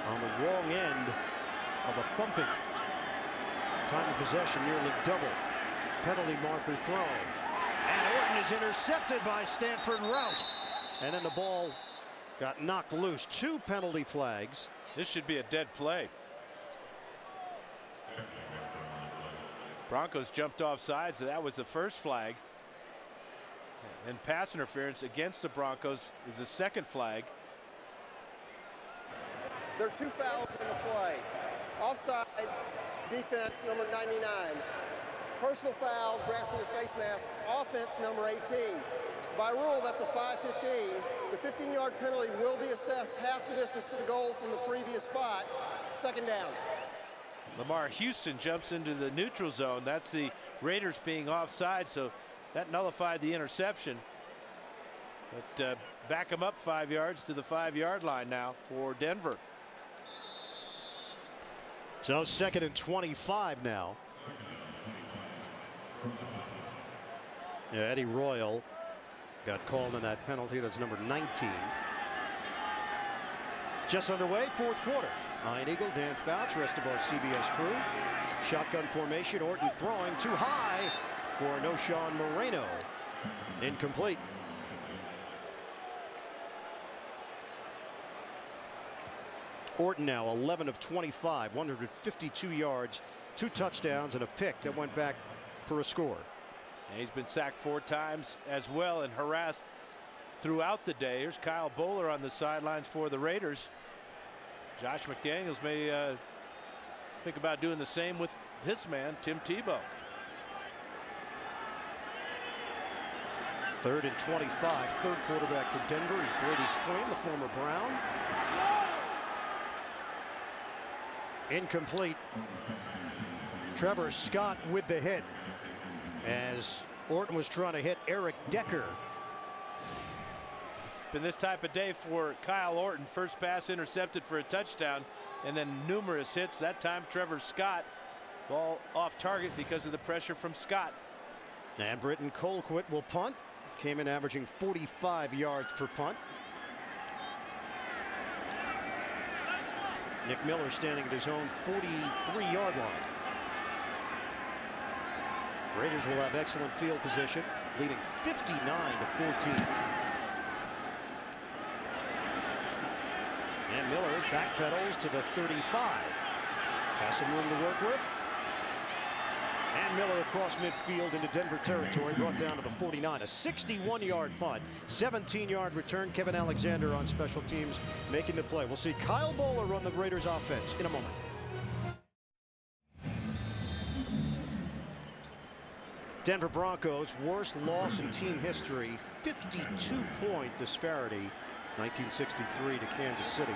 on the wrong end of a thumping. Time of possession nearly double. Penalty marker thrown. And Orton is intercepted by Stanford Routt. And then the ball got knocked loose. 2 penalty flags. This should be a dead play. Broncos jumped off sides, so that was the first flag. And pass interference against the Broncos is the second flag. There are 2 fouls in the play. Offside, defense number 99. Personal foul, grasping the face mask, offense number 18. By rule, that's a 5-15. The 15-yard penalty will be assessed half the distance to the goal from the previous spot. Second down. Lamar Houston jumps into the neutral zone. That's the Raiders being offside, so that nullified the interception. But back them up 5 yards to the 5-yard line now for Denver. So 2nd and 25 now. Yeah, Eddie Royal got called on that penalty. That's number 19. Just underway, 4th quarter. Iron Eagle, Dan Fouts, rest of our CBS crew. Shotgun formation, Orton throwing too high for Noshawn Moreno. Incomplete. Orton now 11 of 25, 152 yards, 2 touchdowns and a pick that went back for a score. And he's been sacked 4 times as well and harassed throughout the day. Here's Kyle Bowler on the sidelines for the Raiders. Josh McDaniels may think about doing the same with this man, Tim Tebow. 3rd and 25, 3rd quarterback for Denver is Brady Quinn, the former Brown. Incomplete. Trevor Scott with the hit as Orton was trying to hit Eric Decker. Been this type of day for Kyle Orton. First pass intercepted for a touchdown and then numerous hits. That time Trevor Scott, ball off target because of the pressure from Scott. And Britton Colquitt will punt. Came in averaging 45 yards per punt. Nick Miller standing at his own 43-yard line. Raiders will have excellent field position, leading 59-14. And Miller backpedals to the 35. Has some room to work with. And Miller across midfield into Denver territory, brought down to the 49. A 61-yard punt, 17-yard return. Kevin Alexander on special teams making the play. We'll see Kyle Bowler run the Raiders offense in a moment. Denver Broncos, worst loss in team history, 52-point disparity, 1963 to Kansas City.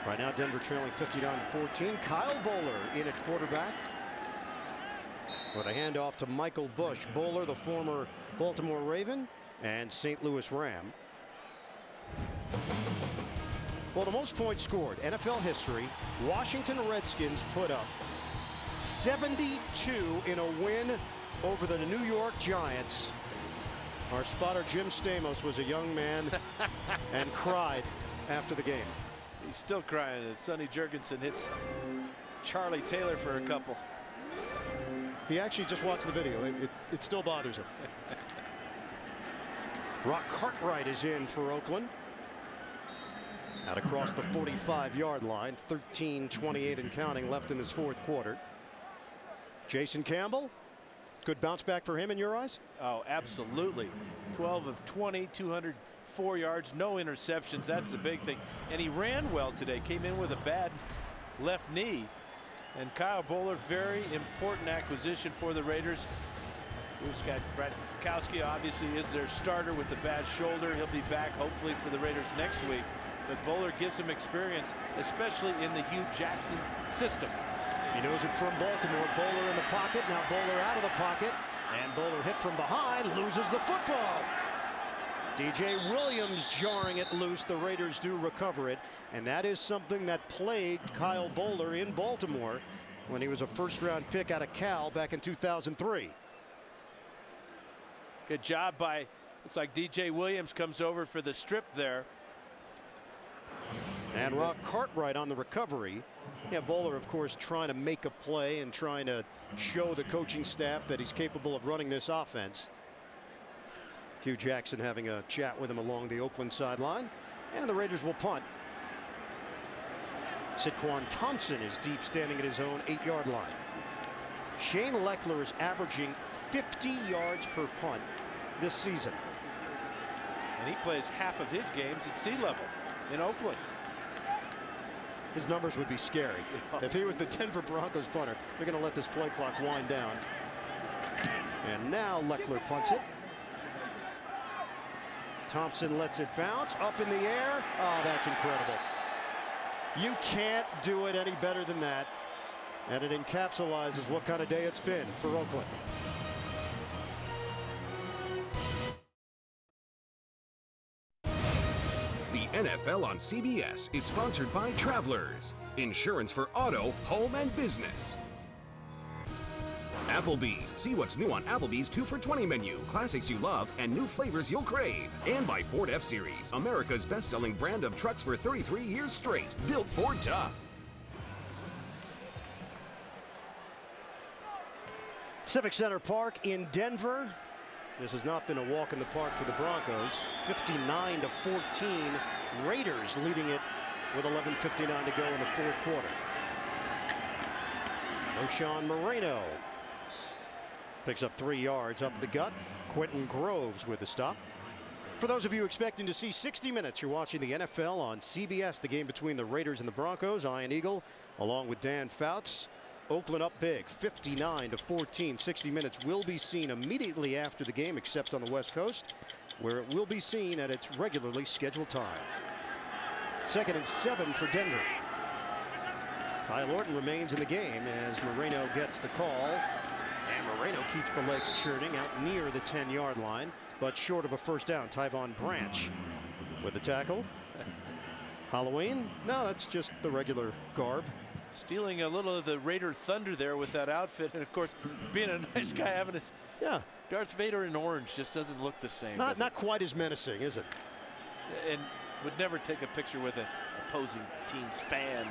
Right now, Denver trailing 59-14. Kyle Bowler in at quarterback with a handoff to Michael Bush. Bowler, the former Baltimore Raven and St. Louis Ram. Well, the most points scored, NFL history, Washington Redskins put up 72 in a win over the New York Giants. Our spotter Jim Stamos was a young man and cried after the game. He's still crying as Sonny Jurgensen hits Charlie Taylor for a couple. He actually just watched the video. It still bothers him. Rock Cartwright is in for Oakland. Out across the 45-yard line. 13:28 and counting left in this fourth quarter. Jason Campbell, good bounce back for him in your eyes? Oh, absolutely. 12 of 20, 204 yards, no interceptions. That's the big thing. And he ran well today. Came in with a bad left knee. And Kyle Bowler, very important acquisition for the Raiders. We've got Brad Kowski, obviously, is their starter with the bad shoulder. He'll be back hopefully for the Raiders next week. But Bowler gives him experience, especially in the Hugh Jackson system. He knows it from Baltimore. Bowler in the pocket. Now Bowler out of the pocket. And Bowler hit from behind. Loses the football. DJ Williams jarring it loose. The Raiders do recover it. And that is something that plagued Kyle Bowler in Baltimore when he was a first-round pick out of Cal back in 2003. Good job by, looks like DJ Williams comes over for the strip there. And Rock Cartwright on the recovery. Yeah, Bowler, of course, trying to make a play and trying to show the coaching staff that he's capable of running this offense. Hugh Jackson having a chat with him along the Oakland sideline. And the Raiders will punt. Sidquan Thompson is deep, standing at his own 8-yard line. Shane Leckler is averaging 50 yards per punt this season. And he plays half of his games at sea level in Oakland. His numbers would be scary. If he was the Denver Broncos punter, they're going to let this play clock wind down. And now Leckler punts it. Thompson lets it bounce up in the air. Oh, that's incredible. You can't do it any better than that. And it encapsulizes what kind of day it's been for Oakland. The NFL on CBS is sponsored by Travelers, insurance for auto, home, and business. Applebee's. See what's new on Applebee's 2 for $20 menu. Classics you love and new flavors you'll crave. And by Ford F-Series, America's best-selling brand of trucks for 33 years straight. Built Ford tough. Civic Center Park in Denver. This has not been a walk in the park for the Broncos. 59-14. Raiders leading it with 11:59 to go in the fourth quarter. O'Shawn Moreno picks up 3 yards up the gut. Quentin Groves with the stop. For those of you expecting to see 60 minutes, you're watching the NFL on CBS, the game between the Raiders and the Broncos. Ian Eagle along with Dan Fouts. Oakland up big, 59-14. 60 minutes will be seen immediately after the game, except on the West Coast, where it will be seen at its regularly scheduled time. 2nd and 7 for Denver. Kyle Orton remains in the game as Moreno gets the call. And Moreno keeps the legs churning out near the 10-yard line, but short of a first down. Tyvon Branch with the tackle. Halloween? No, that's just the regular garb. Stealing a little of the Raider thunder there with that outfit, and of course being a nice guy, having his Darth Vader in orange just doesn't look the same. Not quite as menacing, is it? And would never take a picture with an opposing team's fan.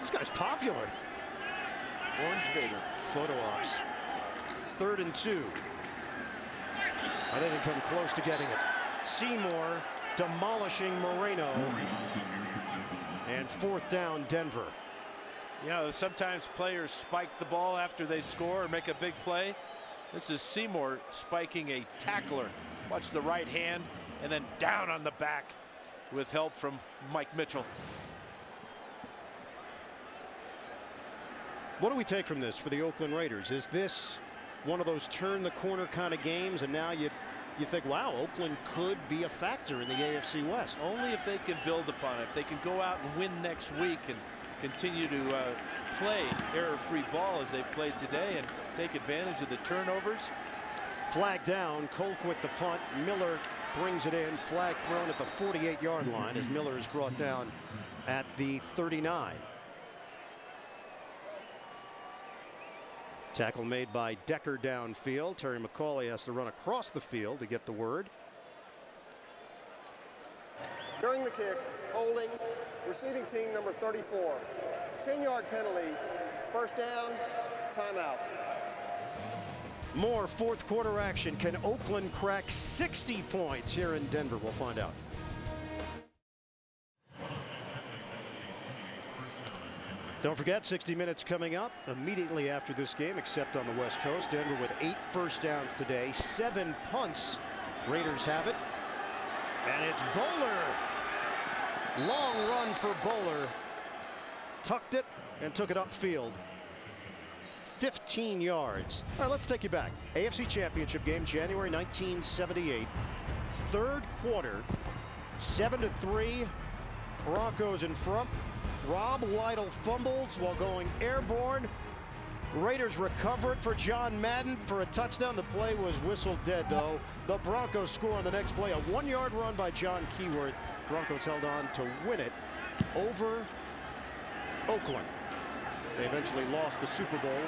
This guy's popular. Orange Vader. Photo ops. 3rd and 2. They didn't come close to getting it. Seymour demolishing Moreno. And 4th down Denver. You know, sometimes players spike the ball after they score or make a big play. This is Seymour spiking a tackler. Watch the right hand and then down on the back with help from Mike Mitchell. What do we take from this for the Oakland Raiders? Is this one of those turn the corner kind of games, and now you think, wow, Oakland could be a factor in the AFC West? Only if they can build upon it. If they can go out and win next week and continue to play error-free ball as they've played today and take advantage of the turnovers. Flag down. Colquitt the punt. Miller brings it in. Flag thrown at the 48-yard line as Miller is brought down at the 39. Tackle made by Decker downfield. Terry McCauley has to run across the field to get the word. During the kick, holding, receiving team number 34. 10-yard penalty, first down, timeout. More fourth quarter action. Can Oakland crack 60 points here in Denver? We'll find out. Don't forget, 60 Minutes coming up immediately after this game, except on the West Coast. Denver with 8 first downs today, 7 punts. Raiders have it. And it's Bowler. Long run for Bowler. Tucked it and took it upfield. 15 yards. All right, let's take you back. AFC Championship game, January 1978. Third quarter, 7-3. Broncos in front. Rob Lytle fumbles while going airborne. Raiders recover it for John Madden for a touchdown. The play was whistled dead, though. The Broncos score on the next play. A 1-yard run by John Keyworth. Broncos held on to win it over Oakland. They eventually lost the Super Bowl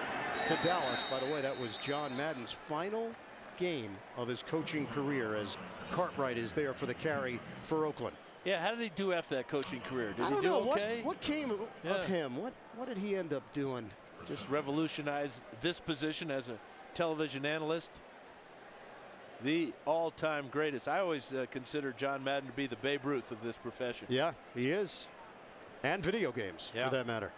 to Dallas. By the way, that was John Madden's final game of his coaching career, as Cartwright is there for the carry for Oakland. Yeah, how did he do after that coaching career? Did he do know. okay? What came of him? What did he end up doing? Just revolutionized this position as a television analyst. The all-time greatest. I always consider John Madden to be the Babe Ruth of this profession. Yeah, he is. And video games, for that matter.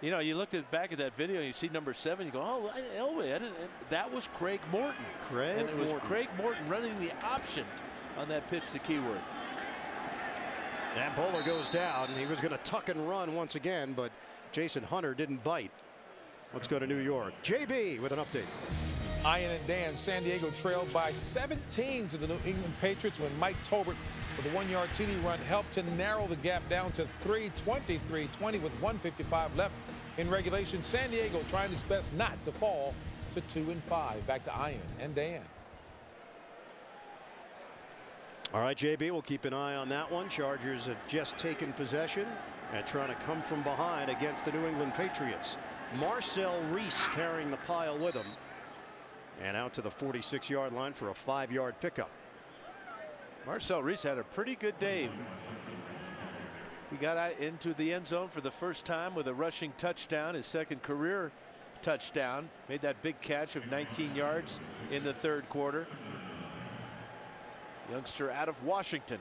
You know, you look back at that video, and you see number 7, you go, oh, Elway, that was Craig Morton. And it was Craig Morton running the option on that pitch to Keyworth. And Bowler goes down. He was going to tuck and run once again, but Jason Hunter didn't bite. Let's go to New York. JB with an update. Ian and Dan, San Diego trailed by 17 to the New England Patriots when Mike Tolbert with a 1-yard TD run helped to narrow the gap down to 3-23-20 with 1:55 left in regulation. San Diego trying its best not to fall to 2-5. Back to Ian and Dan. All right, JB, we'll keep an eye on that one. Chargers have just taken possession and trying to come from behind against the New England Patriots. Marcel Reese carrying the pile with him. And out to the 46-yard line for a 5-yard pickup. Marcel Reese had a pretty good day. He got into the end zone for the first time with a rushing touchdown, his second career touchdown. Made that big catch of 19 yards in the third quarter. Youngster out of Washington.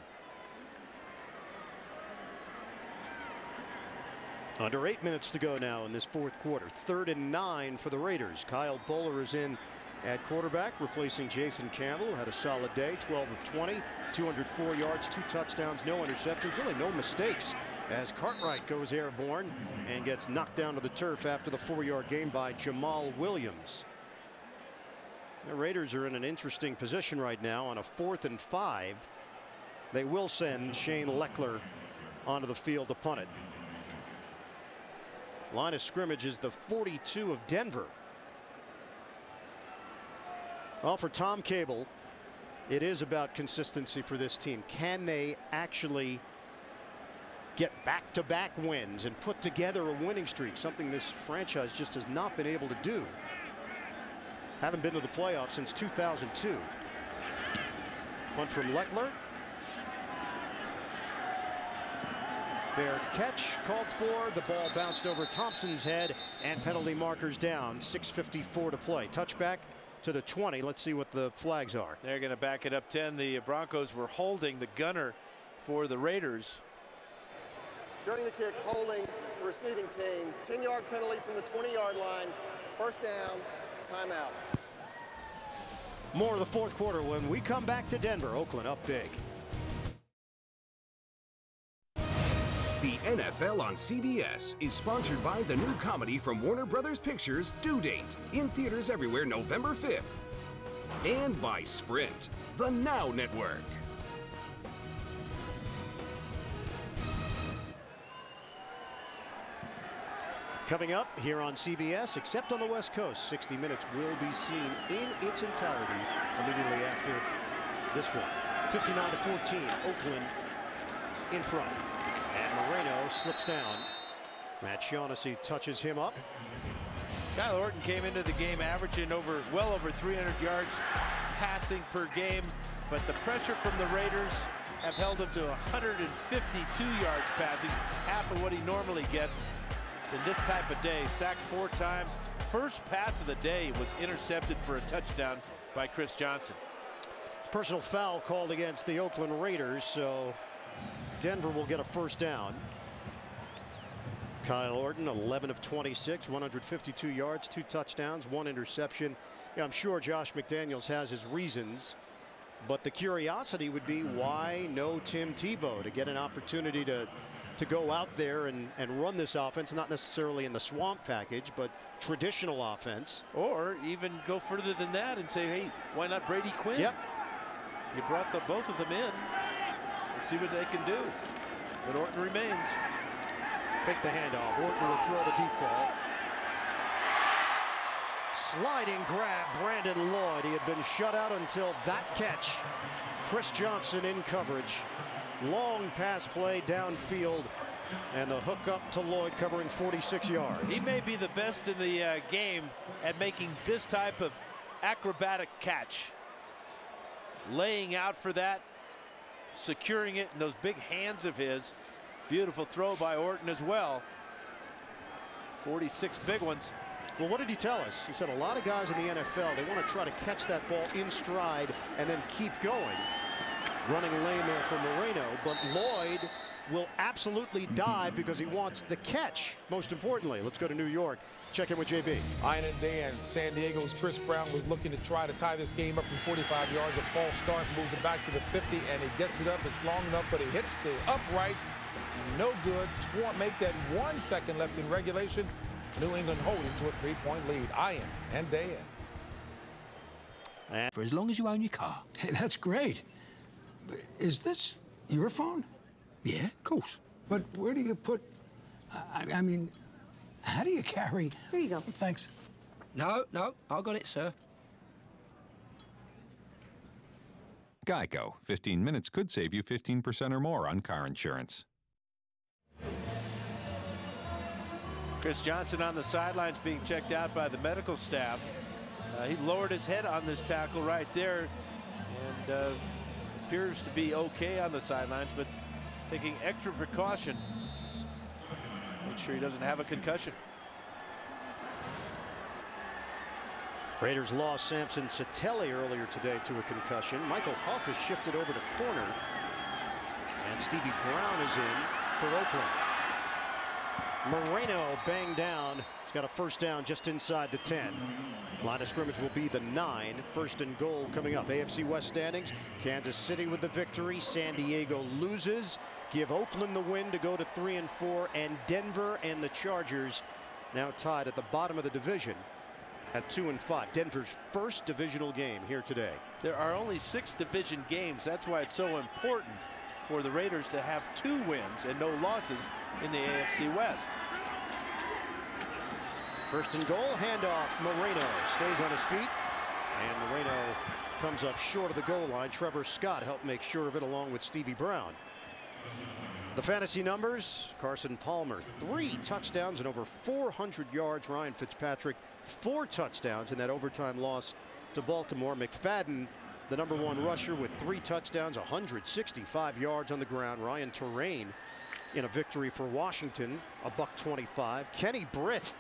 Under 8 minutes to go now in this fourth quarter. 3rd and 9 for the Raiders. Kyle Bowler is in at quarterback, replacing Jason Campbell, who had a solid day. 12 of 20, 204 yards, 2 touchdowns, no interceptions, really no mistakes, as Cartwright goes airborne and gets knocked down to the turf after the 4-yard gain by Jamal Williams. The Raiders are in an interesting position right now on a 4th and 5. They will send Shane Leckler onto the field to punt it. Line of scrimmage is the 42 of Denver. Well, for Tom Cable, it is about consistency for this team. Can they actually get back-to-back wins and put together a winning streak, something this franchise just has not been able to do? Haven't been to the playoffs since 2002. One from Leckler. Fair catch called for. The ball bounced over Thompson's head and penalty markers down. 6:54 to play. Touchback to the 20. Let's see what the flags are. They're going to back it up 10. The Broncos were holding the gunner for the Raiders. During the kick, holding the receiving team. 10-yard penalty from the 20-yard line. First down, timeout. More of the fourth quarter when we come back to Denver. Oakland up big. The NFL on CBS is sponsored by the new comedy from Warner Brothers Pictures, Due Date, in theaters everywhere November 5th. And by Sprint, the Now Network. Coming up here on CBS, except on the West Coast, 60 Minutes will be seen in its entirety immediately after this one. 59-14, Oakland in front. And Moreno slips down. Matt Shaughnessy touches him up. Kyle Orton came into the game averaging well over 300 yards passing per game, but the pressure from the Raiders have held him to 152 yards passing, half of what he normally gets in this type of day. Sacked 4 times. First pass of the day was intercepted for a touchdown by Chris Johnson. Personal foul called against the Oakland Raiders, so Denver will get a first down. Kyle Orton, 11 of 26, 152 yards, 2 touchdowns, 1 interception. Yeah, I'm sure Josh McDaniels has his reasons, but the curiosity would be why no Tim Tebow to get an opportunity to go out there and run this offense, not necessarily in the swamp package, but traditional offense. Or even go further than that and say, hey, why not Brady Quinn? Yep. You brought both of them in. Let's see what they can do. But Orton remains. Fake the handoff. Orton will throw the deep ball. Sliding grab, Brandon Lloyd. He had been shut out until that catch. Chris Johnson in coverage. Long pass play downfield, and the hook up to Lloyd covering 46 yards. He may be the best in the game at making this type of acrobatic catch. Laying out for that, securing it in those big hands of his. Beautiful throw by Orton as well. 46 big ones. Well, what did he tell us? He said a lot of guys in the NFL, they want to try to catch that ball in stride and then keep going. Running lane there for Moreno, but Lloyd will absolutely dive because he wants the catch, most importantly. Let's go to New York. Check in with JB. Ian and Dan. San Diego's Chris Brown was looking to try to tie this game up from 45 yards. A false start, moves it back to the 50, and he gets it up. It's long enough, but he hits the upright. No good. Make that 1 second left in regulation. New England holding to a 3-point lead. Ian and Dan. For as long as you own your car. Hey, that's great. Is this your phone? Yeah, of course. But where do you put... I mean, how do you carry... Here you go. Thanks. No, I got it, sir. Geico. 15 minutes could save you 15% or more on car insurance. Chris Johnson on the sidelines being checked out by the medical staff. He lowered his head on this tackle right there and appears to be okay on the sidelines, but taking extra precaution. Make sure he doesn't have a concussion. Raiders lost Samson Satelli earlier today to a concussion. Michael Huff is shifted over to corner. And Stevie Brown is in for Oakland. Moreno banged down. He's got a first down just inside the 10. Line of scrimmage will be the 9. First and goal coming up. AFC West standings. Kansas City with the victory. San Diego loses. Give Oakland the win to go to 3-4. And Denver and the Chargers now tied at the bottom of the division at 2-5. Denver's first divisional game here today. There are only 6 division games. That's why it's so important for the Raiders to have 2 wins and no losses in the AFC West. First and goal, handoff. Moreno stays on his feet, and Moreno comes up short of the goal line. Trevor Scott helped make sure of it along with Stevie Brown. The fantasy numbers: Carson Palmer 3 touchdowns and over 400 yards. Ryan Fitzpatrick 4 touchdowns in that overtime loss to Baltimore. McFadden, the #1 rusher, with 3 touchdowns, 165 yards on the ground. Ryan Terrain in a victory for Washington, $125. Kenny Britt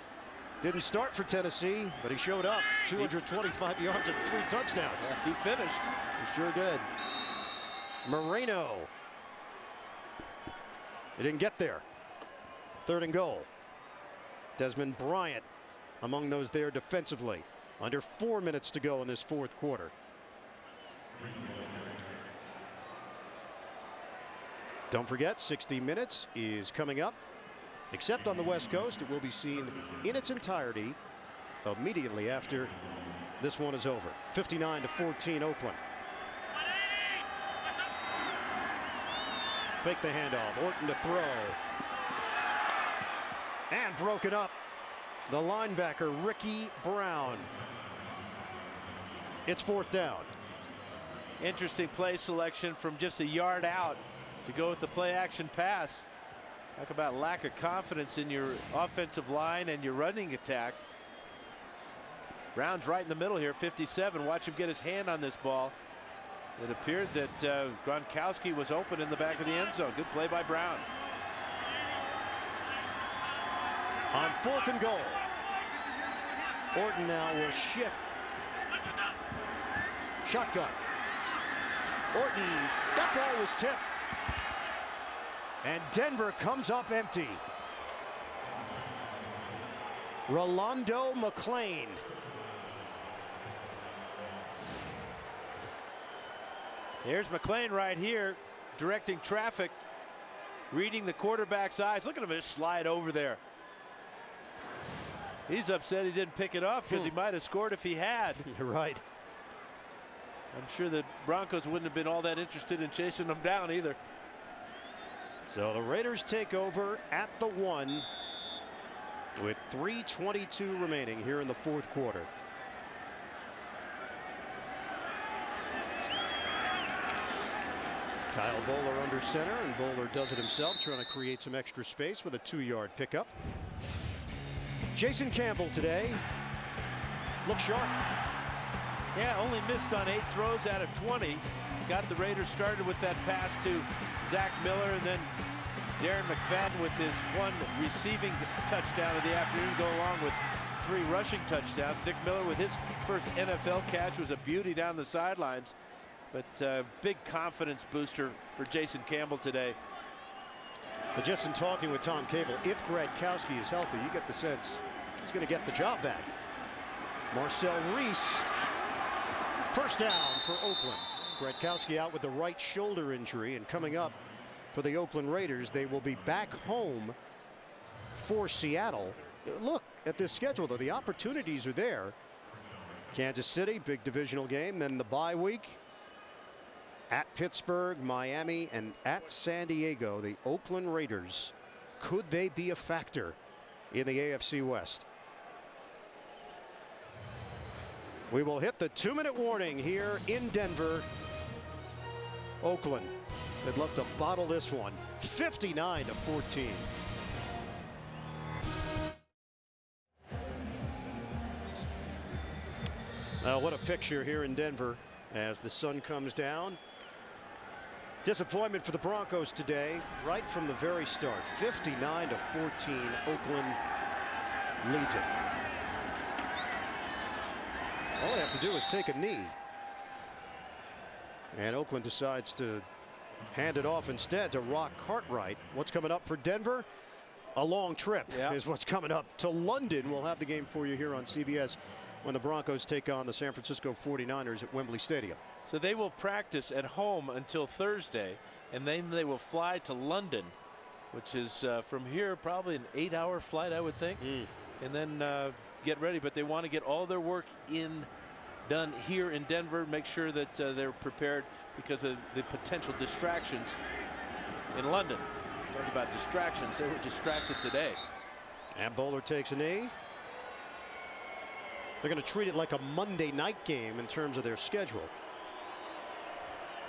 didn't start for Tennessee, but he showed up. 225 yards and 3 touchdowns. Yeah, he finished. He sure did. Moreno. He didn't get there. 3rd and goal. Desmond Bryant among those there defensively. Under 4 minutes to go in this 4th quarter. Don't forget, 60 Minutes is coming up. Except on the West Coast, it will be seen in its entirety immediately after this one is over. 59-14 Oakland. Fake the handoff. Orton to throw. And broken up. The linebacker, Ricky Brown. It's 4th down. Interesting play selection from just a yard out to go with the play action pass. Talk about lack of confidence in your offensive line and your running attack. Brown's right in the middle here, 57. Watch him get his hand on this ball. It appeared that Gronkowski was open in the back of the end zone. Good play by Brown. On 4th and goal. Orton now will shift. Shotgun. Orton, that ball was tipped. And Denver comes up empty. Rolando McClain. Here's McClain right here, directing traffic, reading the quarterback's eyes. Look at him just slide over there. He's upset he didn't pick it off because he might have scored if he had. You're right. I'm sure the Broncos wouldn't have been all that interested in chasing them down either. So the Raiders take over at the 1 with 3:22 remaining here in the 4th quarter. Kyle Bowler under center, and Bowler does it himself, trying to create some extra space with a 2-yard pickup. Jason Campbell today looks sharp. Yeah, only missed on 8 throws out of 20. Got the Raiders started with that pass to Zach Miller, and then Darren McFadden with his 1 receiving touchdown of the afternoon, go along with 3 rushing touchdowns. Nick Miller with his first NFL catch was a beauty down the sidelines, but big confidence booster for Jason Campbell today. But just in talking with Tom Cable, if Gronkowski is healthy, you get the sense he's going to get the job back. Marcel Reese, first down for Oakland. Gronkowski out with the right shoulder injury, and coming up for the Oakland Raiders, they will be back home for Seattle. Look at this schedule, though. The opportunities are there. Kansas City, big divisional game, then the bye week. At Pittsburgh, Miami, and at San Diego, the Oakland Raiders. Could they be a factor in the AFC West? We will hit the 2-minute warning here in Denver. Oakland, they'd love to bottle this one. 59-14. What a picture here in Denver as the sun comes down. Disappointment for the Broncos today, right from the very start. 59-14, Oakland leads it. All they have to do is take a knee. And Oakland decides to hand it off instead to Rock Cartwright. What's coming up for Denver? A long trip is what's coming up to London. We'll have the game for you here on CBS when the Broncos take on the San Francisco 49ers at Wembley Stadium. So they will practice at home until Thursday, and then they will fly to London, which is from here probably an 8-hour flight, I would think, and then get ready. But they want to get all their work done here in Denver, make sure that they're prepared because of the potential distractions in London. Talking about distractions, they were distracted today. And Bowler takes a knee. They're going to treat it like a Monday night game in terms of their schedule.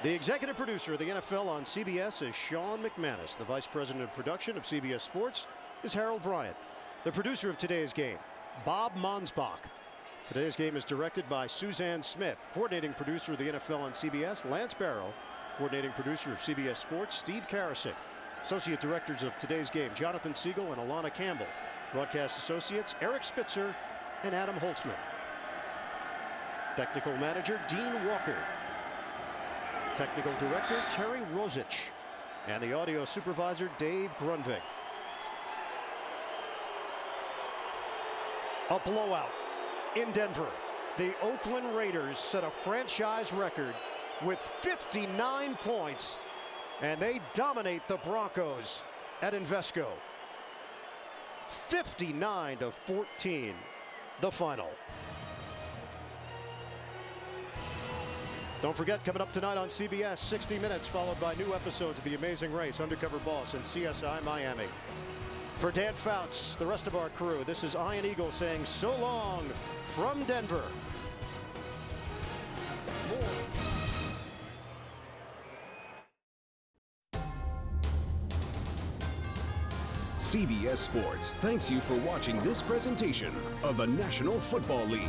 The executive producer of the NFL on CBS is Sean McManus. The vice president of production of CBS Sports is Harold Bryant. The producer of today's game, Bob Monsbach. Today's game is directed by Suzanne Smith. Coordinating producer of the NFL on CBS, Lance Barrow. Coordinating producer of CBS Sports, Steve Karasik. Associate directors of today's game, Jonathan Siegel and Alana Campbell. Broadcast associates, Eric Spitzer and Adam Holtzman. Technical manager, Dean Walker. Technical director, Terry Rosich. And the audio supervisor, Dave Grunvik. A blowout in Denver. The Oakland Raiders set a franchise record with 59 points, and they dominate the Broncos at Invesco. 59-14, the final. Don't forget, coming up tonight on CBS, 60 Minutes, followed by new episodes of The Amazing Race, Undercover Boss, and CSI Miami. For Dan Fouts, the rest of our crew, this is Ian Eagle saying so long from Denver. CBS Sports thanks you for watching this presentation of the National Football League.